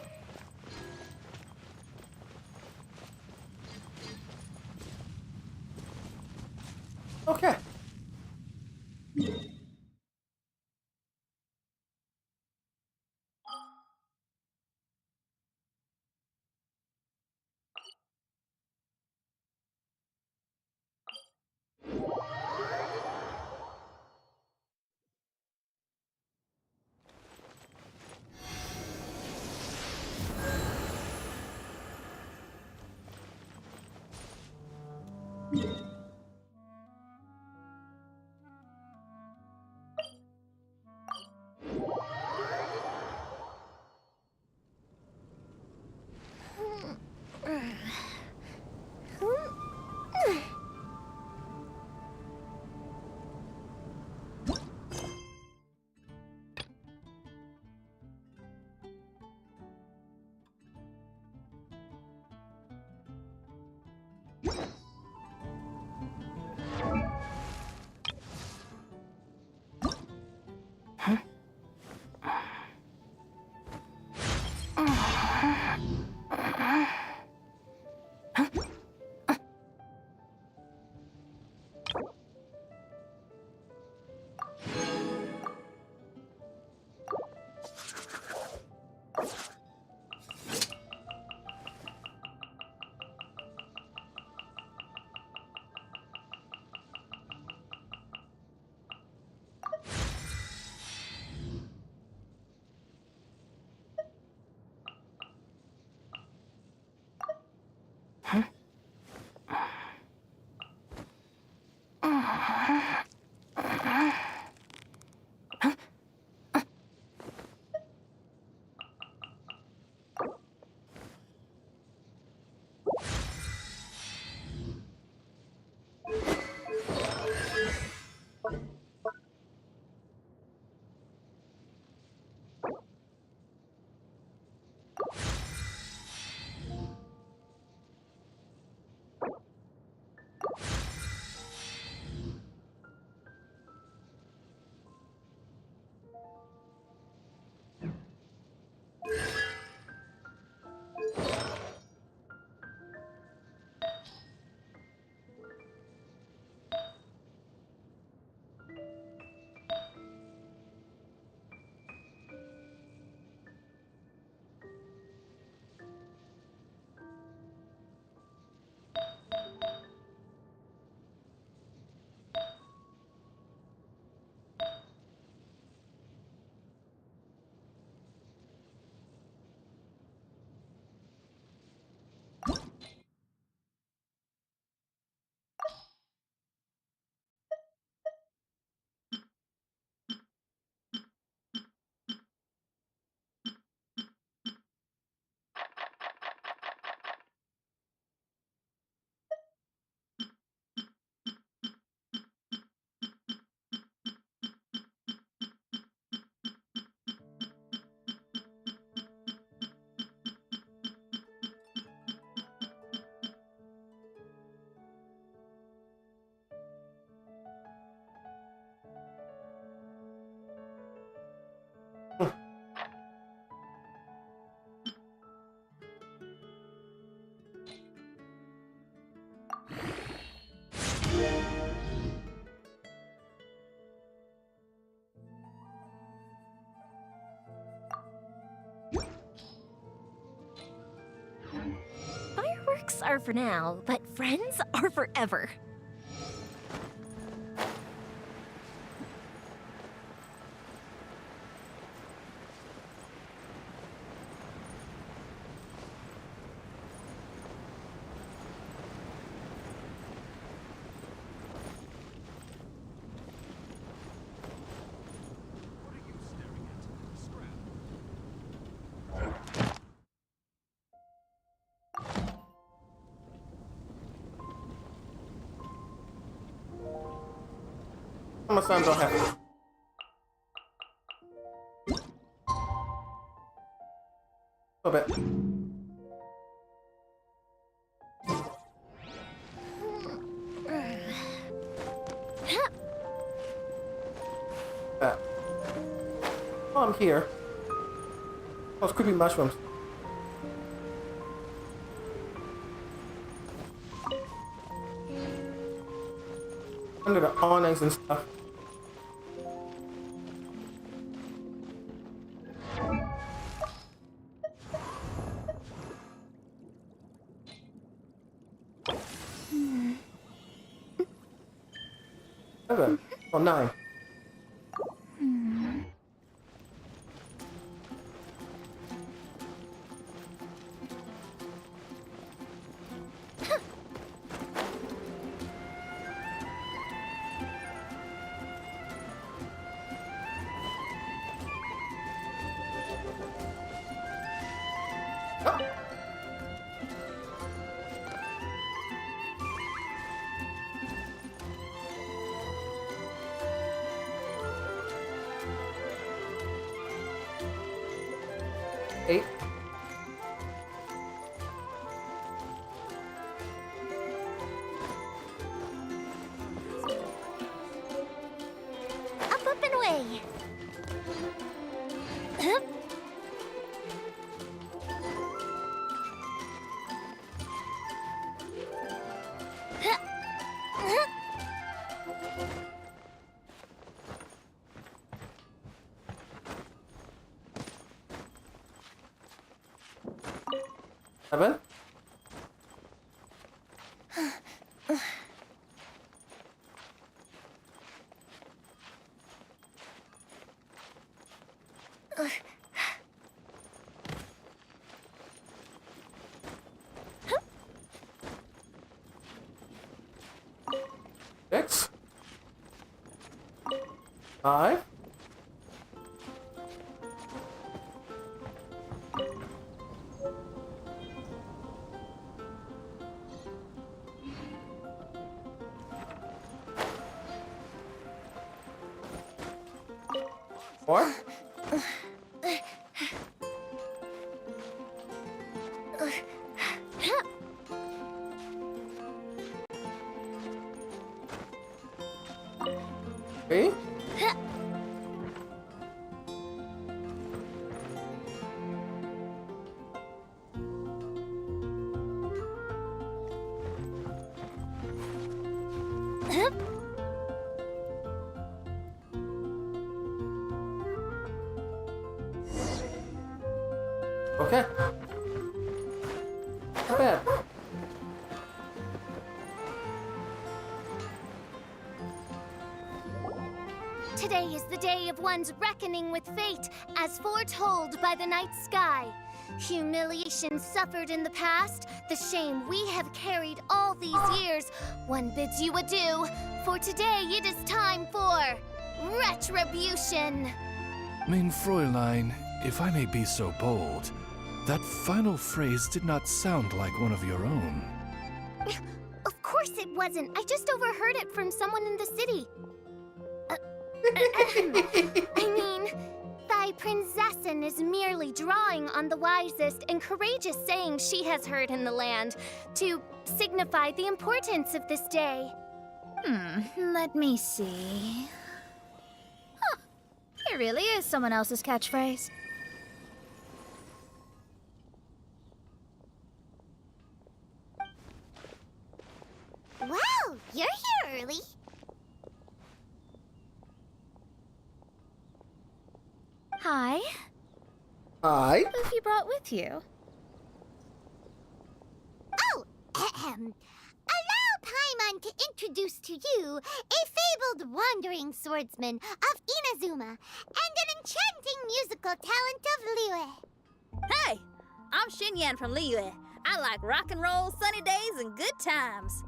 Okay. are for now, but friends are forever. My son don't have it. A little bit. Oh, I'm here. Those creepy mushrooms. Under the awnings and stuff. Seven. Oh, 9. Eight. Up and away. Hup. Hup. Hup. 7. Six. 5. Four. Three. Okay. Not bad. Today is the day of one's reckoning with fate, as foretold by the night sky. Humiliation suffered in the past, the shame we have carried all these years. One bids you adieu, for today it is time for retribution. Mein Fräulein, if I may be so bold, that final phrase did not sound like one of your own. Of course it wasn't. I just overheard it from someone in the city. I mean, thy prinzessin is merely drawing on the wisest and courageous sayings she has heard in the land to signify the importance of this day. Let me see. Huh. It really is someone else's catchphrase. Wow, you're here early. Hi. Hi. Who have you brought with you? Oh, Ahem. Allow Paimon to introduce to you a fabled wandering swordsman of Inazuma and an enchanting musical talent of Liyue. Hey, I'm Xinyan from Liyue. I like rock and roll, sunny days, and good times.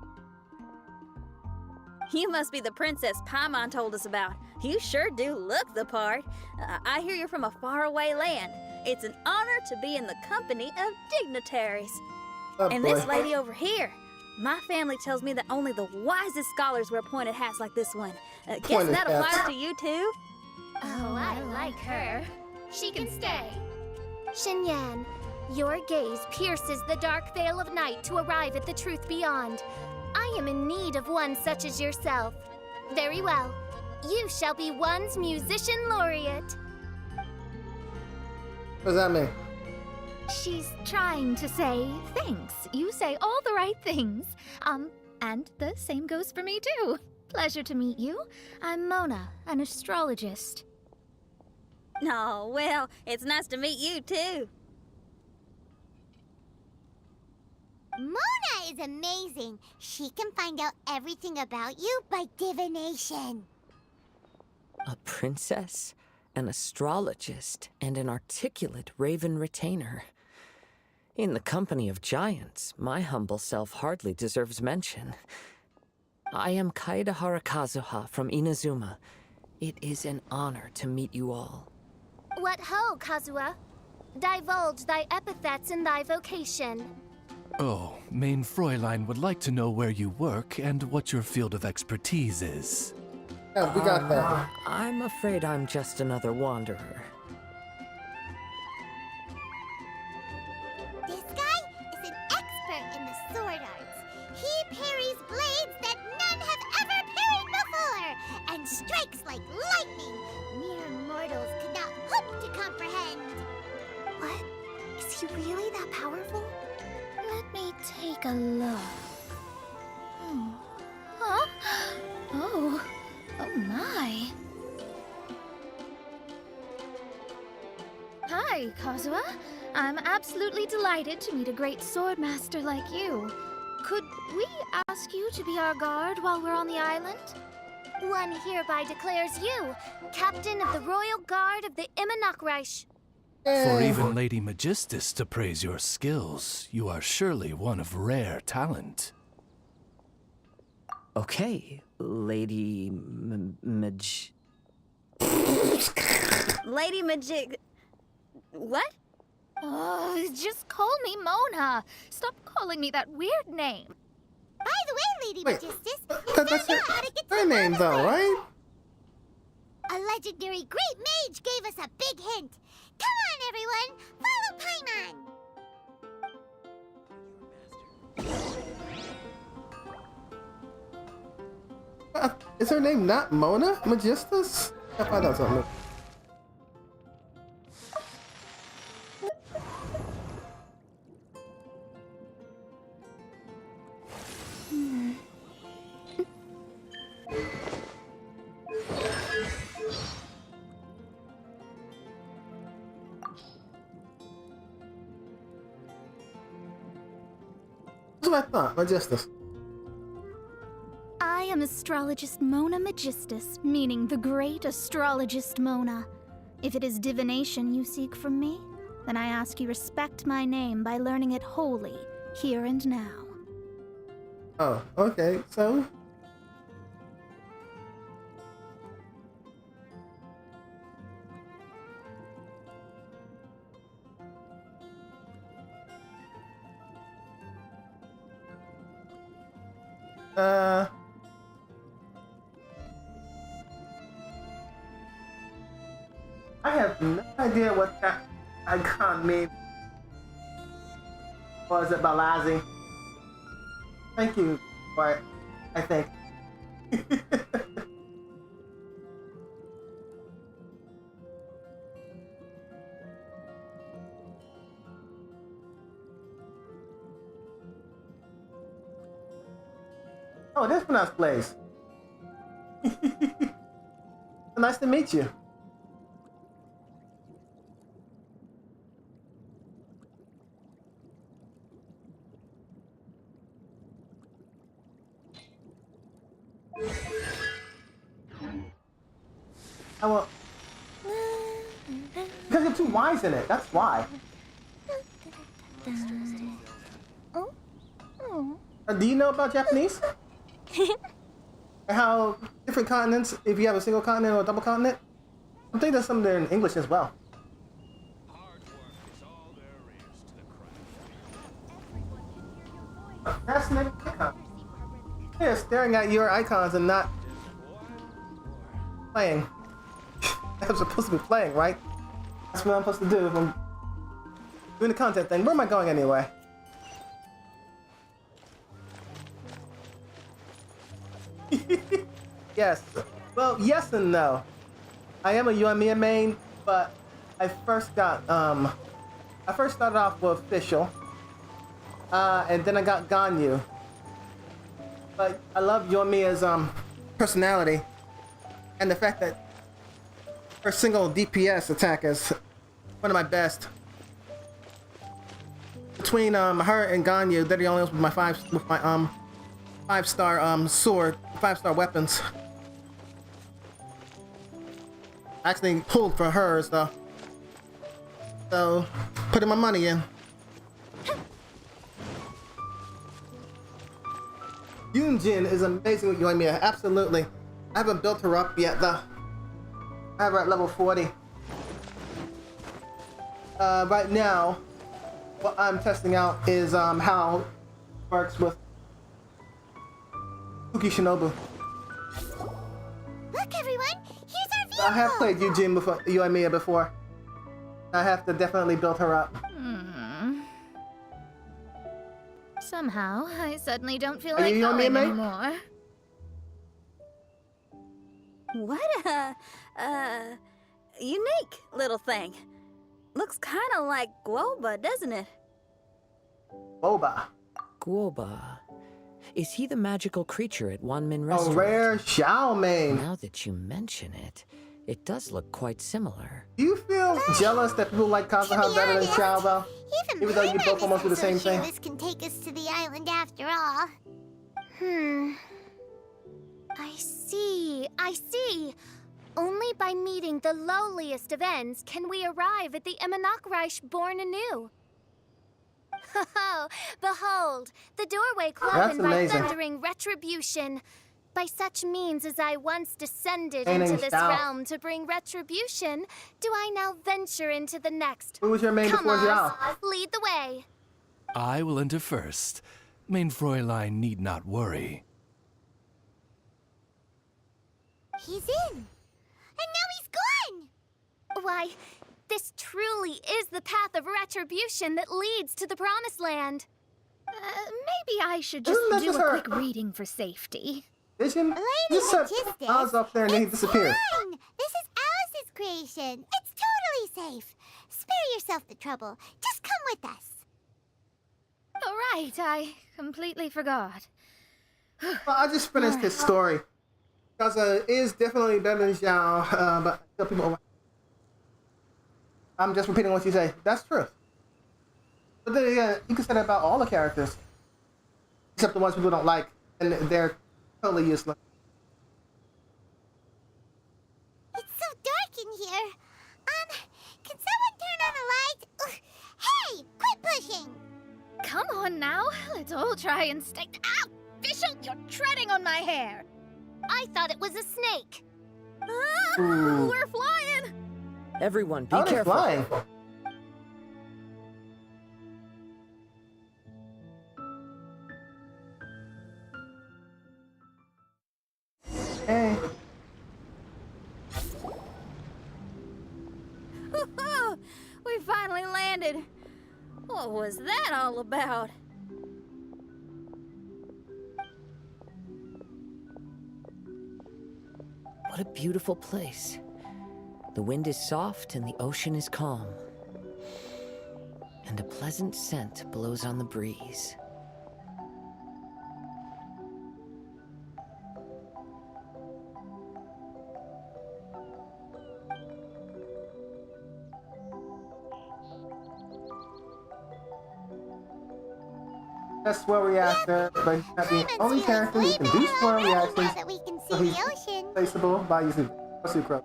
You must be the princess Paimon told us about. You sure do look the part. I hear you're from a faraway land. It's an honor to be in the company of dignitaries. Oh, and boy. this lady over here, my family tells me that only the wisest scholars wear pointed hats like this one. Guess Pointed that applies hats. to you too? Oh, I like her. She can stay. Xinyan, your gaze pierces the dark veil of night to arrive at the truth beyond. I am in need of one such as yourself. Very well. You shall be one's musician laureate. What does that mean? She's trying to say thanks. You say all the right things. And the same goes for me too. Pleasure to meet you. I'm Mona, an astrologist. Oh, well, it's nice to meet you too. Mona is amazing. She can find out everything about you by divination. A princess, an astrologist, and an articulate raven retainer. In the company of giants, my humble self hardly deserves mention. I am Kaida Harakazuha from Inazuma. It is an honor to meet you all. What ho, Kazuha? Divulge thy epithets and thy vocation. Oh, Main Fräulein would like to know where you work and what your field of expertise is. Yeah, we got that. I'm afraid I'm just another wanderer. This guy is an expert in the sword arts. He parries blades that none have ever parried before, and strikes like lightning. Mere mortals could not hope to comprehend. What? Is he really that powerful? Let me take a look. Oh. Huh? Oh. Oh my. Hi, Kazuha. I'm absolutely delighted to meet a great swordmaster like you. Could we ask you to be our guard while we're on the island? One hereby declares you captain of the Royal Guard of the Immonokreich. For even Lady Magistus to praise your skills, you are surely one of rare talent. Okay, Lady Lady Magic... What? Oh, just call me Mona. Stop calling me that weird name. By the way, Lady Wait, Magistus, that's her name, though, right? a legendary great mage gave us a big hint. Come on, everyone, follow Paimon. Is her name not Mona Magistus? I found out something. That's what I thought, Magistus. I am astrologist Mona Magistus, meaning the great astrologist Mona. If it is divination you seek from me, then I ask you respect my name by learning it wholly, here and now. Oh, okay, so... I have no idea what that icon means. Or is it Balazi? Thank you, but I think. Oh, this one place. Nice to meet you. I will. Because you have two Y's in it. That's why. Do you know about Japanese? And how different continents, if you have a single continent or a double continent? I think there's some there in English as well. That's an icon. Yeah, staring at your icons and not playing. I'm supposed to be playing, right? That's what I'm supposed to do if I'm doing the content thing. Where am I going anyway? Yes. Well, yes and no. I am a Yoimiya main, but I first started off with Official. And then I got Ganyu. But I love Yoimiya's personality and the fact that her single DPS attack is one of my best. Between her and Ganyu, they're the only ones with my five-star sword, 5-star weapons. I actually pulled for hers though. So putting my money in. Yunjin is amazing with Yoimiya, absolutely. I haven't built her up yet though. I have her at level 40. Right now, what I'm testing out is how it works with Fuki Shinobu. Look, everyone! Here's our vehicle! I have played Yoimiya before. I have to definitely build her up. Somehow, I suddenly don't feel Are like you Yoimiya, going mate? anymore. What a, unique little thing. Looks kind of like Guoba, doesn't it? Boba. Guoba. Is he the magical creature at Wanmin A Restaurant? rare Xiao main. Now that you mention it, it does look quite similar. Do you feel jealous that people like Kazuha better than Xiao though? Even though you both almost do the same thing? This can take us to the island after all. I see. Only by meeting the lowliest of ends can we arrive at the Imanakreich born anew. Oh, behold, the doorway cloven by thundering retribution. By such means as I once descended into this realm to bring retribution, do I now venture into the next. Who was your main before Xiao? Lead the way. I will enter first. Main Fräulein need not worry. He's in. And now he's gone. Why, this truly is the path of retribution that leads to the Promised Land. Maybe I should just do a quick reading for safety. Vision? You said Oz up there and then he disappeared. Fine. This is Alice's creation. It's totally safe. Spare yourself the trouble. Just come with us. All right, I completely forgot. Well, I just finished his story. Because it is definitely better than Xiao, but tell people. I'm just repeating what you say. That's true. But then again, you can say that about all the characters. Except the ones people don't like, and they're totally useless. It's so dark in here. Can someone turn on a light? Ugh. Hey, quit pushing! Come on now, let's all try and stay. Ow! Bishop, you're treading on my hair! I thought it was a snake. Ah, we're flying! Everyone, be How are they careful. flying? Hey. We finally landed. What was that all about? What a beautiful place. The wind is soft and the ocean is calm. And a pleasant scent blows on the breeze. That's Swirl Reactor, but he's not the only character who can do Swirl Reactions, That we can see so he's the ocean. replaceable by using Sucrose.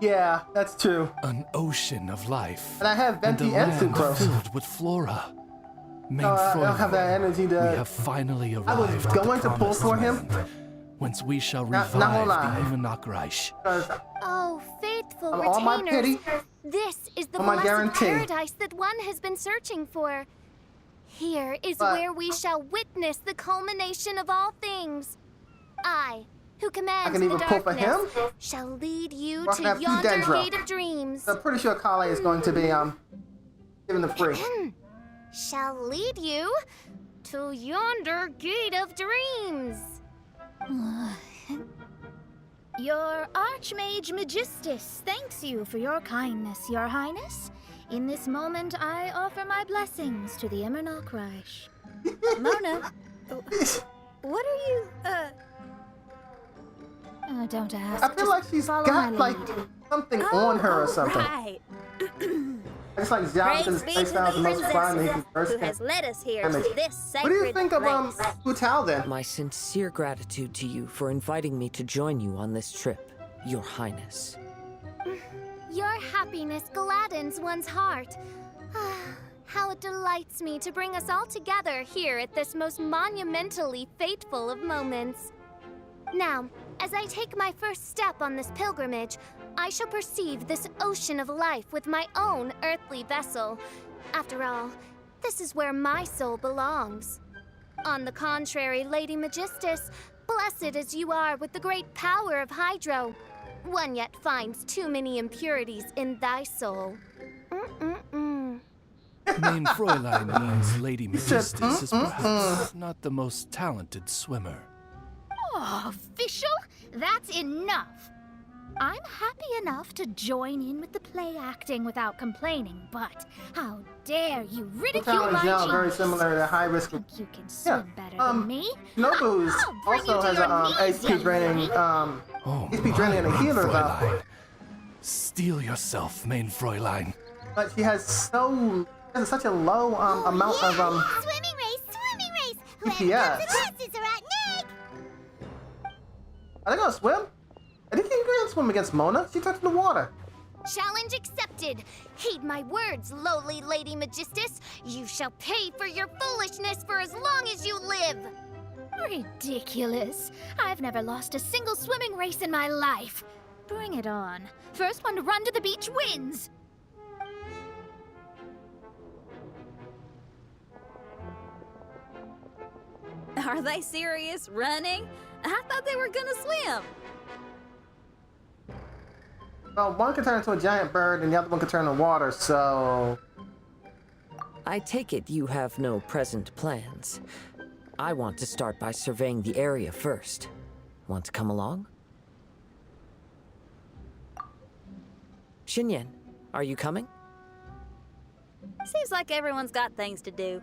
Yeah, that's true. An ocean of life. And I have Venti and land Sucrose. filled with flora. Main No, I don't have that energy to. We have finally arrived. I was going to pull for him. Whence we shall Not revive gonna the lie. Imanok Reich. Oh, faithful Of all my retainers. pity, This is the for my blessed guarantee. paradise that one has been searching for. Here is But- where we shall witness the culmination of all things. I, who commands can the even pull for darkness, him? shall lead you Or I can have to two yonder Dendro. gate of dreams. I'm pretty sure Kale is going to be given the free. Shall lead you to yonder gate of dreams. Your Archmage Magistus thanks you for your kindness, Your Highness. In this moment, I offer my blessings to the Imanok Reich. Mona, what are you, Don't ask. I feel like she's Follow got my like lead. something on her or something. Right. It's like Zhao Praise because be his to face sounds the the most fun and he can princess burst who has led us here to damage. this sacred What do you think of place. Hu Tao then? My sincere gratitude to you for inviting me to join you on this trip, Your Highness. Your happiness gladdens one's heart. How it delights me to bring us all together here at this most monumentally fateful of moments. Now, as I take my first step on this pilgrimage, I shall perceive this ocean of life with my own earthly vessel. After all, this is where my soul belongs. On the contrary, Lady Magistus, blessed as you are with the great power of Hydro, one yet finds too many impurities in thy soul. Main Fräulein means Lady Magistus is perhaps not the most talented swimmer. Oh, official? That's enough. I'm happy enough to join in with the play acting without complaining, but how dare you Hu ridicule Tao my is now genius? very similar to High Risk. You can swim better than me. Nobu's I'll bring you also to has your a knees, HP young draining lady. HP draining and a healer though. Fräulein. Steel yourself, Main Fräulein. But she has such a low amount of Swimming race! Whoever DPS. comes last is a rotten egg! Are they gonna swim? I think you can swim against Mona. She touched the water. Challenge accepted. Heed my words, lowly Lady Magistus. You shall pay for your foolishness for as long as you live. Ridiculous. I've never lost a single swimming race in my life. Bring it on. First one to run to the beach wins. Are they serious? Running? I thought they were gonna swim. Well, one can turn into a giant bird and the other one can turn into water, so... I take it you have no present plans. I want to start by surveying the area first. Want to come along? Xinyan, are you coming? Seems like everyone's got things to do.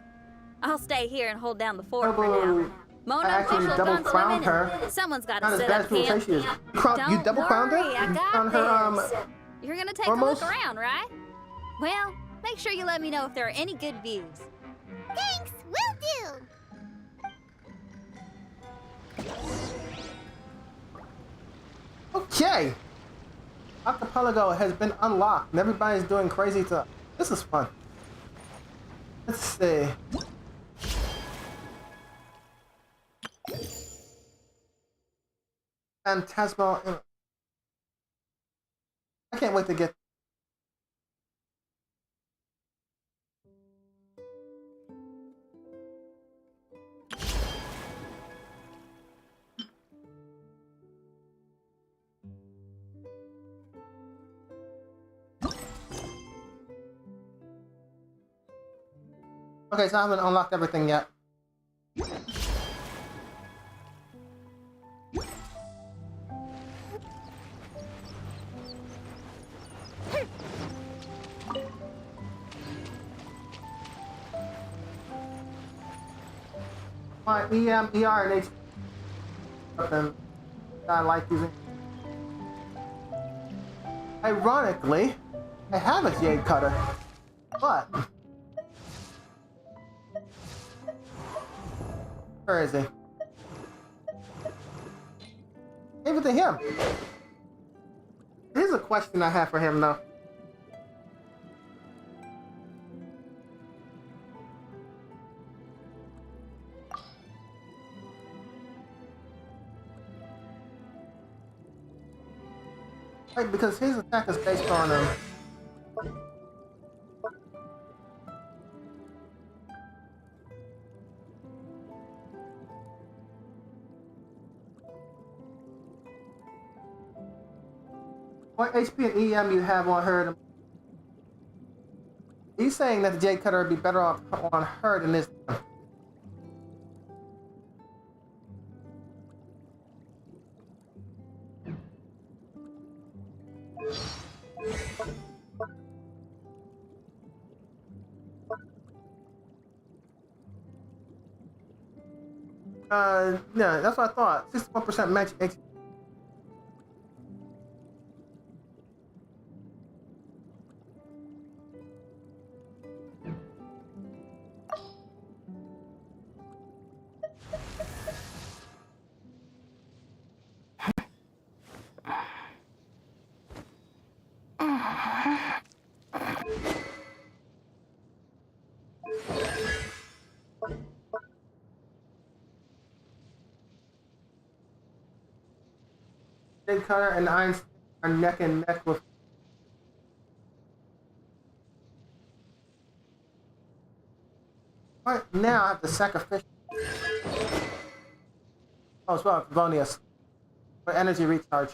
I'll stay here and hold down the fort for Nobu, now. Mona, I actually Official, double gone crowned swimming, her. and someone's got Not to as set bad up as people say camp. she is. You double crowned her? Worry, I You got crowned her, this. You're gonna take almost? a look around, right? Well, make sure you let me know if there are any good views. Thanks, will do! Okay! Archipelago has been unlocked and everybody's doing crazy stuff. This is fun. Let's see. Phantasmal. I can't wait to get. Okay, so I haven't unlocked everything yet. My EM, ER, and H. Something I like using. Ironically, I have a jade cutter, but where is he? Gave it to him. Here's a question I have for him, though. Right, because his attack is based on what HP and EM you have on her. He's saying that the Jade Cutter would be better off on her than this. Yeah, that's what I thought. 61% magic HP. Jade Cutter and Einstein are neck and neck with. Right now, I have to sacrifice. Oh, as well, Vonius. For energy recharge.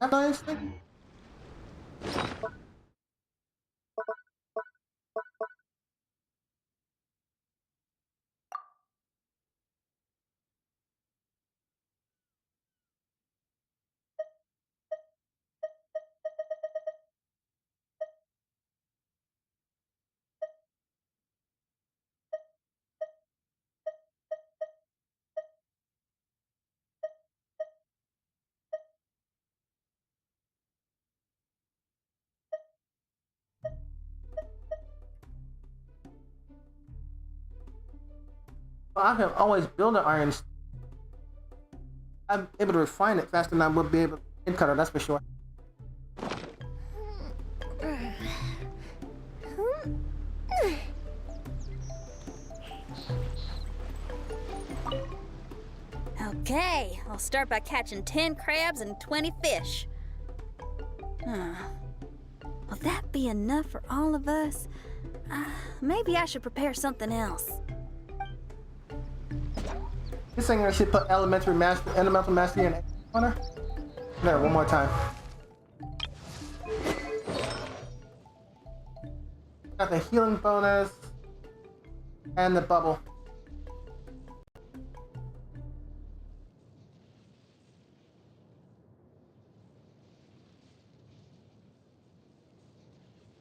Have I Einstein? Well, I can always build an iron. I'm able to refine it faster than I would be able to Jade Cutter, that's for sure. Okay, I'll start by catching 10 crabs and 20 fish. Will that be enough for all of us? Maybe I should prepare something else. This thing I should put elemental mastery in on her. There, one more time. Got the healing bonus and the bubble.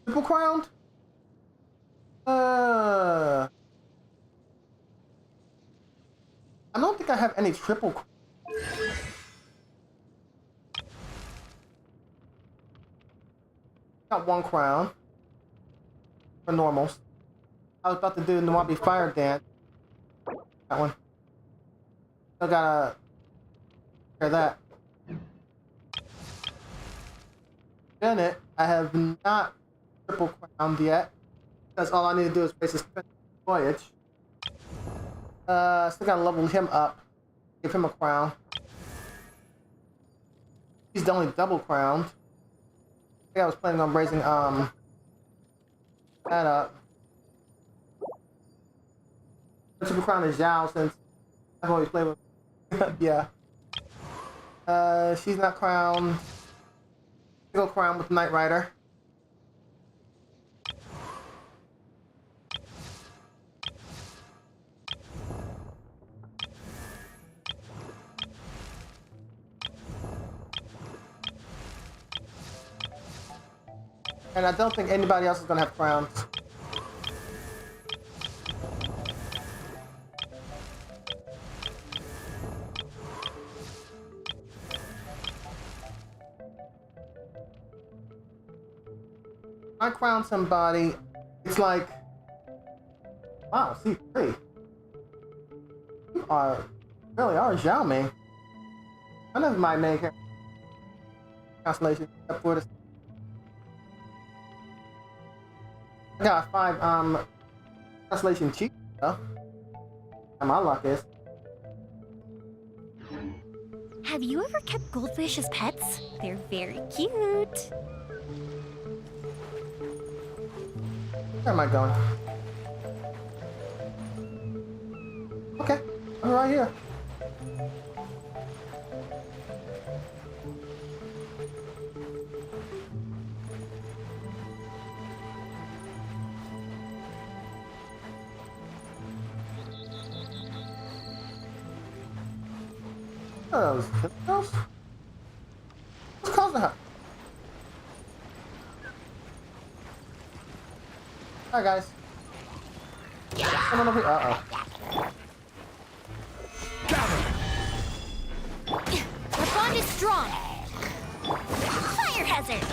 Triple crowned? I don't think I have any triple. Got one crown for normals. I was about to do the Nwabi Fire Dance. That one. Still gotta hear that. Done it. I have not triple crowned yet. Because all I need to do is face this voyage. Still gotta level him up. Give him a crown. He's the only double crowned. I think I was planning on raising that up. Triple crown is Zhao since I've always played with yeah. She's not crowned. Single crown with Knight Rider. And I don't think anybody else is gonna have crowns. I crown somebody, it's like, wow, C3. really are Xiao Ming. None of my main constellation except for this. I got 5 constellation cheap though. And my luck is. Have you ever kept goldfish as pets? They're very cute. Where am I going? Okay, I'm right here. Those girls? What's causing her? Hi guys. Come on over here. Uh-oh. The bond is strong. Fire hazard.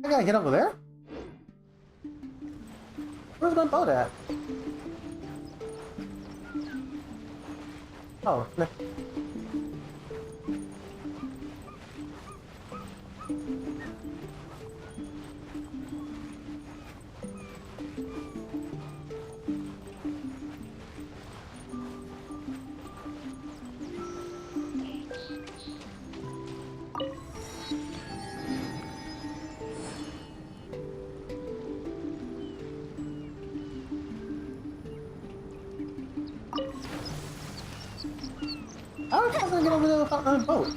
I gotta get over there? Where's my boat at? Oh, no. How am I supposed to get over there without my boat?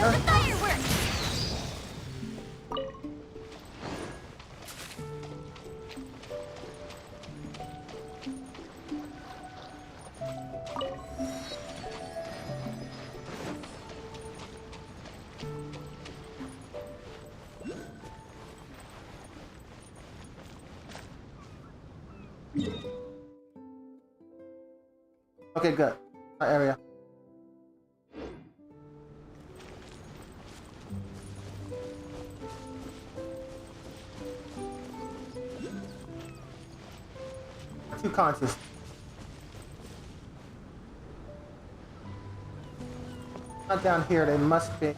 Kill the fireworks! Okay, good. My area. Too conscious. Not down here, they must be.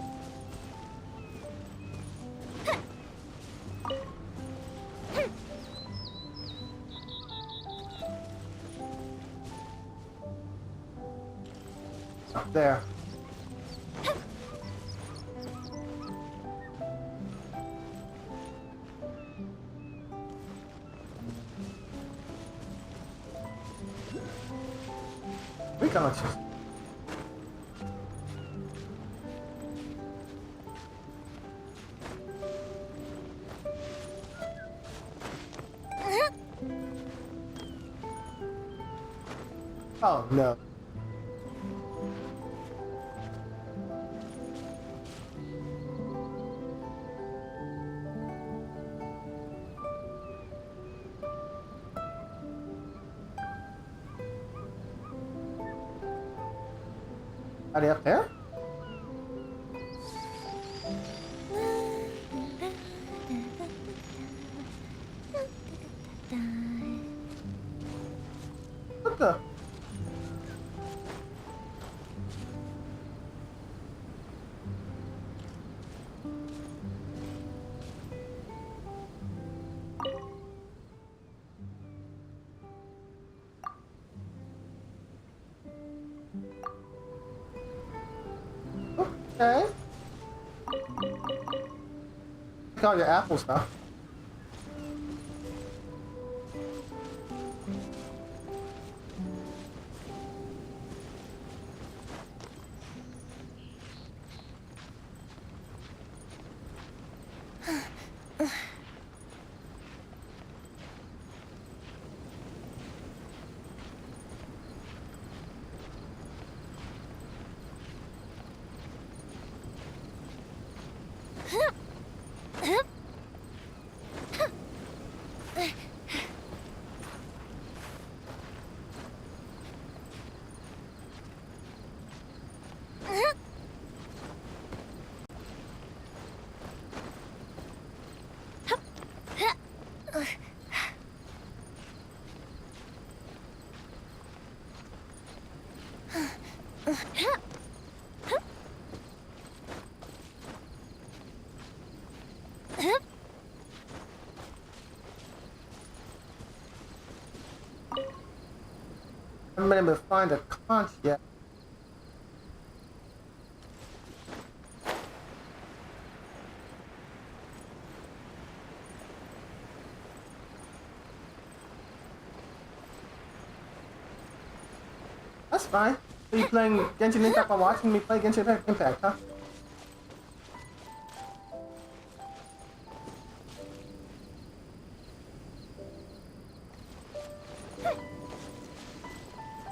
Up there. Reconscious. Oh no. Are they up there? What the? Okay. Look at all your apple stuff. I haven't been able to find a conch yet. That's fine. So you playing Genshin Impact while watching me play Genshin Impact, huh?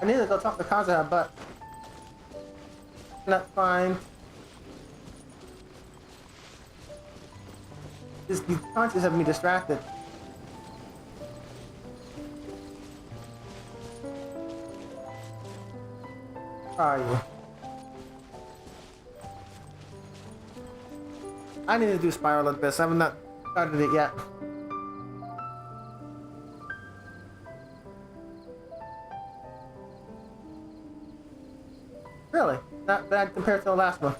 I need to go talk to Kazuha, but not fine. These conches have me distracted. Where are you? I need to do Spiral Abyss. I have not started it yet. Really? Not bad compared to the last one.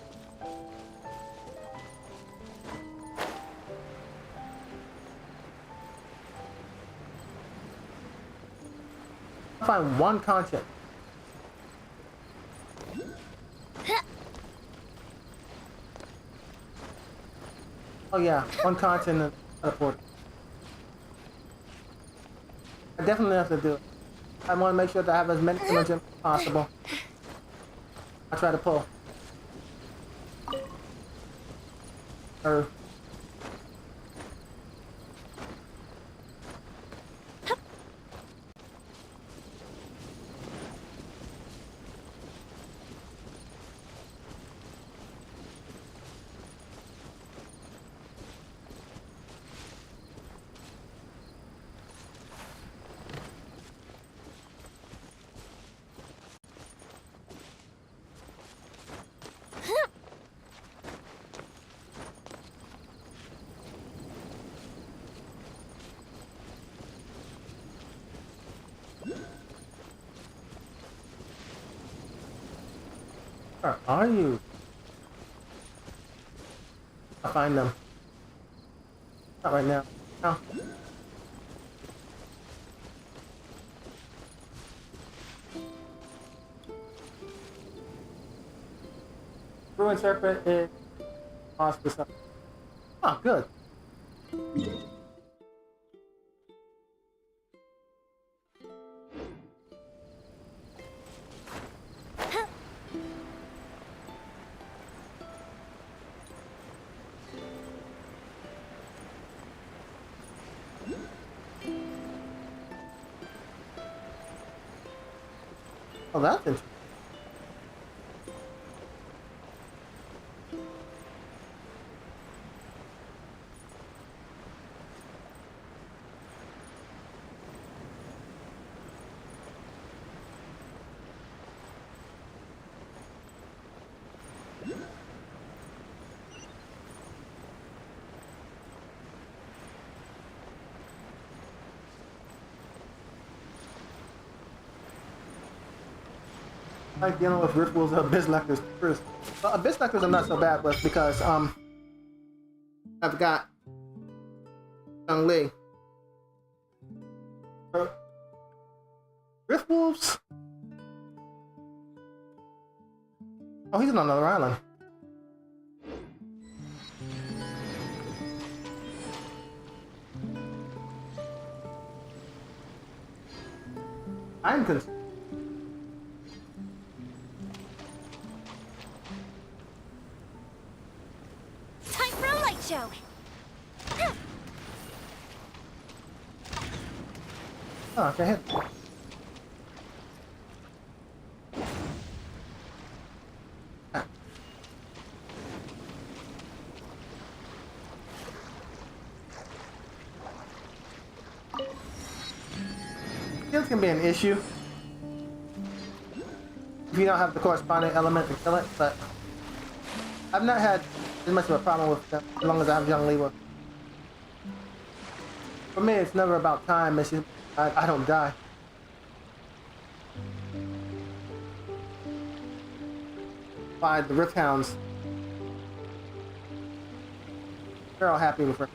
I'll find one content. Oh yeah, one content and teleport. I definitely have to do it. I want to make sure that I have as many energy as possible. I'll try to pull. Or where are you? I'll find them. Not right now. No. Ruined Serpent is lost for something. Oh, good. Oh, that's interesting. I like dealing with rituals of abyss lectors first. Well, abyss lecters are not so bad, but because I've got Young Lee. Rift Wolves? Oh, he's on another island. I'm concerned. Time for a light show. Oh, go ahead. Skills can be an issue if you don't have the corresponding element to kill it, but I've not had as much of a problem with them as long as I have Young Lee with. For me, it's never about time. It's just, I don't die. Why the Rift Hounds? They're all happy with her.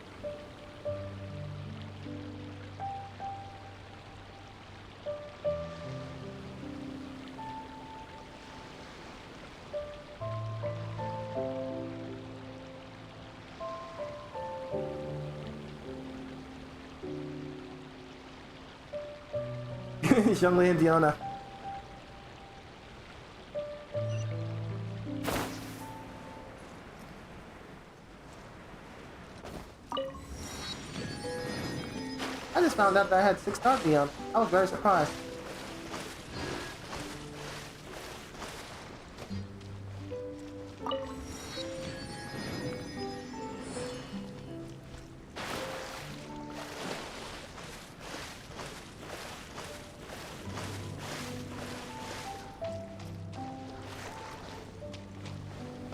Young Lee and Diona. I just found out that I had 6-star Diona. I was very surprised.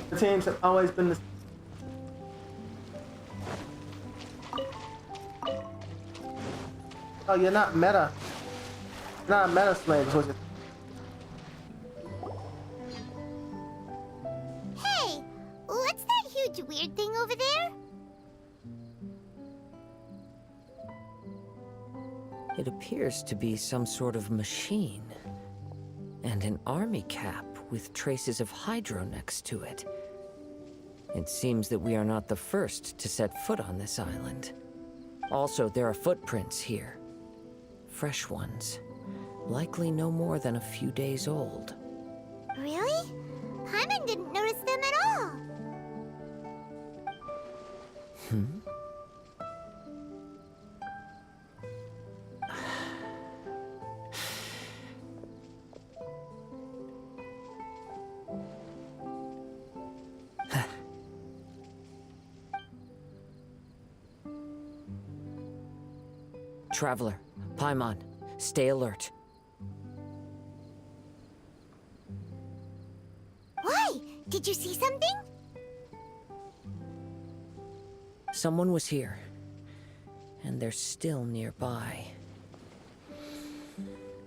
The teams have always been the Oh, you're not meta. You're not a meta slave, is what you Hey, what's that huge weird thing over there? It appears to be some sort of machine. And an army cap with traces of hydro next to it. It seems that we are not the first to set foot on this island. Also, there are footprints here. Fresh ones. Likely no more than a few days old. Really? Paimon didn't notice them at all. Traveler, Paimon, stay alert. Why? Did you see something? Someone was here, and they're still nearby.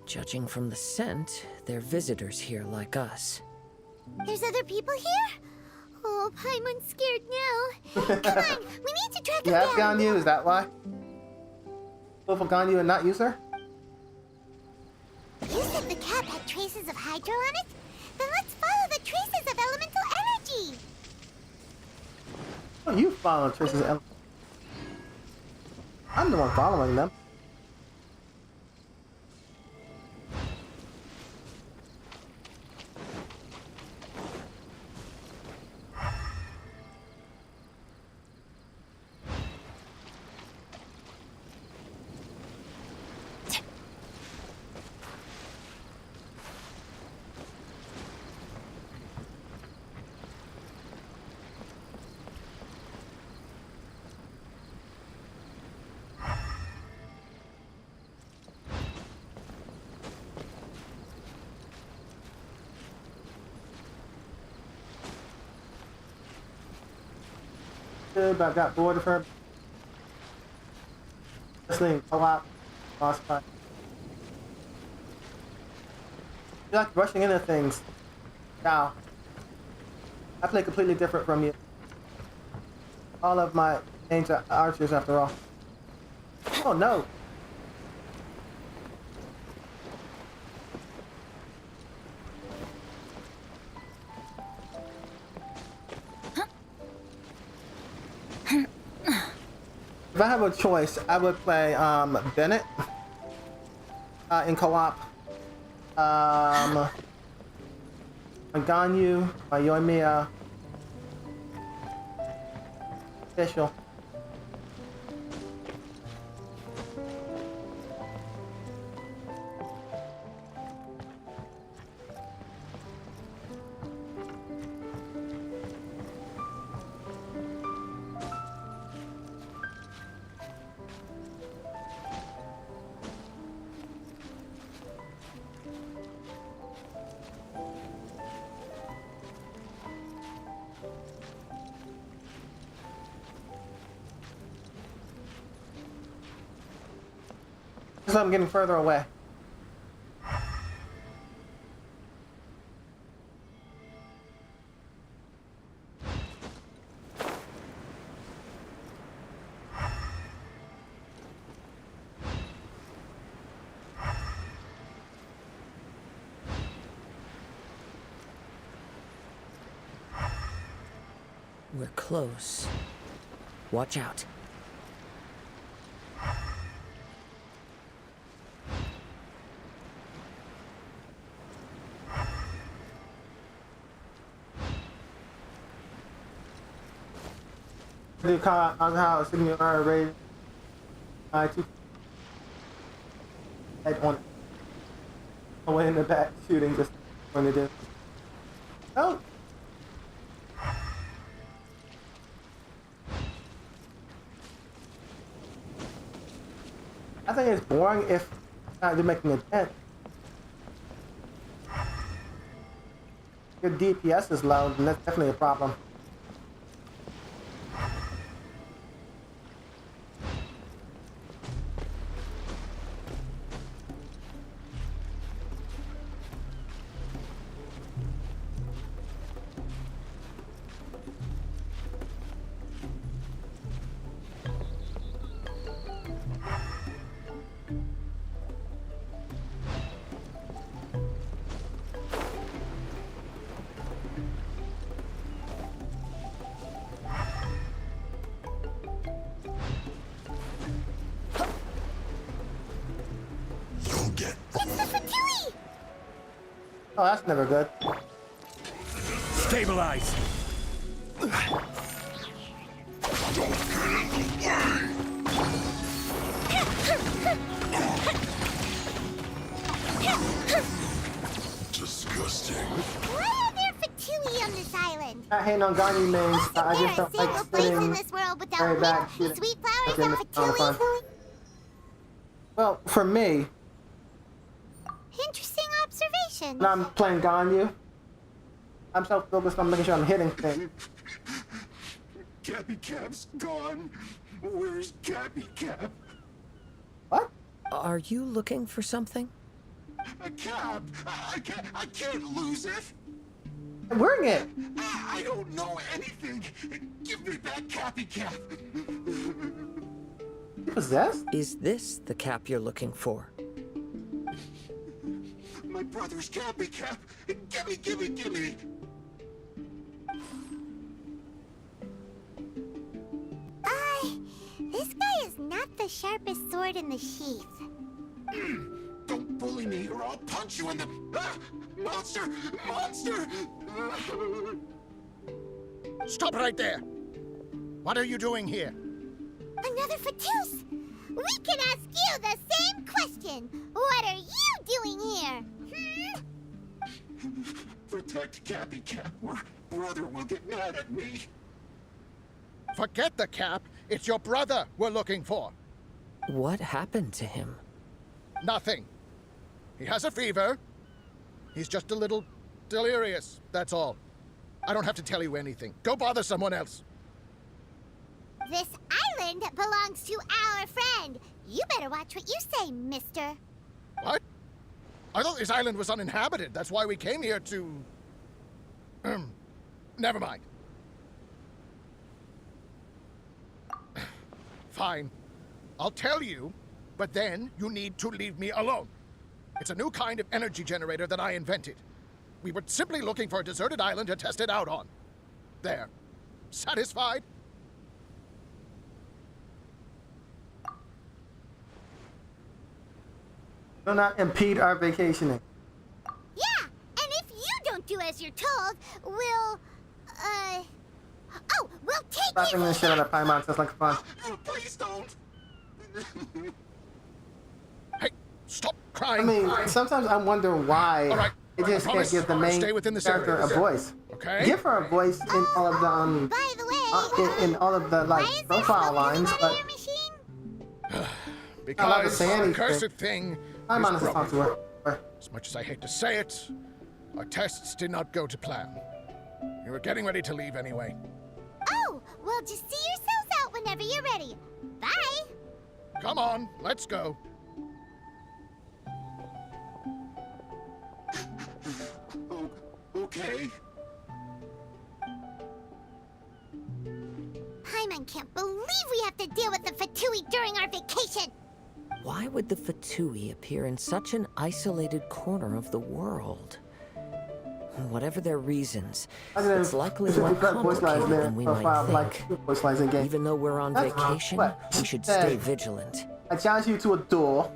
Judging from the scent, they're visitors here like us. There's other people here? Oh, Paimon's scared now. Come on, we need to track him You have down. Ganyu, is that why? Go for Ganyu and not use her? You said the cap had traces of hydro on it? Then let's follow the traces of elemental energy. Oh, you follow traces of I'm the one following them. But I got bored of her. Listening a lot last time. You like rushing into things. Now, I play completely different from you. All of my ancient archers, after all. Oh no! If I have a choice, I would play Bennett in co-op. Ganyu, Yoimiya, Official. So I'm getting further away. We're close. Watch out. Do on how a signal are rated. I keep head on away in the back shooting just when they do. Oh. I think it's boring if you're making a dent. Your DPS is low, and that's definitely a problem. Oh, that's never good. Stabilize. Don't get hating on Gandhi names. I just don't like place in spitting this world without very bad wheat, shit. sweet flowers, Okay, and patchouli. well, for me, Interesting observation. when I'm playing Ganyu, I'm so focused on making sure I'm hitting things. Cappy Cap's gone. Where's Cappy Cap? What? Are you looking for something? A cap. I can't lose it. I'm wearing it. I don't know anything. Give me back Cappy Cap. You possessed? Is this the cap you're looking for? My brother's Cappy Cap. Gimme. This guy is not the sharpest sword in the sheath. Don't bully me or I'll punch you in the... Monster! Stop right there! What are you doing here? Another Fatus! We can ask you the same question! What are you doing here? Protect Cappy Cap or brother will get mad at me. Forget the cap. It's your brother we're looking for. What happened to him? Nothing. He has a fever. He's just a little delirious, that's all. I don't have to tell you anything. Go bother someone else. This island belongs to our friend. You better watch what you say, mister. What? I thought this island was uninhabited. That's why we came here to... Never mind. Fine. I'll tell you, but then you need to leave me alone. It's a new kind of energy generator that I invented. We were simply looking for a deserted island to test it out on. There. Satisfied? Do not impede our vacationing. Yeah, and if you don't do as you're told, we'll take Slapping the shit out of Paimon sounds like fun. Please don't. Hey, stop I crying. mean, sometimes I wonder why All right. it just can't give the main Stay within this character area. a voice. Okay. Give her a voice in all of the by the way, in all of the like profile lines, but Because say the anything. cursed thing Paimon is is talk to broken. her. As much as I hate to say it, our tests did not go to plan. We were getting ready to leave anyway. oh, well, just see yourselves out whenever you're ready. Bye. Come on, let's go. Okay. Paimon can't believe we have to deal with the Fatui during our vacation. Why would the Fatui appear in such an isolated corner of the world? Whatever their reasons, it's likely more complicated than we might think. Even though we're on vacation, we should stay vigilant. I challenge you to a duel.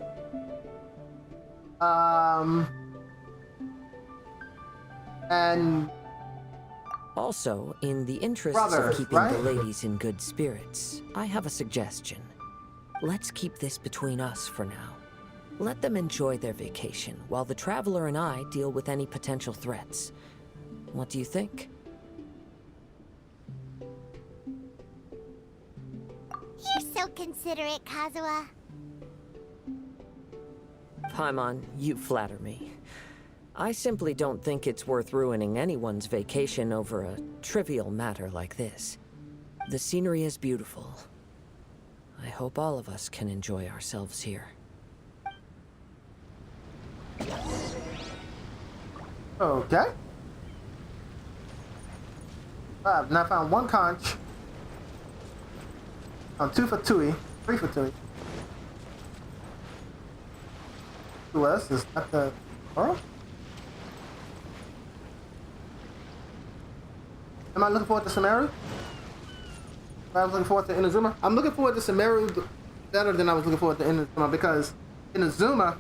And Also, in the interests Brothers, of keeping right? the ladies in good spirits, I have a suggestion. Let's keep this between us for now. Let them enjoy their vacation, while the Traveler and I deal with any potential threats. What do you think? You're so considerate, Kazuha. Paimon, you flatter me. I simply don't think it's worth ruining anyone's vacation over a trivial matter like this. The scenery is beautiful. I hope all of us can enjoy ourselves here. okay. I've now found one conch. On 2 Fatui, 3 Fatui. Who else is that the Oro? Am I looking forward to Sumeru? I was looking forward to Inazuma. I'm looking forward to Sumeru better than I was looking forward to Inazuma because Inazuma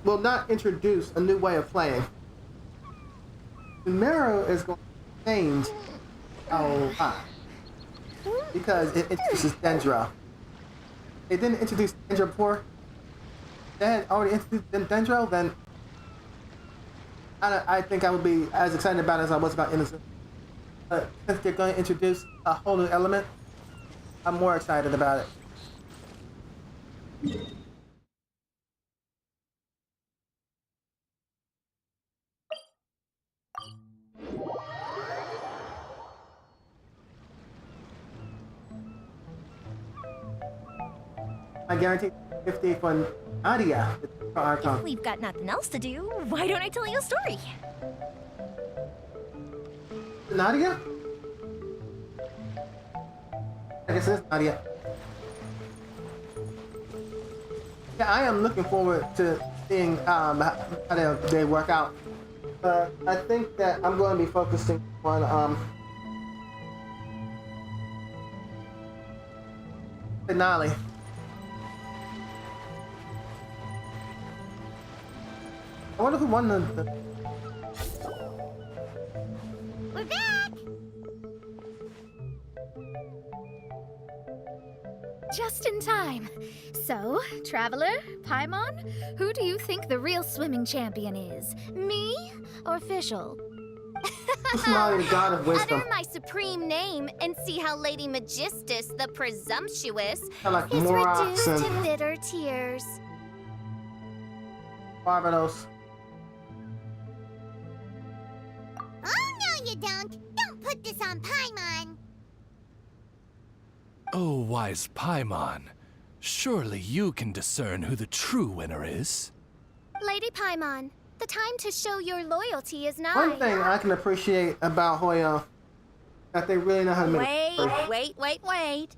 will not introduce a new way of playing. Sumeru is going to change a lot because it introduces Dendro. They didn't introduce Dendro before. They had already introduced Dendro, then I think I would be as excited about it as I was about Innocent. But since they're going to introduce a whole new element, I'm more excited about it. I guarantee 50 for Nadia. If we've got nothing else to do, why don't I tell you a story? Nadia? I guess it's Nadia. Yeah, I am looking forward to seeing how they work out. I think that I'm going to be focusing on finale. I wonder who won the... We're back! Just in time. So, Traveler, Paimon, who do you think the real swimming champion is? Me or Fischl? Smiley, the god of wisdom. Utter my supreme name and see how Lady Magistus, the presumptuous, like is reduced and to bitter tears. Barbados. Oh, no you don't! Don't put this on Paimon! Oh, wise Paimon. Surely you can discern who the true winner is. Lady Paimon, the time to show your loyalty is nigh. One thing I can appreciate about Hoya, that they really know how to make it. Wait.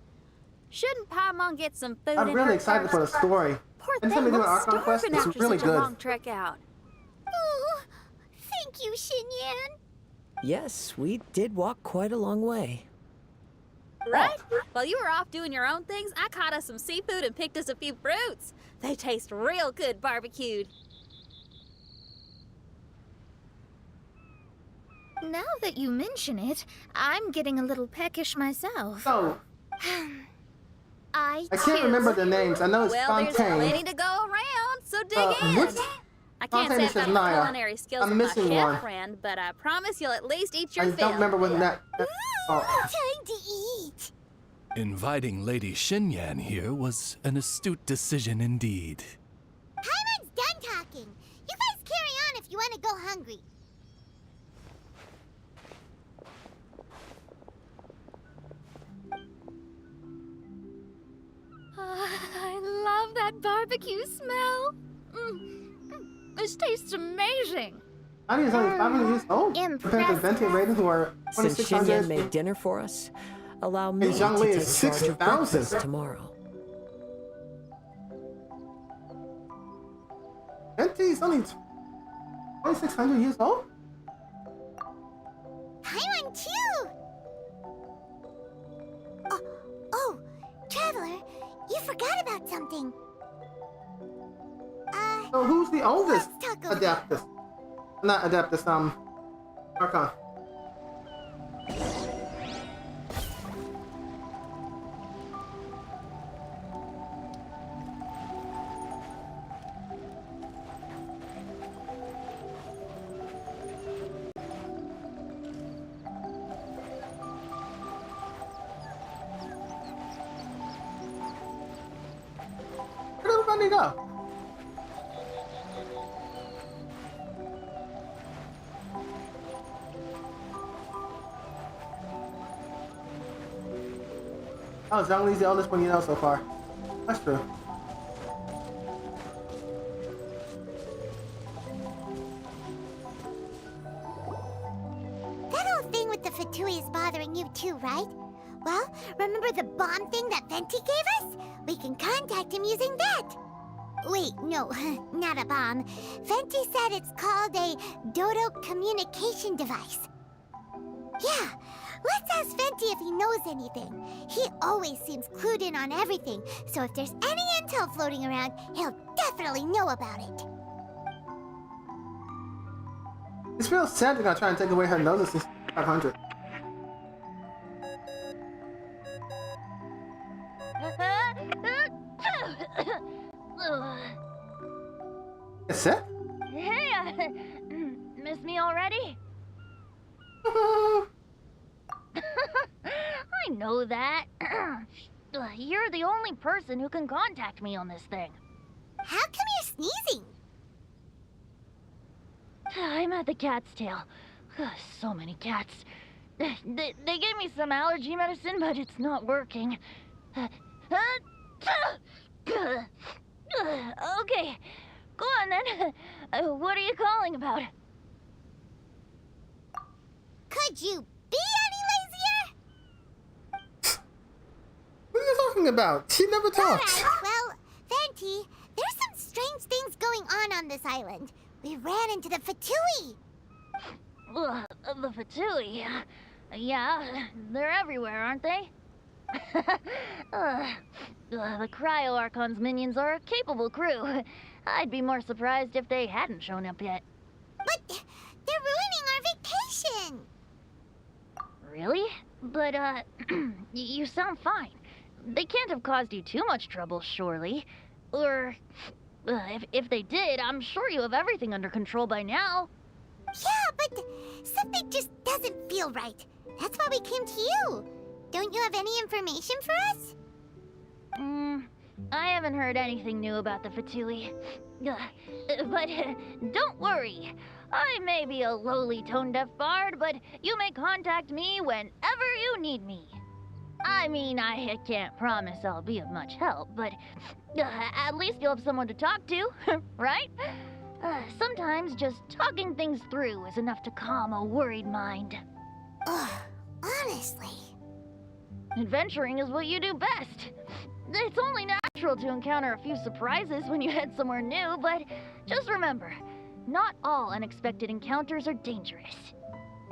Shouldn't Paimon get some food I'm in really her excited for the first? story. Poor And thing somebody doing was Archon Quest starving is after really such a good. long trek out. Oh, thank you, Xinyan. Yes, we did walk quite a long way. Right? While you were off doing your own things, I caught us some seafood and picked us a few fruits. They taste real good barbecued. Now that you mention it, I'm getting a little peckish myself. So, I can't remember the names. I know it's Well, there's Fontaine. plenty to go around, so dig in. Which I can't Fontaine say is I've got the Naya. culinary skills I'm of my missing chef one. friend, but I promise you'll at least eat your I fill. don't remember what that. Oh. Time to eat! Inviting Lady Xinyan here was an astute decision indeed. Paimon's done talking. You guys carry on if you want to go hungry. I love that barbecue smell. This tastes amazing. Nadia's only 500 years old compared to Venti and Raiden, who are Since 2600. Xinyan made dinner for us, allow me And Zhang to Li take is charge of 6,000. breakfast tomorrow. Venti's only 2600 years old? Paimon too! Oh, Traveler, you forgot about something. So who's the oldest let's talk over Adeptus? Not Adeptus, Archon. Where'd everybody go? Oh, Zhang Li's the oldest one you know so far. That's true. That whole thing with the Fatui is bothering you too, right? Well, remember the bomb thing that Venti gave us? We can contact him using that. Wait, no, not a bomb. Venti said it's called a Dodo communication device. Yeah, let's ask Venti if he knows anything. He always seems clued in on everything, so if there's any intel floating around, he'll definitely know about it. It's real sad they're gonna try and take away her notice since 500. It's sick? Hey, miss me already? I know that. You're the only person who can contact me on this thing. How come you're sneezing? I'm at the cat's tail. So many cats. They gave me some allergy medicine, but it's not working. Okay, go on then. What are you calling about? Could you be any lazier? What are you talking about? She never talks. Alright, well, Venti, there's some strange things going on this island. We ran into the Fatui. The Fatui? Yeah, they're everywhere, aren't they? The Cryo Archon's minions are a capable crew. I'd be more surprised if they hadn't shown up yet. But they're ruining our vacation. Really? But, you sound fine. They can't have caused you too much trouble, surely. Or, if they did, I'm sure you have everything under control by now. Yeah, but something just doesn't feel right. That's why we came to you. Don't you have any information for us? I haven't heard anything new about the Fatui. But don't worry. I may be a lowly tone-deaf bard, but you may contact me whenever you need me. I mean, I can't promise I'll be of much help, but at least you'll have someone to talk to, right? Sometimes just talking things through is enough to calm a worried mind. Ugh, honestly. Adventuring is what you do best. It's only natural to encounter a few surprises when you head somewhere new, but just remember, not all unexpected encounters are dangerous.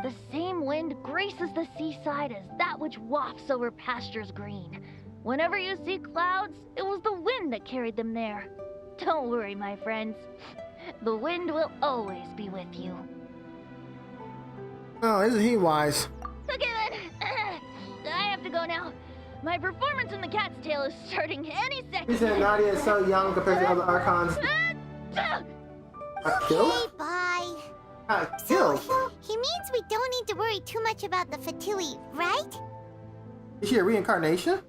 The same wind graces the seaside as that which wafts over pastures green. Whenever you see clouds, it was the wind that carried them there. Don't worry, my friends. The wind will always be with you. Oh, isn't he wise? Okay then. I have to go now. My performance in the cat's tail is starting any second. He said Nadia is so young compared to other Archons. Killed? Okay, bye. Killed? He means we don't need to worry too much about the Fatui, right? Is she a reincarnation?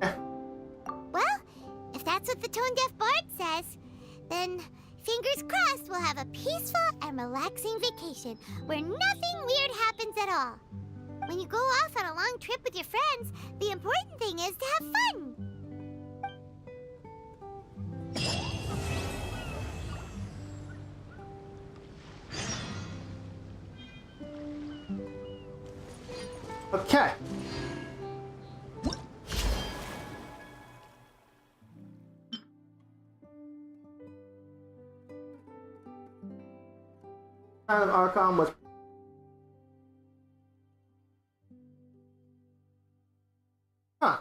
Well, if that's what the tone-deaf bard says, then fingers crossed we'll have a peaceful and relaxing vacation where nothing weird happens at all. When you go off on a long trip with your friends, the important thing is to have fun. Okay. Kind of Archon was. Huh.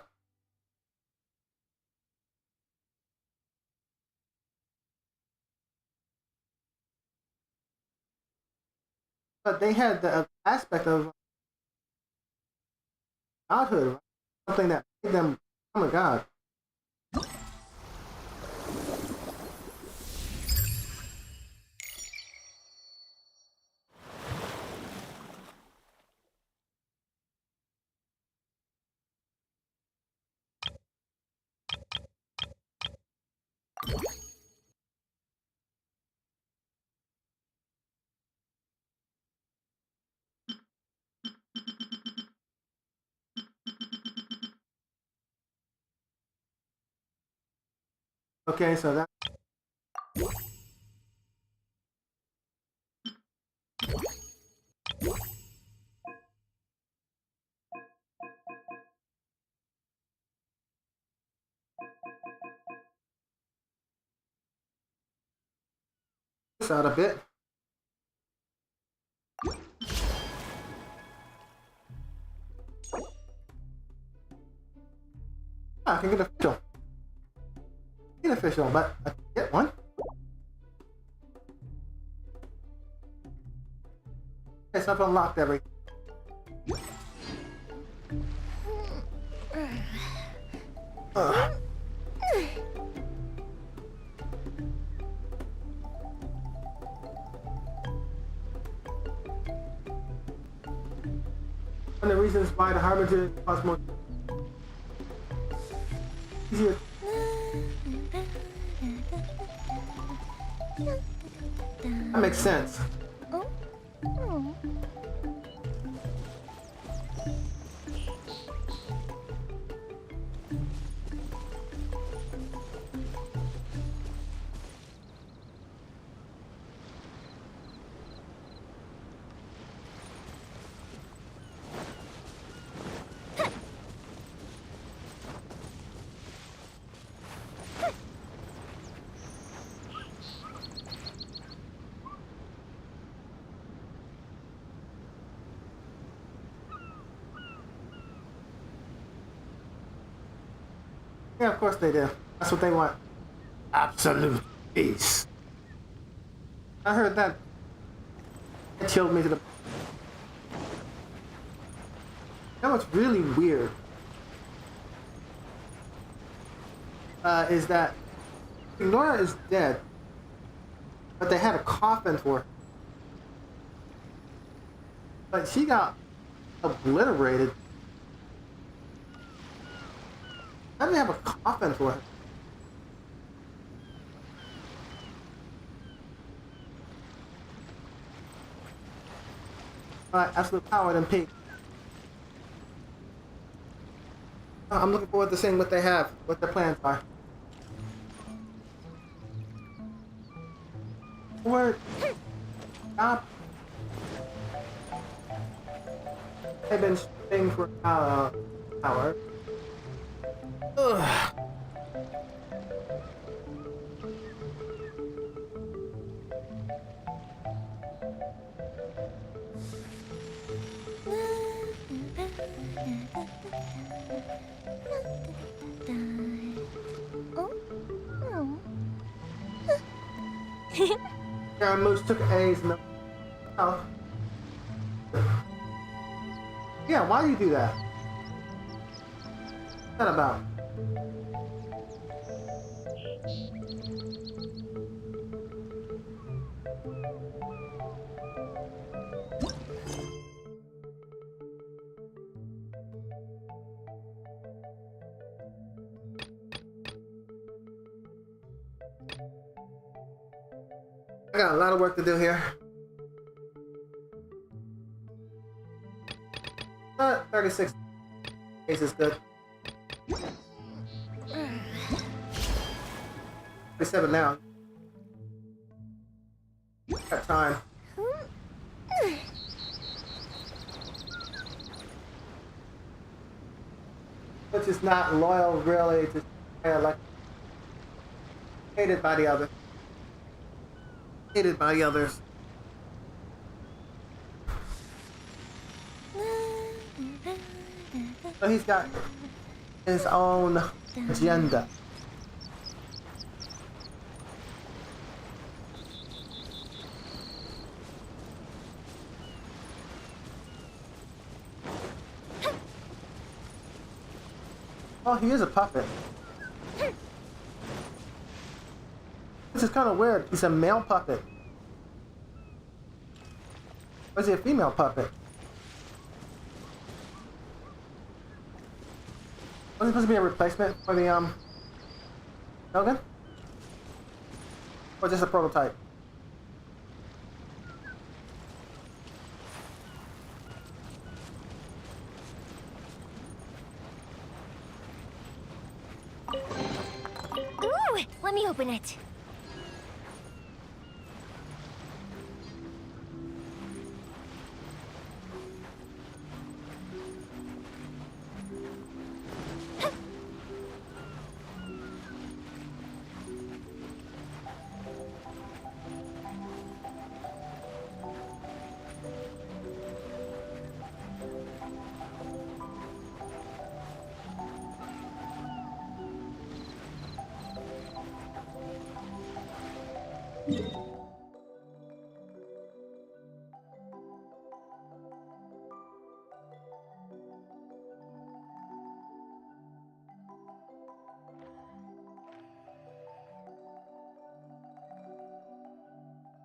But they had the aspect of godhood, right? Something that made them become a god. Okay, so that. This out a bit. I can get official. Get official, but I can get one. Okay, so I've unlocked everything. One of the reasons why the Harbinger costs more. Easier. That makes sense. Yeah, of course they do. That's what they want. Absolute peace. I heard that. It chilled me to the. You know what's really weird? Is that Nora is dead, but they had a coffin for her. But she got obliterated. How do they have a coffin for her? Alright, absolute power than peak. I'm looking forward to seeing what they have, what their plans are. Word. Stop. They've been staying for an hour. Ugh. Yeah, Moose took A's and oh. Yeah, why do you do that? What's that about? I got a lot of work to do here. 36 days is good. 37 now. Got time. Which is not loyal, really. Just like hated by the other. Hated by the others. So he's got his own agenda. Oh, he is a puppet. This is kind of weird. He's a male puppet. Or is he a female puppet? Was it supposed to be a replacement for the Shogun? Or just a prototype? Ooh, let me open it.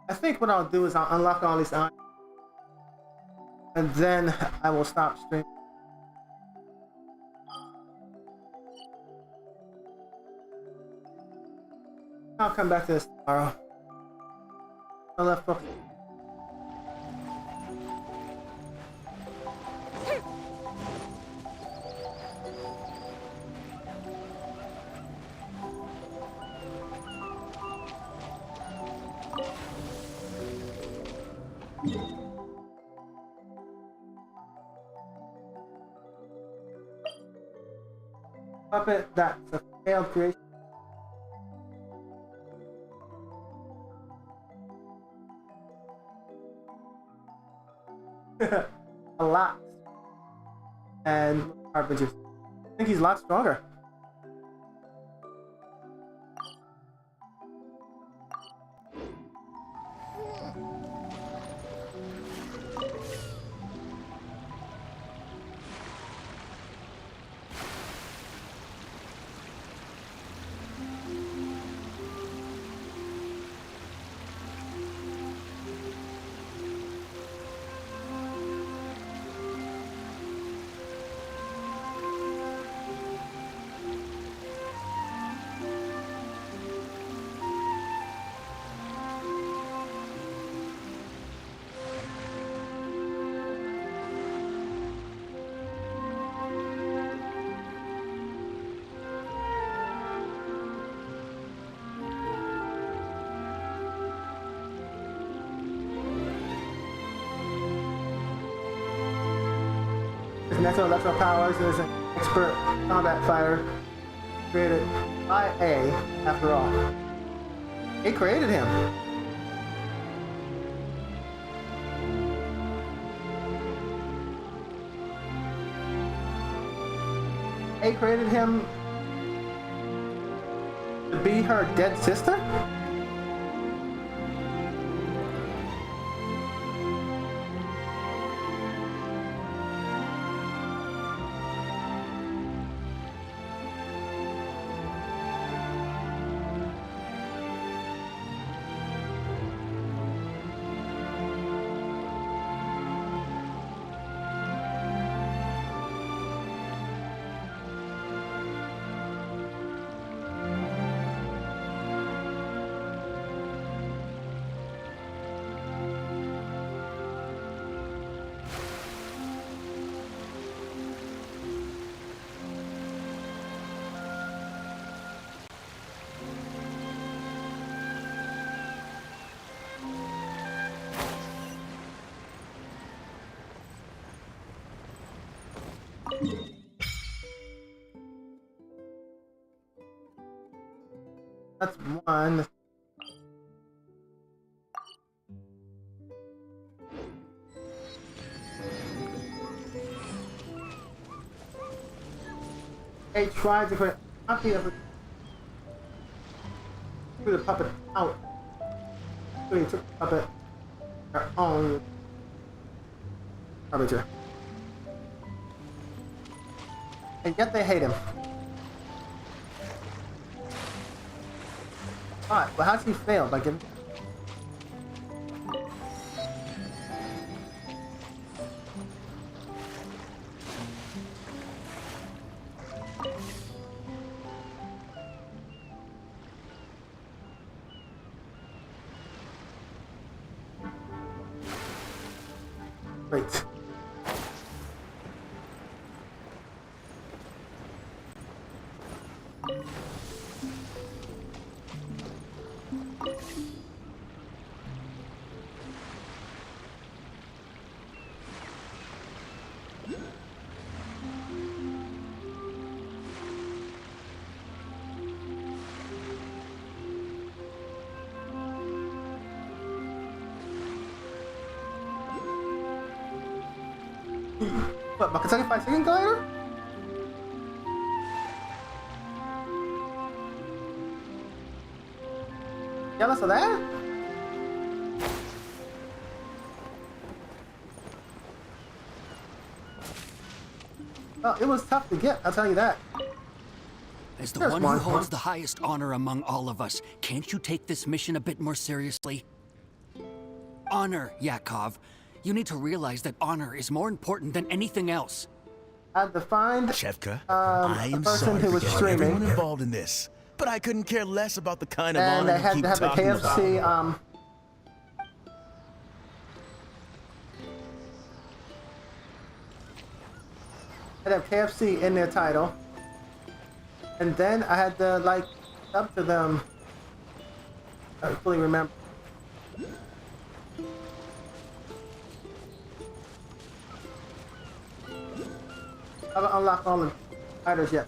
I think what I'll do is I'll unlock all these items And then I will stop streaming. I'll come back to this tomorrow. I left book. Puppet, that's a failed creation. A lot. And Harbingers. I think he's a lot stronger. His natural electrical powers is an expert combat fighter created by A, after all. A created him. A created him to be her dead sister? That's one. They tried to put a copy of it threw the puppet out. So he took the puppet their own arbiter. And yet they hate him. Alright, well how's he failed? By giving Great. What, bakit sacrifice second glider? Jealous of that? Well, it was tough to get, I'll tell you that. As the one who holds the highest honor among all of us, can't you take this mission a bit more seriously? Honor, Yakov. You need to realize that honor is more important than anything else. I had to find Shevka, a I am person sorry who for was getting streaming, everyone involved in this, but I couldn't care less about the kind of and honor they you had keep to have the talking KFC. about. I'd have KFC in their title, and then I had to like sub to them. I don't fully remember. I haven't unlocked all the items yet.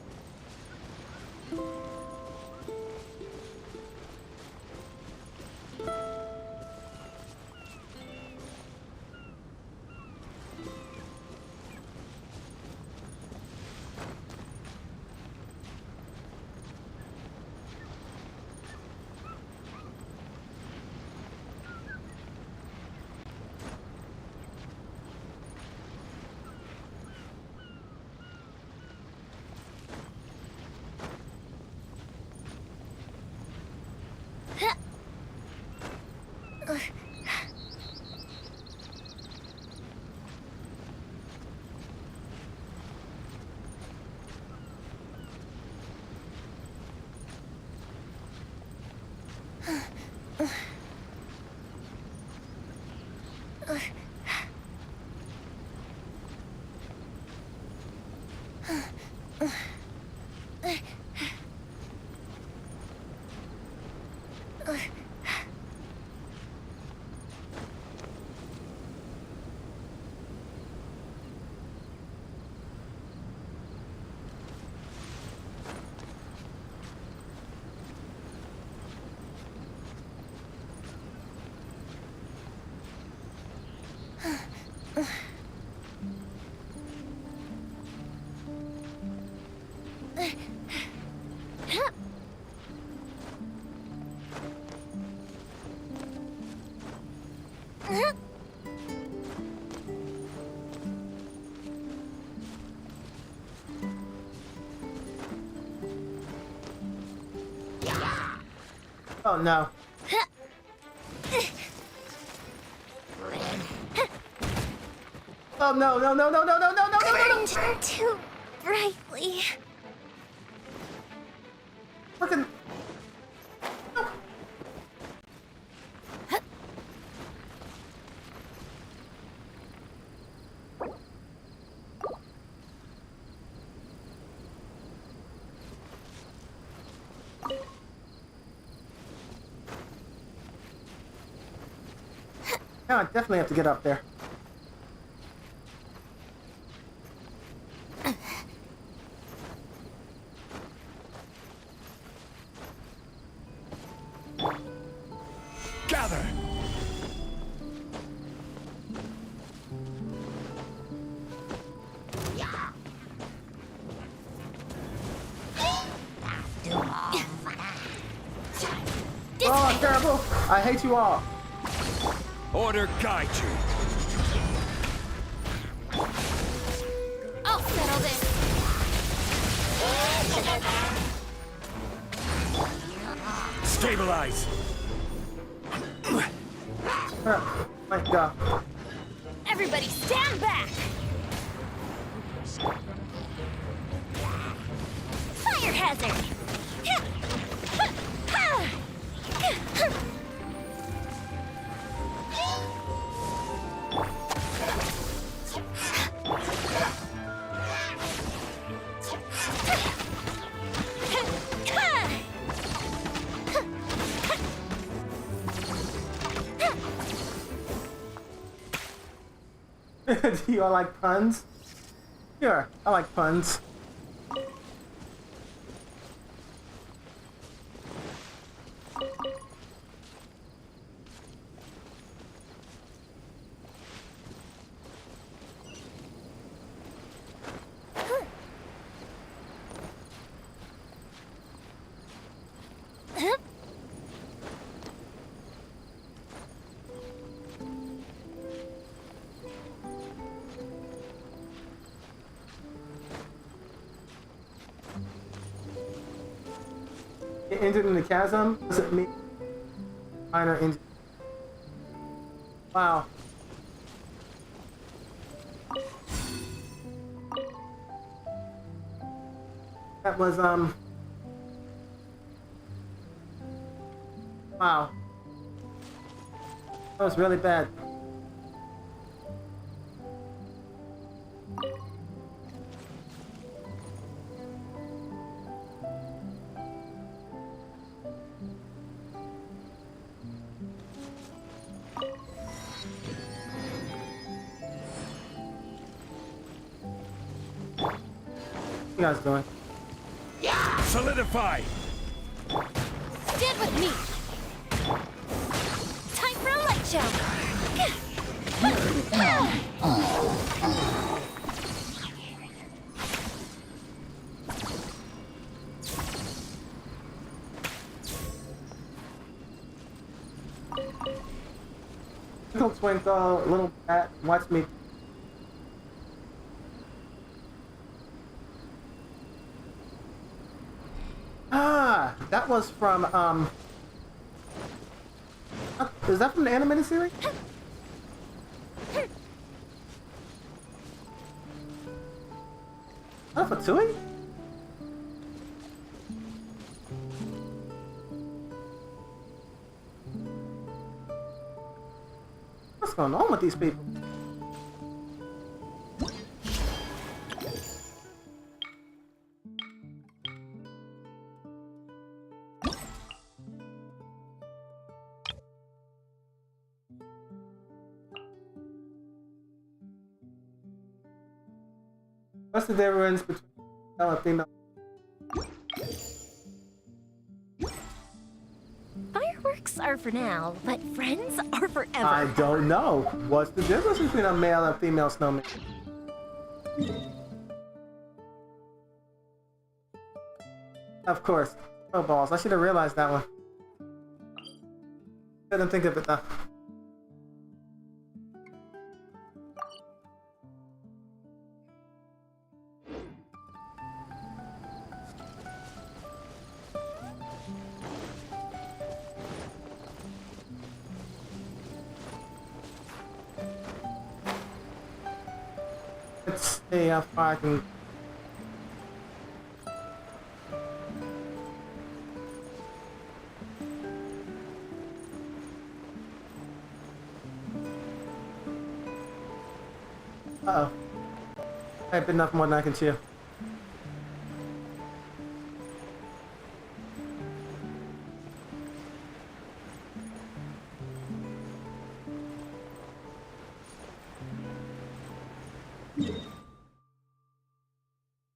Oh no. Oh no, no, no, no, no, no, no, no, no, no, no. Too brightly. Fucking. Now I definitely have to get up there. Gather! Oh, terrible! I hate you all. Order guide you. I'll settle this. Stabilize. My God. Everybody stand back! Fire hazard. Do you all like puns? Sure, I like puns. Get injured in the chasm doesn't mean minor injury. Wow. That was, wow. That was really bad. What you guys doing? Solidify! Stand with me! Time for a light show! Twinkle twinkle, little bat, watch me. Ah, that was from, is that from the animated series? That's for Tui? What's going on with these people? What's the difference between male and female? Fireworks are for now, but friends are forever. I don't know. What's the difference between a male and female snowman? Of course. Oh balls. I should have realized that one. Didn't think of it though. Let's see how far I can. Uh-oh. I've been enough more than I can chew.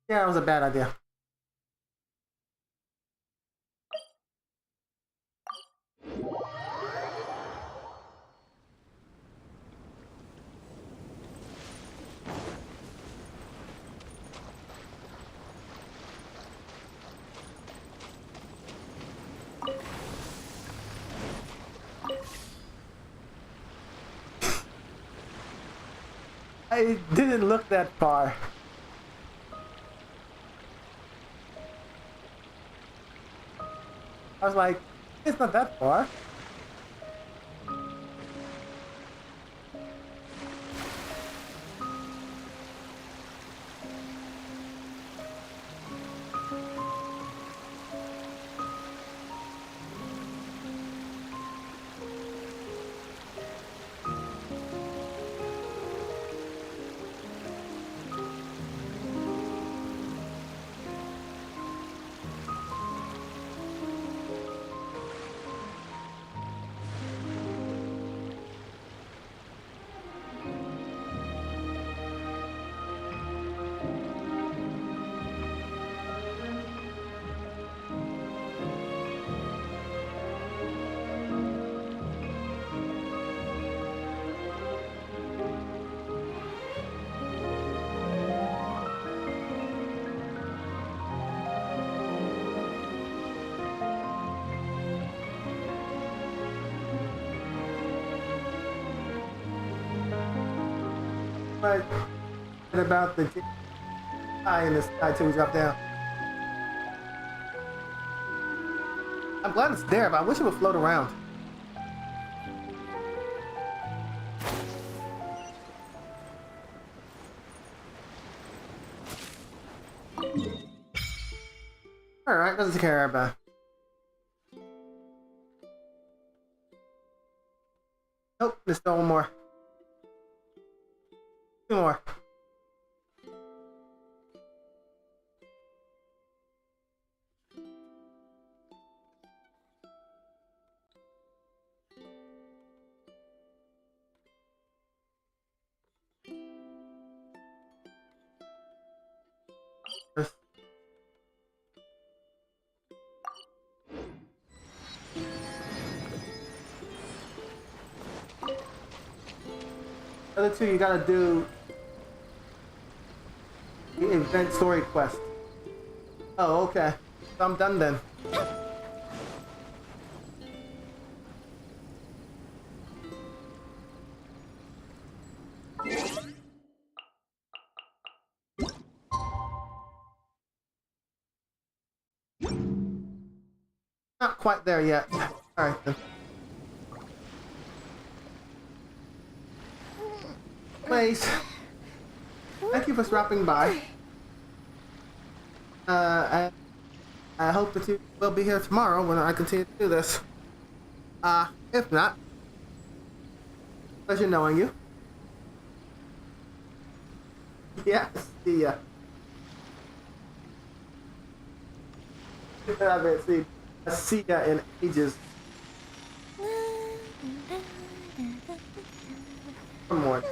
Yeah, it was a bad idea. I didn't look that far. I was like, it's not that far. But about the eye in the sky till we drop down. I'm glad it's there, but I wish it would float around. Alright, doesn't care about. Nope, there's still one more. Two more. The other two you gotta do the event story quest. Oh, okay. So I'm done then. Not quite there yet. Alright then. Anyways, thank you for stopping by. I hope that you will be here tomorrow when I continue to do this. If not, pleasure knowing you. Yeah, see ya. I haven't see ya in ages. One more.